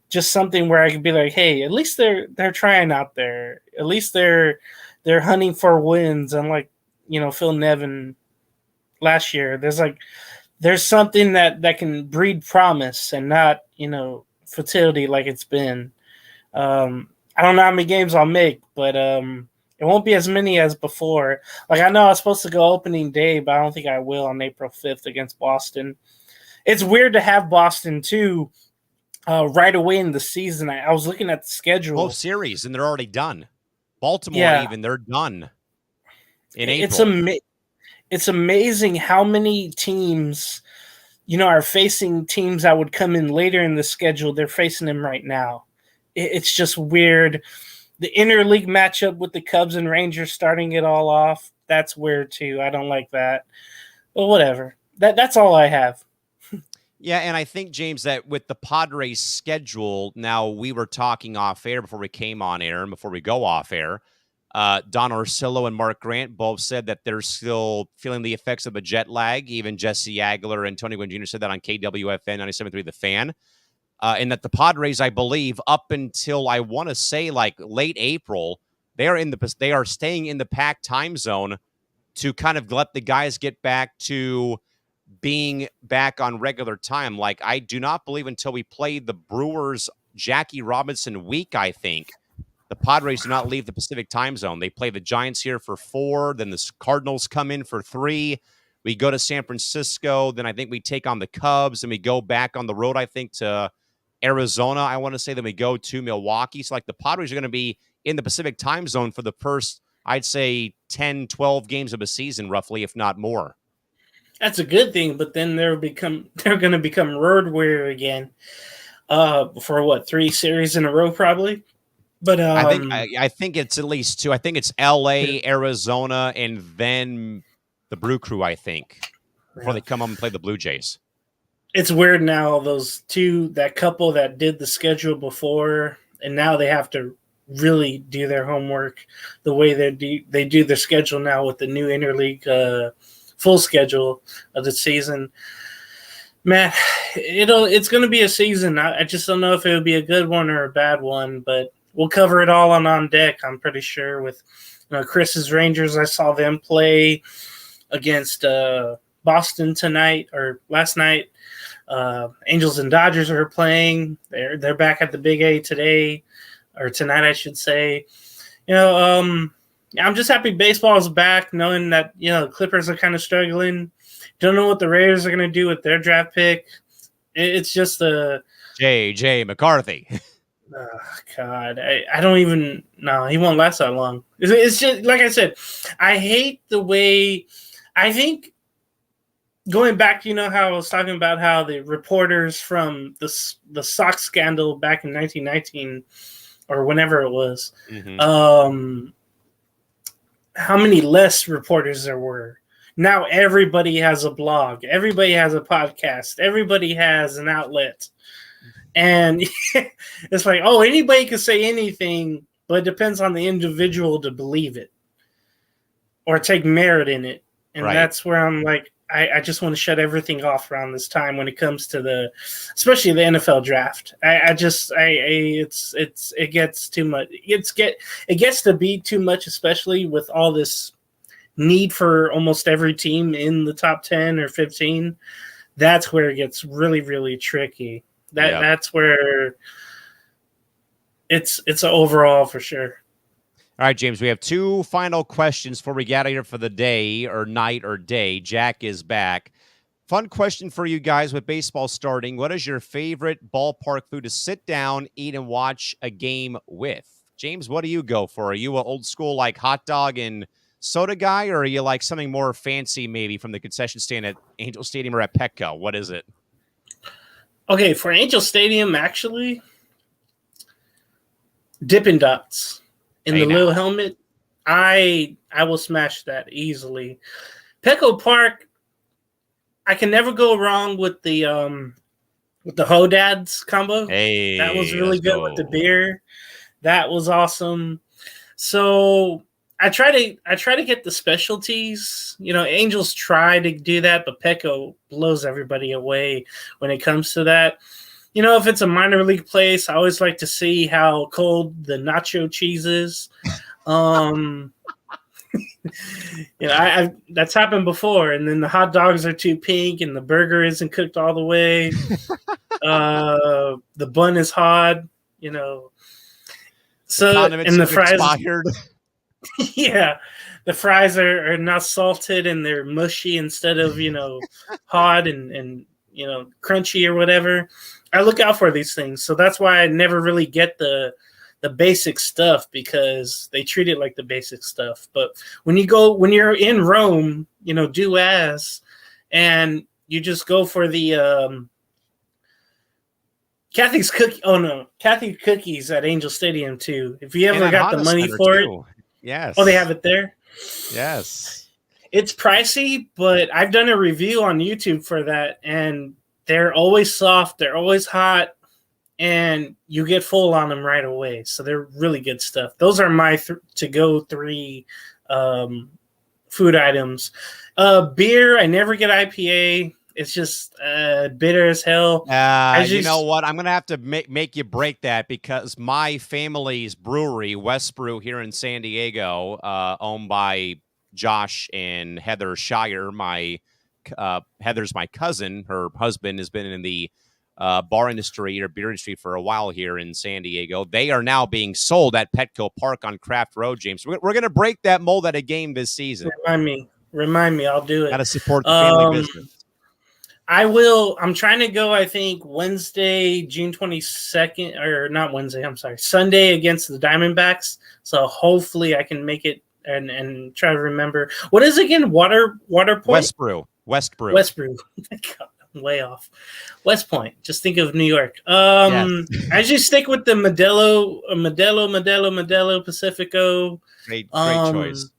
Just something where I could be like, hey, at least they're trying out there. At least they're hunting for wins. Unlike, Phil Nevin last year. There's something that can breed promise and not, futility like it's been. I don't know how many games I'll make, but it won't be as many as before. Like, I know I was supposed to go opening day, but I don't think I will on April 5th against Boston. It's weird to have Boston, too, right away in the season. I was looking at the Both schedule. series, and they're already done. Baltimore, Yeah, even, they're done in it's April. it's amazing how many teams, are facing teams that would come in later in the schedule. They're facing them right now. It's just weird. The interleague matchup with the Cubs and Rangers starting it all off. That's weird too. I don't like that. But whatever. That's all I have. Yeah, and I think, James, that with the Padres schedule, now we were talking off air before we came on air and before we go off air. Don Orsillo and Mark Grant both said that they're still feeling the effects of the jet lag. Even Jesse Agler and Tony Gwynn Jr. said that on KWFN 97.3 The Fan. And that the Padres, I believe, up until I want to say like late April, they are staying in the Pac time zone to kind of let the guys get back to being back on regular time. Like, I do not believe until we play the Brewers Jackie Robinson week, I think, the Padres do not leave the Pacific time zone. They play the Giants here for 4, then the Cardinals come in for 3. We go to San Francisco, then I think we take on the Cubs, and we go back on the road, I think, to Arizona, I want to say. Then we go to Milwaukee. So, like, the Padres are going to be in the Pacific time zone for the first, I'd say, 10, 12 games of a season, roughly, if not more. That's a good thing, but then they're going to become road warrior again. For what, 3 series in a row, probably. But I think it's at least 2. I think it's L.A., Arizona, and then the Brew Crew, I think, before they come up and play the Blue Jays. It's weird now, that couple that did the schedule before, and now they have to really do their homework the way they do their schedule now with the new interleague full schedule of the season. Man, it's going to be a season. I just don't know if it would be a good one or a bad one, but we'll cover it all on deck, I'm pretty sure. With Chris's Rangers, I saw them play against Boston tonight or last night. Angels and Dodgers are playing. They're back at the Big A today, or tonight, I should say. I'm just happy baseball is back, knowing that the Clippers are kind of struggling. Don't know what the Raiders are going to do with their draft pick. It's just a J.J. McCarthy. Oh, God, I don't even know. He won't last that long. It's just like I said. I hate the way. I think going back, how I was talking about how the reporters from the Sox scandal back in 1919 or whenever it was, how many less reporters there were. Now everybody has a blog. Everybody has a podcast. Everybody has an outlet. And it's like, anybody can say anything, but it depends on the individual to believe it or take merit in it. And That's where I'm like, I just want to shut everything off around this time when it comes to especially the NFL draft. It gets too much. It gets to be too much, especially with all this need for almost every team in the top 10 or 15. That's where it gets really, really tricky. That's where it's an overall for sure. All right, James, we have 2 final questions before we get out of here for the day or night or day. Jack is back. Fun question for you guys with baseball starting. What is your favorite ballpark food to sit down, eat, and watch a game with? James, what do you go for? Are you an old school like hot dog and soda guy, or are you like something more fancy maybe from the concession stand at Angel Stadium or at Petco? What is it? Okay, for Angel Stadium, actually, Dippin' Dots. In the little helmet, I will smash that easily. Petco Park, I can never go wrong with the Hodads combo. Hey, that was really good with the beer. That was awesome. So I try to get the specialties. Angels try to do that, but Petco blows everybody away when it comes to that. If it's a minor league place, I always like to see how cold the nacho cheese is. That's happened before. And then the hot dogs are too pink and the burger isn't cooked all the way. The bun is hard, So, and the fries expired. Yeah. The fries are not salted and they're mushy instead of, hot and crunchy or whatever. I look out for these things. So that's why I never really get the basic stuff, because they treat it like the basic stuff. But when you're in Rome, do as, and you just go for the Kathy's cookies at Angel Stadium too. If you ever got the money for it. Yes. Oh, they have it there? Yes. It's pricey, but I've done a review on YouTube for that, and they're always soft, they're always hot, and you get full on them right away. So they're really good stuff. Those are my to-go 3 food items. Beer, I never get IPA. It's just bitter as hell. You know what? I'm going to have to make you break that, because my family's brewery, West Brew, here in San Diego, owned by Josh and Heather Shire. Heather's my cousin. Her husband has been in the bar industry or beer industry for a while here in San Diego. They are now being sold at Petco Park on Craft Road, James. We're going to break that mold at a game this season. Remind me. I'll do it. Got to support the family business. I will. I'm trying to go, I think, Wednesday, June 22nd, or not Wednesday, I'm sorry, Sunday against the Diamondbacks. So hopefully I can make it and try to remember. What is it again? Water Point? West Brew. God, I'm way off. West Point. Just think of New York. Yes. I just stick with the Modelo Pacifico. Great choice.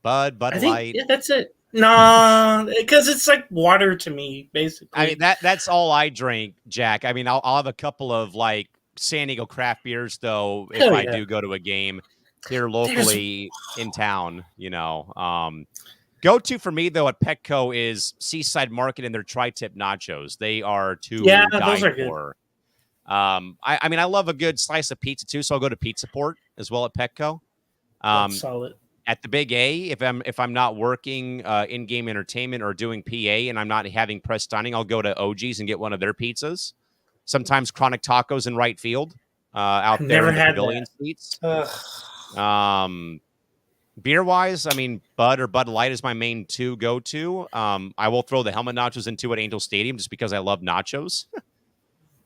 Bud Light. Yeah, that's it. No, because it's like water to me, basically. I mean, that's all I drink, Jack. I mean, I'll have a couple of like San Diego craft beers, though, if I do go to a game here locally in town. Go to for me though at Petco is Seaside Market and their tri-tip nachos. They are those are good. I mean, I love a good slice of pizza too, so I'll go to Pizza Port as well at Petco. Solid. At the Big A, if I'm not working in-game entertainment or doing PA and I'm not having press dining, I'll go to OG's and get one of their pizzas. Sometimes Chronic Tacos in right field out there in the pavilion seats. Beer-wise, I mean, Bud or Bud Light is my main go-to. I will throw the helmet nachos into at Angel Stadium just because I love nachos.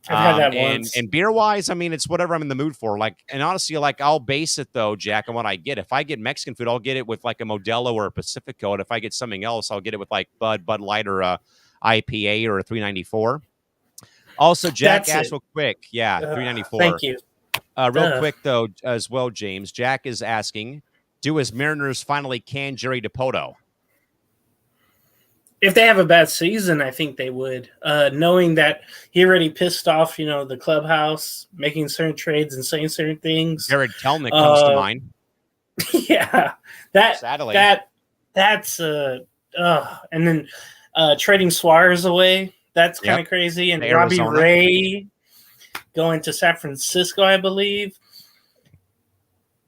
I've had that once. And beer-wise, I mean, it's whatever I'm in the mood for. And honestly, I'll base it, though, Jack, on what I get. If I get Mexican food, I'll get it with, like, a Modelo or a Pacifico. And if I get something else, I'll get it with, like, Bud Light or a IPA or a 394. Also, Jack asked real quick. Yeah, 394. Thank you. Real quick, though, as well, James. Jack is asking, do his Mariners finally can Jerry DiPoto? If they have a bad season, I think they would. Knowing that he already pissed off, the clubhouse, making certain trades and saying certain things. Jared Kelnick comes to mind. Yeah, sadly, that's and then trading Suarez away. That's kind of crazy. And Robbie Ray going to San Francisco, I believe.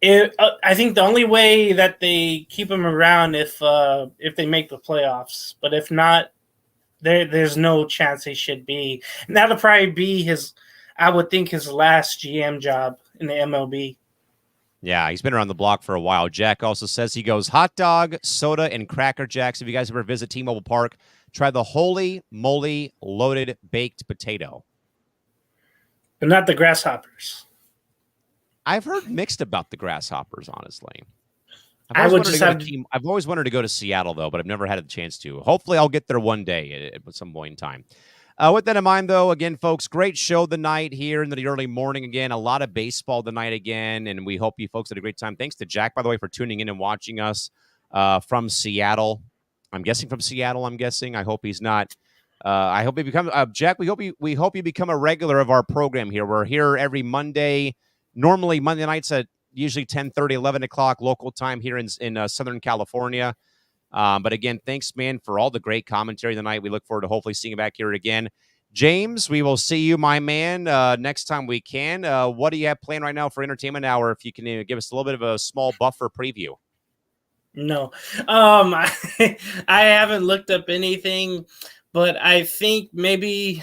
I think the only way that they keep him around if they make the playoffs, but if not, there's no chance he should be. And that'll probably be I would think his last GM job in the MLB. Yeah, he's been around the block for a while. Jack also says he goes hot dog, soda, and Cracker Jacks. If you guys ever visit T-Mobile Park, try the Holy Moly loaded baked potato. But not the grasshoppers. I've heard mixed about the grasshoppers, honestly. I've always wanted to go to Seattle, though, but I've never had a chance to. Hopefully, I'll get there one day at some point in time. With that in mind, though, again, folks, great show tonight here in the early morning. Again, a lot of baseball tonight again, and we hope you folks had a great time. Thanks to Jack, by the way, for tuning in and watching us from Seattle. I'm guessing from Seattle. I hope he's not. I hope he becomes Jack. We hope you become a regular of our program here. We're here every Monday. Normally, Monday nights at usually 10:30, 11 o'clock local time here in Southern California. But again, thanks, man, for all the great commentary tonight. We look forward to hopefully seeing you back here again. James, we will see you, my man, next time we can. What do you have planned right now for Entertainment Hour? If you can give us a little bit of a small buffer preview. No. I haven't looked up anything, but I think maybe...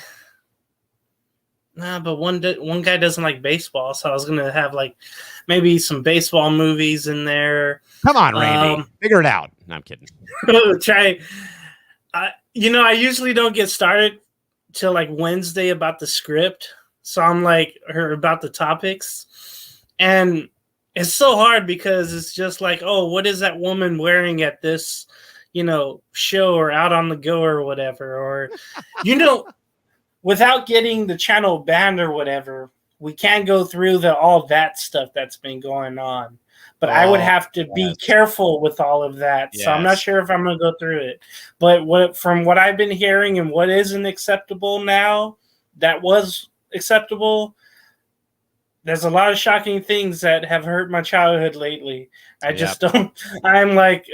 but one guy doesn't like baseball, so I was gonna have maybe some baseball movies in there. Come on, Randy, figure it out. No, I'm kidding. Try. I usually don't get started till like Wednesday about the script. So I'm like, or about the topics. And it's so hard because it's just like, oh, what is that woman wearing at this, show or out on the go or whatever? Or, without getting the channel banned or whatever, we can't go through all that stuff that's been going on. But I would have to be careful with all of that. Yes. So I'm not sure if I'm going to go through it. But from what I've been hearing and what isn't acceptable now, that was acceptable, there's a lot of shocking things that have hurt my childhood lately. I just don't. I'm like,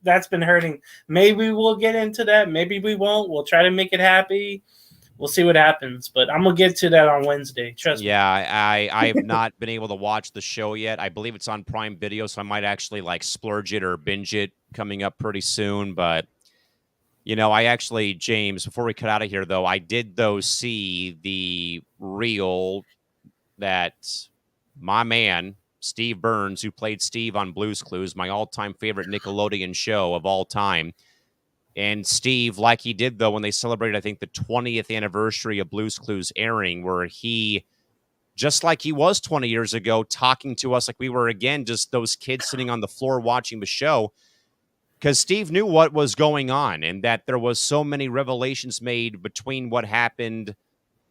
that's been hurting. Maybe we'll get into that. Maybe we won't. We'll try to make it happy. We'll see what happens, but I'm going to get to that on Wednesday. Trust me. Yeah, I have not been able to watch the show yet. I believe it's on Prime Video, so I might actually like splurge it or binge it coming up pretty soon. But, I actually, James, before we cut out of here, though, I did, see the reel that my man, Steve Burns, who played Steve on Blue's Clues, my all-time favorite Nickelodeon show of all time. And Steve, like he did, though, when they celebrated, I think, the 20th anniversary of Blue's Clues airing, where he, just like he was 20 years ago, talking to us like we were, again, just those kids sitting on the floor watching the show, because Steve knew what was going on and that there was so many revelations made between what happened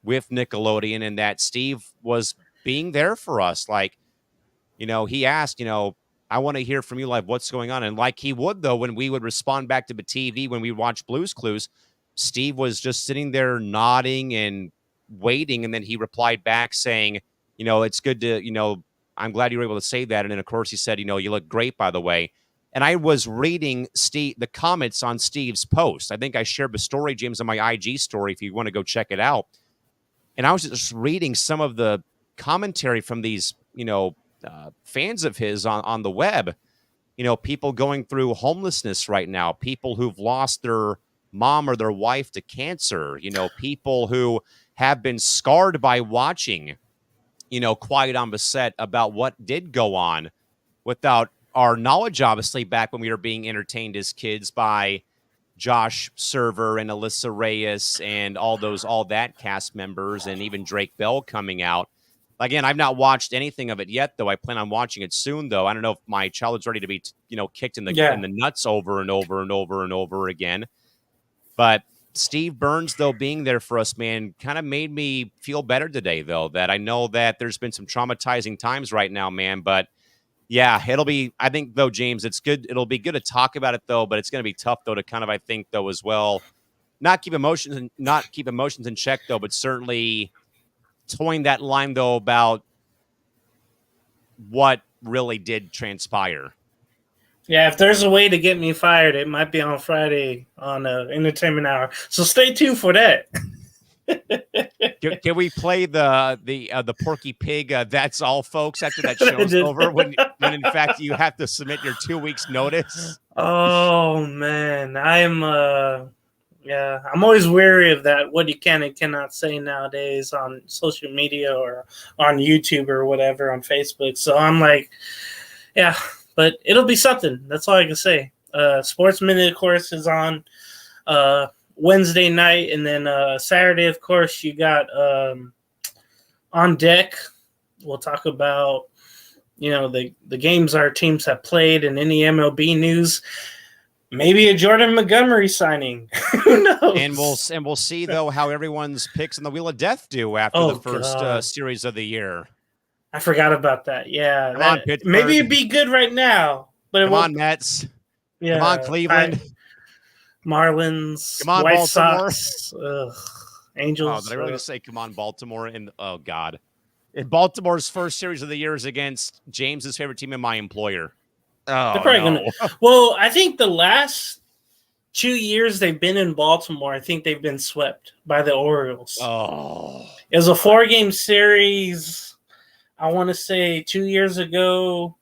with Nickelodeon and that Steve was being there for us. Like, he asked, I want to hear from you, like, what's going on? And like he would, though, when we would respond back to the TV, when we watched Blue's Clues, Steve was just sitting there nodding and waiting. And then he replied back saying, it's good to, I'm glad you were able to say that. And then, of course, he said, you look great, by the way. And I was reading the comments on Steve's post. I think I shared the story, James, on my IG story, if you want to go check it out. And I was just reading some of the commentary from these, fans of his on the web, people going through homelessness right now, people who've lost their mom or their wife to cancer, people who have been scarred by watching, Quiet on the Set about what did go on without our knowledge, obviously, back when we were being entertained as kids by Josh Server and Alyssa Reyes and all that cast members, and even Drake Bell coming out. Again, I've not watched anything of it yet, though. I plan on watching it soon, though. I don't know if my childhood's ready to be, kicked in the nuts over and over and over and over again. But Steve Burns, though, being there for us, man, kind of made me feel better today, though, that I know that there's been some traumatizing times right now, man. But yeah, it'll be, I think, though, James, it's good. It'll be good to talk about it, though, but it's going to be tough, though, to kind of, I think, though, as well, not keep emotions in check, though, but certainly toying that line, though, about what really did transpire. Yeah, if there's a way to get me fired, it might be on Friday on Entertainment Hour. So stay tuned for that. Can we play the Porky Pig? That's all, folks. After that show's over, when in fact you have to submit your 2 weeks notice. Oh man, I'm always wary of that. What you can and cannot say nowadays on social media or on YouTube or whatever, on Facebook. So I'm like, yeah, but it'll be something. That's all I can say. Sports Minute, of course, is on Wednesday night, and then Saturday, of course, you got On Deck. We'll talk about the games our teams have played and any MLB news. Maybe a Jordan Montgomery signing. Who knows? And we'll see, though, how everyone's picks in the Wheel of Death do after the first series of the year. I forgot about that. Yeah, Come on, Pittsburgh. Maybe it'd be good right now, but come on, Mets. Yeah, come on, Cleveland. Marlins. Come on, White Baltimore. Sox. Angels. Oh, did I really just say come on, Baltimore? And oh God, in Baltimore's first series of the year is against James's favorite team and my employer. Oh, they're probably gonna. Well, I think the last 2 years they've been in Baltimore, I think they've been swept by the Orioles. Oh, it was a 4-game series. I want to say 2 years ago.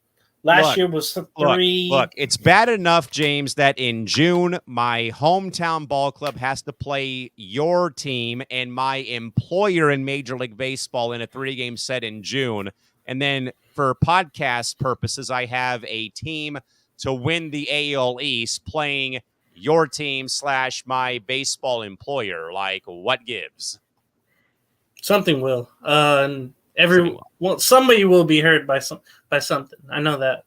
Last year was 3. Look, it's bad enough, James, that in June, my hometown ball club has to play your team and my employer in Major League Baseball in a 3-game set in June. And then for podcast purposes, I have a team to win the AL East playing your team / my baseball employer. Like, what gives? Something will. Somebody will be hurt by something. I know that.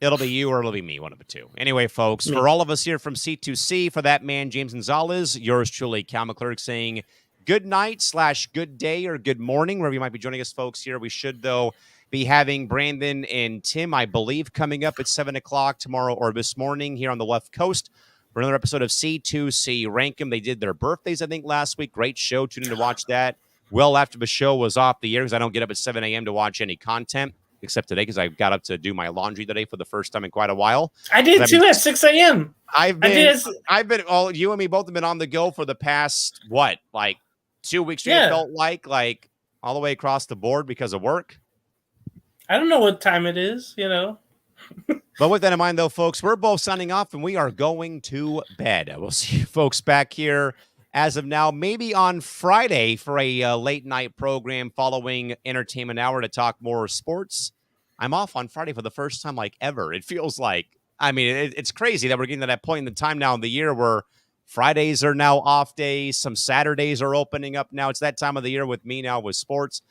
It'll be you or it'll be me, one of the two. Anyway, folks, for all of us here from C2C, for that man, James Gonzales, yours truly, Cal McClurg, saying good night / good day or good morning, wherever you might be joining us, folks, here. We should, though, be having Brandon and Tim, I believe, coming up at 7 o'clock tomorrow or this morning here on the left coast for another episode of C2C Rank 'em. They did their birthdays, I think, last week. Great show. Tune in to watch that. Well, after the show was off the air, because I don't get up at 7 a.m. to watch any content, except today because I got up to do my laundry today for the first time in quite a while. I did too at 6 a.m. I've been, all you and me both have been on the go for the past, like 2 weeks? Yeah. It felt like all the way across the board because of work. I don't know what time it is, But with that in mind, though, folks, we're both signing off and we are going to bed. We'll see you folks back here as of now, maybe on Friday for a late night program following Entertainment Hour to talk more sports. I'm off on Friday for the first time like ever. It feels like, it's crazy that we're getting to that point in the time now in the year where Fridays are now off days. Some Saturdays are opening up now. It's that time of the year with me now with sports.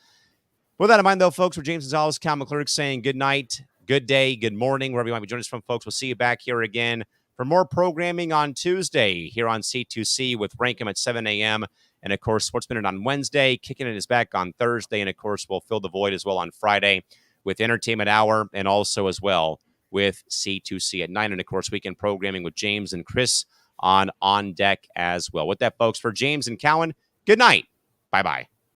With that in mind, though, folks, we're James Gonzales, Cal McClurg saying good night, good day, good morning, wherever you might be joining us from, folks. We'll see you back here again for more programming on Tuesday here on C2C with Rank 'em at 7 a.m. And, of course, Sports Minute on Wednesday. Kicking It is back on Thursday. And, of course, we'll fill the void as well on Friday with Entertainment Hour and also as well with C2C at 9. And, of course, weekend programming with James and Chris on deck as well. With that, folks, for James and Callan, good night. Bye-bye.